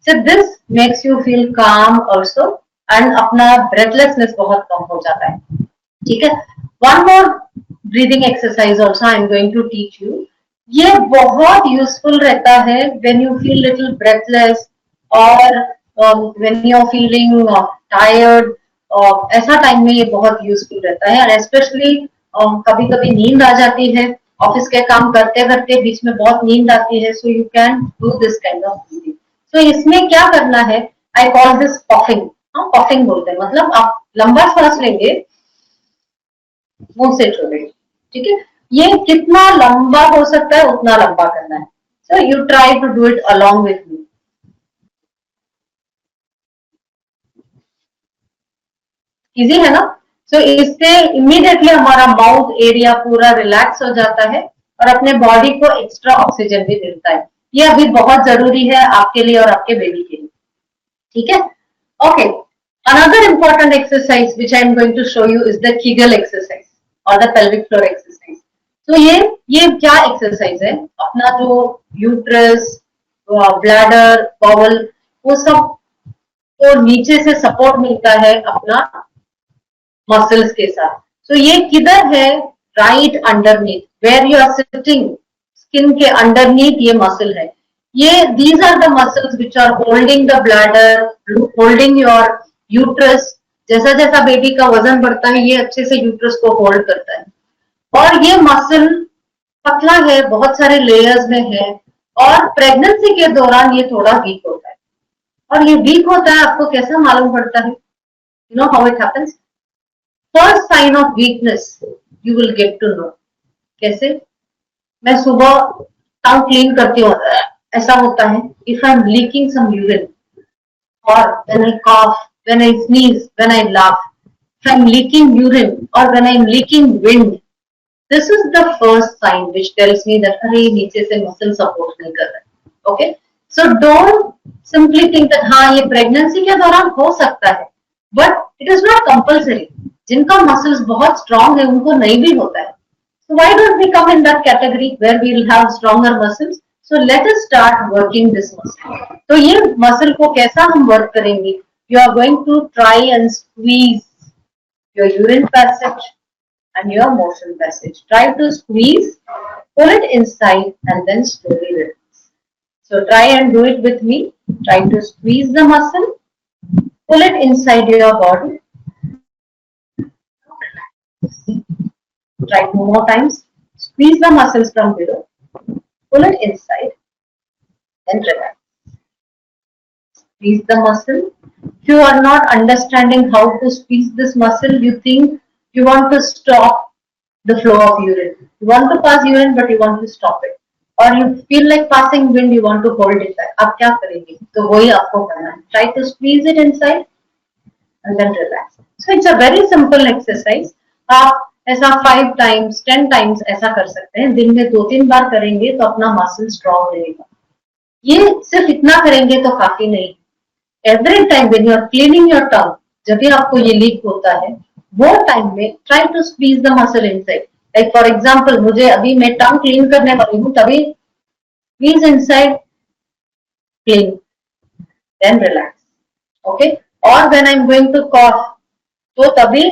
So this makes you feel calm also and अपना breathlessness बहुत कम हो जाता है. ठीक है. One more breathing exercise also I am going to teach you. ये बहुत useful रहता है when you feel little breathless or when you are feeling tired. ऐसा टाइम में ये बहुत यूजफुल रहता है. और स्पेशली कभी कभी नींद आ जाती है, ऑफिस के काम करते करते बीच में बहुत नींद आती है, so you can do this kind of breathing. So इसमें क्या करना है, I call this puffing. Puffing बोलते हैं, मतलब आप लंबा सांस लेंगे, मुंह से छोड़ेंगे. ठीक है. ये कितना लंबा हो सकता है उतना लंबा करना है. So you try to do it along with me. Easy है ना? सो इससे इमीडिएटली हमारा माउथ एरिया पूरा रिलैक्स हो जाता है और अपने बॉडी को एक्स्ट्रा ऑक्सीजन भी मिलता है. ये अभी बहुत जरूरी है आपके लिए और आपके बेबी के लिए. ठीक है. Okay, another important exercise which I am going to show you is the Kegel exercise और द पेल्विक फ्लोर एक्सरसाइज. तो ये क्या एक्सरसाइज है? अपना जो यूट्रस, ब्लैडर, बॉवल, वो सब को नीचे से सपोर्ट मिलता है अपना मसल्स के साथ. सो ये किधर है? Right underneath, where you are sitting, skin के अंडरनीथ ये मसल है. ये these are the muscles which are holding the bladder, holding your uterus. जैसा जैसा बेबी का वजन बढ़ता है, ये अच्छे से यूट्रस को होल्ड करता है. और ये मसल पतला है, बहुत सारे लेयर्स में है, और प्रेगनेंसी के दौरान ये थोड़ा वीक होता है. और ये वीक होता है, आपको कैसा मालूम पड़ता है? You know how it happens. First sign of weakness you will get to know. कैसे? मैं सुबह टंग क्लीन करती हूँ, ऐसा होता है. If I am leaking some urine और when I cough, when I sneeze, when I laugh, if I am leaking urine और when I am leaking wind, this is the first sign which tells me that अरे नीचे से muscle support नहीं कर रहा है. Okay, so don't simply think that हाँ ये प्रेगनेंसी के दौरान हो सकता है, but it is not compulsory. जिनका मसल्स बहुत स्ट्रांग है उनको नहीं भी होता है. So why don't we come in that category where we will have stronger muscles? So let us start working this muscle. तो ये मसल को कैसा हम वर्क करेंगे? You are going to try and squeeze your urine passage and your motion passage. Try to squeeze, pull it inside and then slowly release. So try and do it with me. Try to squeeze the muscle, pull it inside your body. Try 2 more times. Squeeze the muscles from below, pull it inside, then relax. Squeeze the muscle. If you are not understanding how to squeeze this muscle, you think you want to stop the flow of urine. You want to pass urine, but you want to stop it. Or you feel like passing wind, you want to hold it back. आप क्या करेंगे? तो वही आपको करना है. Try to squeeze it inside and then relax. So it's a very simple exercise. आप ऐसा 5 times, 10 times ऐसा कर सकते हैं. दिन में 2-3 बार करेंगे तो अपना मसल स्ट्रॉन्ग रहेगा. ये सिर्फ इतना करेंगे तो काफी नहीं. Every time when you are cleaning your tongue, जब भी आपको ये लीक होता है, वो टाइम में try to squeeze the muscle inside. Like for example, मुझे अभी मैं टंग क्लीन करने वाली हूँ, तभी squeeze inside, clean, then relax. Okay. और when I am going to cough, तो तभी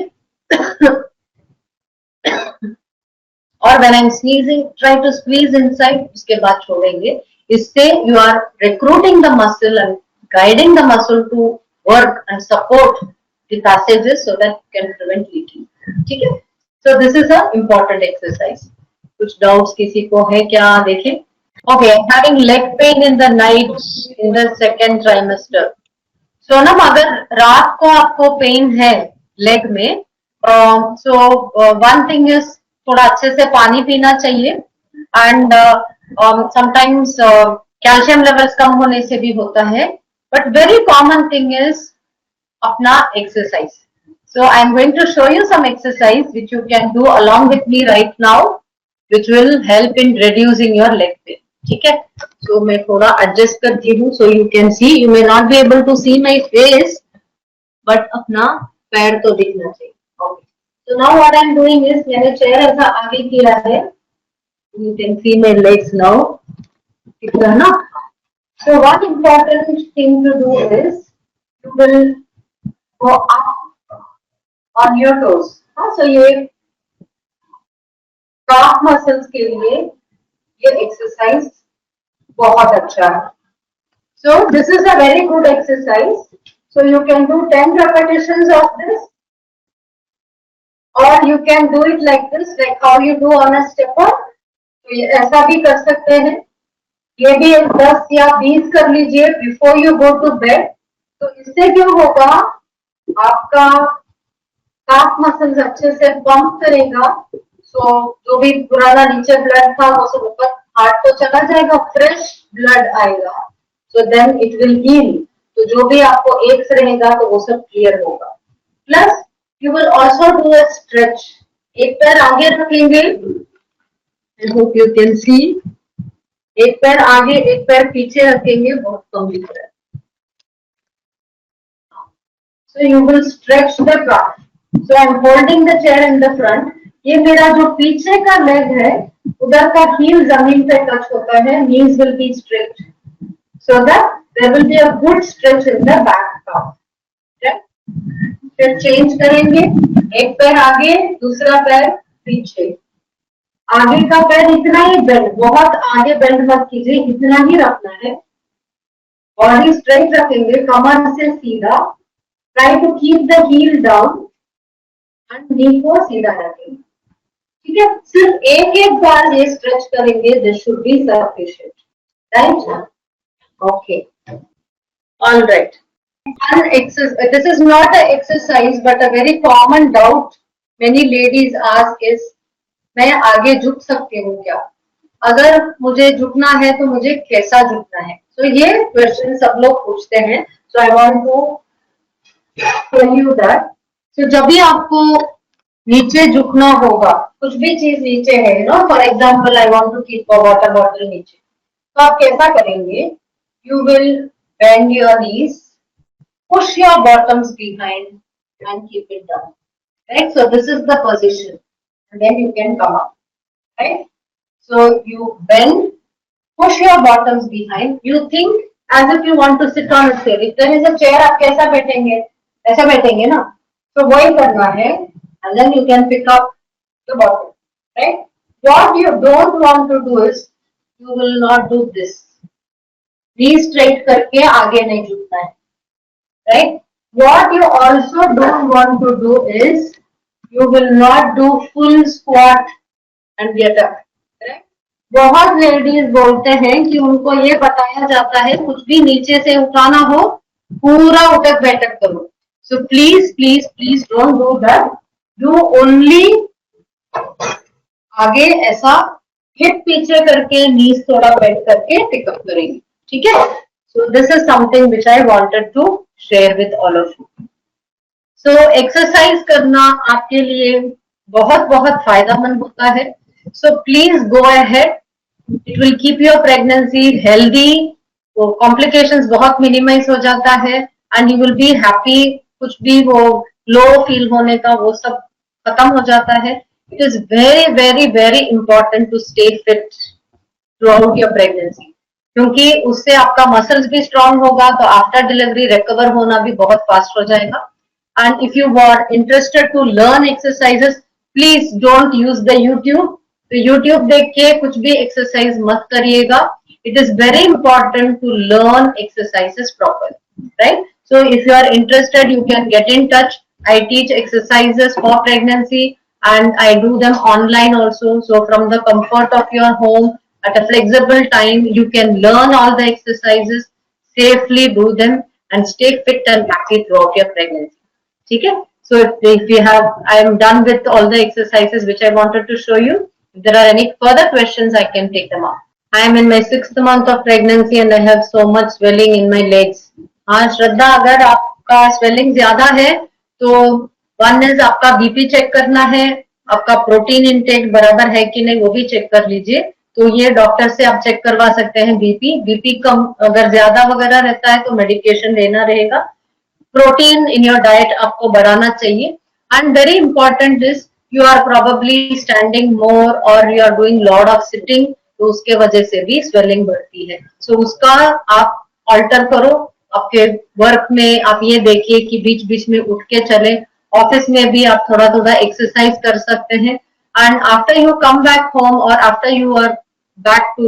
और when I am sneezing, try to squeeze inside, उसके बाद छोड़ेंगे. इससे you are recruiting the muscle and guiding the muscle to work and support the passages so that you can prevent leaking. ठीक है. So this is a important exercise. कुछ doubts किसी को है क्या? देखें. Okay. Having leg pain in the night in the second trimester. Sonam, अगर रात को आपको पेन है लेग में, सो वन थिंग इज थोड़ा अच्छे से पानी पीना चाहिए. एंड समटाइम्स कैल्शियम लेवल्स कम होने से भी होता है. But very common thing is अपना exercise. So I am going to show you some exercise which you can do along with me right now. which will help in reducing your leg pain. ठीक है, so मैं थोड़ा adjust करती हूँ, so you can see, you may not be able to see my face, but अपना पैर तो दिखना चाहिए. Okay. So now what I'm doing is, मैंने chair ऐसा आगे किया है. You can see my legs now. ठीक है ना? So one important thing to do is, you will go up on your toes. So ये calf muscles के लिए ये exercise बहुत अच्छा है. So this is a very good exercise. So you can do 10 repetitions of this, or you can do it like this, like how you do on a stepper. तो ये ऐसा भी कर सकते हैं. ये भी 10 या 20 कर लीजिए before you go to bed. तो इससे क्या होगा, आपका काफ मसल्स अच्छे से पंप करेगा. सो जो भी पुराना नीचे ब्लड था वो सब ऊपर हार्ट को चला जाएगा, फ्रेश ब्लड आएगा. So then it will heal. तो जो भी आपको एक्स रहेगा तो वो सब क्लियर होगा. Plus you will also do a stretch. एक पैर आगे रखेंगे. I hope you can see. एक पैर आगे एक पैर पीछे रखेंगे, बहुत कम दिख रहा है. So you will stretch the back. So I'm holding the chair in the front. ये मेरा जो पीछे का लेग है, उधर का हील जमीन पे टच होता है. Knees will be straight, so that there will be a good stretch in the back calf. Okay? फिर चेंज करेंगे. एक पैर आगे, दूसरा पैर पीछे. आगे का पैर इतना ही बेंड, बहुत आगे बेंड मत कीजिए, इतना ही रखना है. बॉडी स्ट्रेट रखेंगे, कमर से सीधा. Try to keep the heel down and knee को सीधा रखेंगे. ठीक है, सिर्फ एक बार ये स्ट्रेच करेंगे. This should be sufficient, right? Okay, all right. This is not an exercise but a very common doubt many ladies ask is, मैं आगे झुक सकती हूँ क्या? अगर मुझे झुकना है तो मुझे कैसा झुकना है? तो ये क्वेश्चन सब लोग पूछते हैं. So I want to tell you that. तो जब भी आपको नीचे झुकना होगा, कुछ भी चीज नीचे है, no for example I want to keep a water bottle नीचे, तो आप कैसा करेंगे? You will bend your knees, push your bottoms behind and keep it down. Right? So this is the position. And then you can come up, right? So you bend, push your bottoms behind. You think as if you want to sit on a chair. If there is a chair, आप कैसा बैठेंगे? ऐसा बैठेंगे ना? तो वही करना है. And then you can pick up the bottom, right? What you don't want to do is, you will not do this. Knee straight करके आगे नहीं झुकना है, right? What you also don't want to do is, you will not do full squat and get up. Correct? बहुत ladies बोलते हैं कि उनको ये बताया जाता है कुछ भी नीचे से उठाना हो पूरा उठक बैठक करो. So please, please, please don't do that. Do only आगे ऐसा हिप पीछे करके नीज थोड़ा बेंड करके पिकअप करेंगे. ठीक है? So this is something which I wanted to share with all of you. So exercise करना आपके लिए बहुत बहुत फायदेमंद होता है. So please go ahead. It will keep your pregnancy healthy. तो complications बहुत minimize हो जाता है and you will be happy. कुछ भी वो low feel होने का वो सब खत्म हो जाता है. It is very very very important to stay fit throughout your pregnancy. क्योंकि उससे आपका मसल्स भी स्ट्रांग होगा, तो आफ्टर डिलीवरी रिकवर होना भी बहुत फास्ट हो जाएगा. And if you are interested to learn exercises, please don't use the YouTube. तो YouTube देख के कुछ भी exercise मत करिएगा. It is very important to learn exercises properly, right? So if you are interested, you can get in touch. I teach exercises for pregnancy and I do them online also. So from the comfort of your home at a flexible time, you can learn all the exercises, safely do them and stay fit and happy throughout your pregnancy. ठीक है? So if you have, I am done with all the exercises which I wanted to show you. If there are any further questions, I can take them up. I am in my 6th month of pregnancy and I have so much swelling in my legs. हाँ श्रद्धा, अगर आपका swelling ज्यादा है तो one is आपका BP check करना है. आपका प्रोटीन इनटेक बराबर है कि नहीं वो भी चेक कर लीजिए। तो ये डॉक्टर से आप चेक करवा सकते हैं। बीपी कम अगर ज्यादा वगैरह रहता है तो मेडिकेशन लेना रहेगा। प्रोटीन इन योर डाइट आपको बढ़ाना चाहिए। And very important is you are probably standing more और you are doing lot of sitting, तो उसके वजह से भी स्वेलिंग बढ़ती है। सो उसका आप ऑल्टर करो। आपके वर्क में आप ये देखिए कि बीच बीच में उठ के चले। ऑफिस में भी आप थोड़ा थोड़ा एक्सरसाइज कर सकते हैं। And after you come back home और after you are back to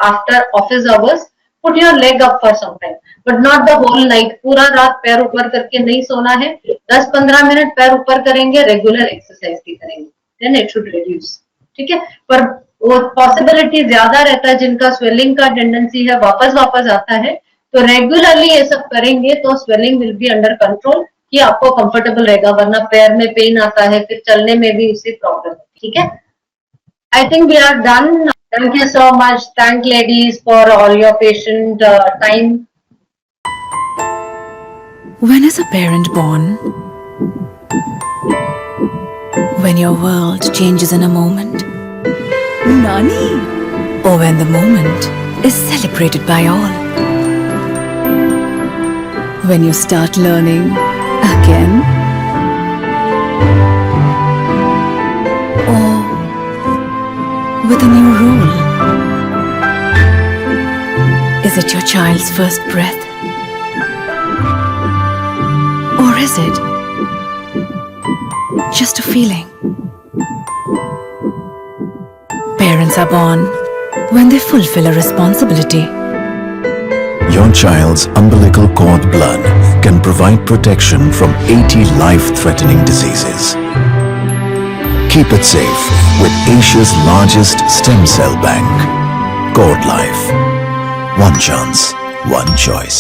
after office hours, put your leg up for some time but not the whole night। पूरा रात पैर ऊपर करके नहीं सोना है। 10-15 मिनट पैर ऊपर करेंगे, रेगुलर एक्सरसाइज भी करेंगे, देन इट शुड रिड्यूस। ठीक है, पर वो पॉसिबिलिटी ज्यादा रहता है जिनका स्वेलिंग का टेंडेंसी है वापस आता है, तो रेगुलरली ये सब करेंगे तो swelling will be under control, कि आपको कंफर्टेबल रहेगा। वरना पैर में पेन आता है, फिर चलने में भी उससे प्रॉब्लम है। ठीक है, I think we are done. Thank you so much. Thank ladies for all your patient time. When is a parent born? When your world changes in a moment. Nani? Or when the moment is celebrated by all. When you start learning again. Or with a new role. Is it your child's first breath? Or is it just a feeling? Parents are born when they fulfill a responsibility. Your child's umbilical cord blood can provide protection from 80 life-threatening diseases. Keep it safe with Asia's largest stem cell bank. Cord Life. One chance, one choice.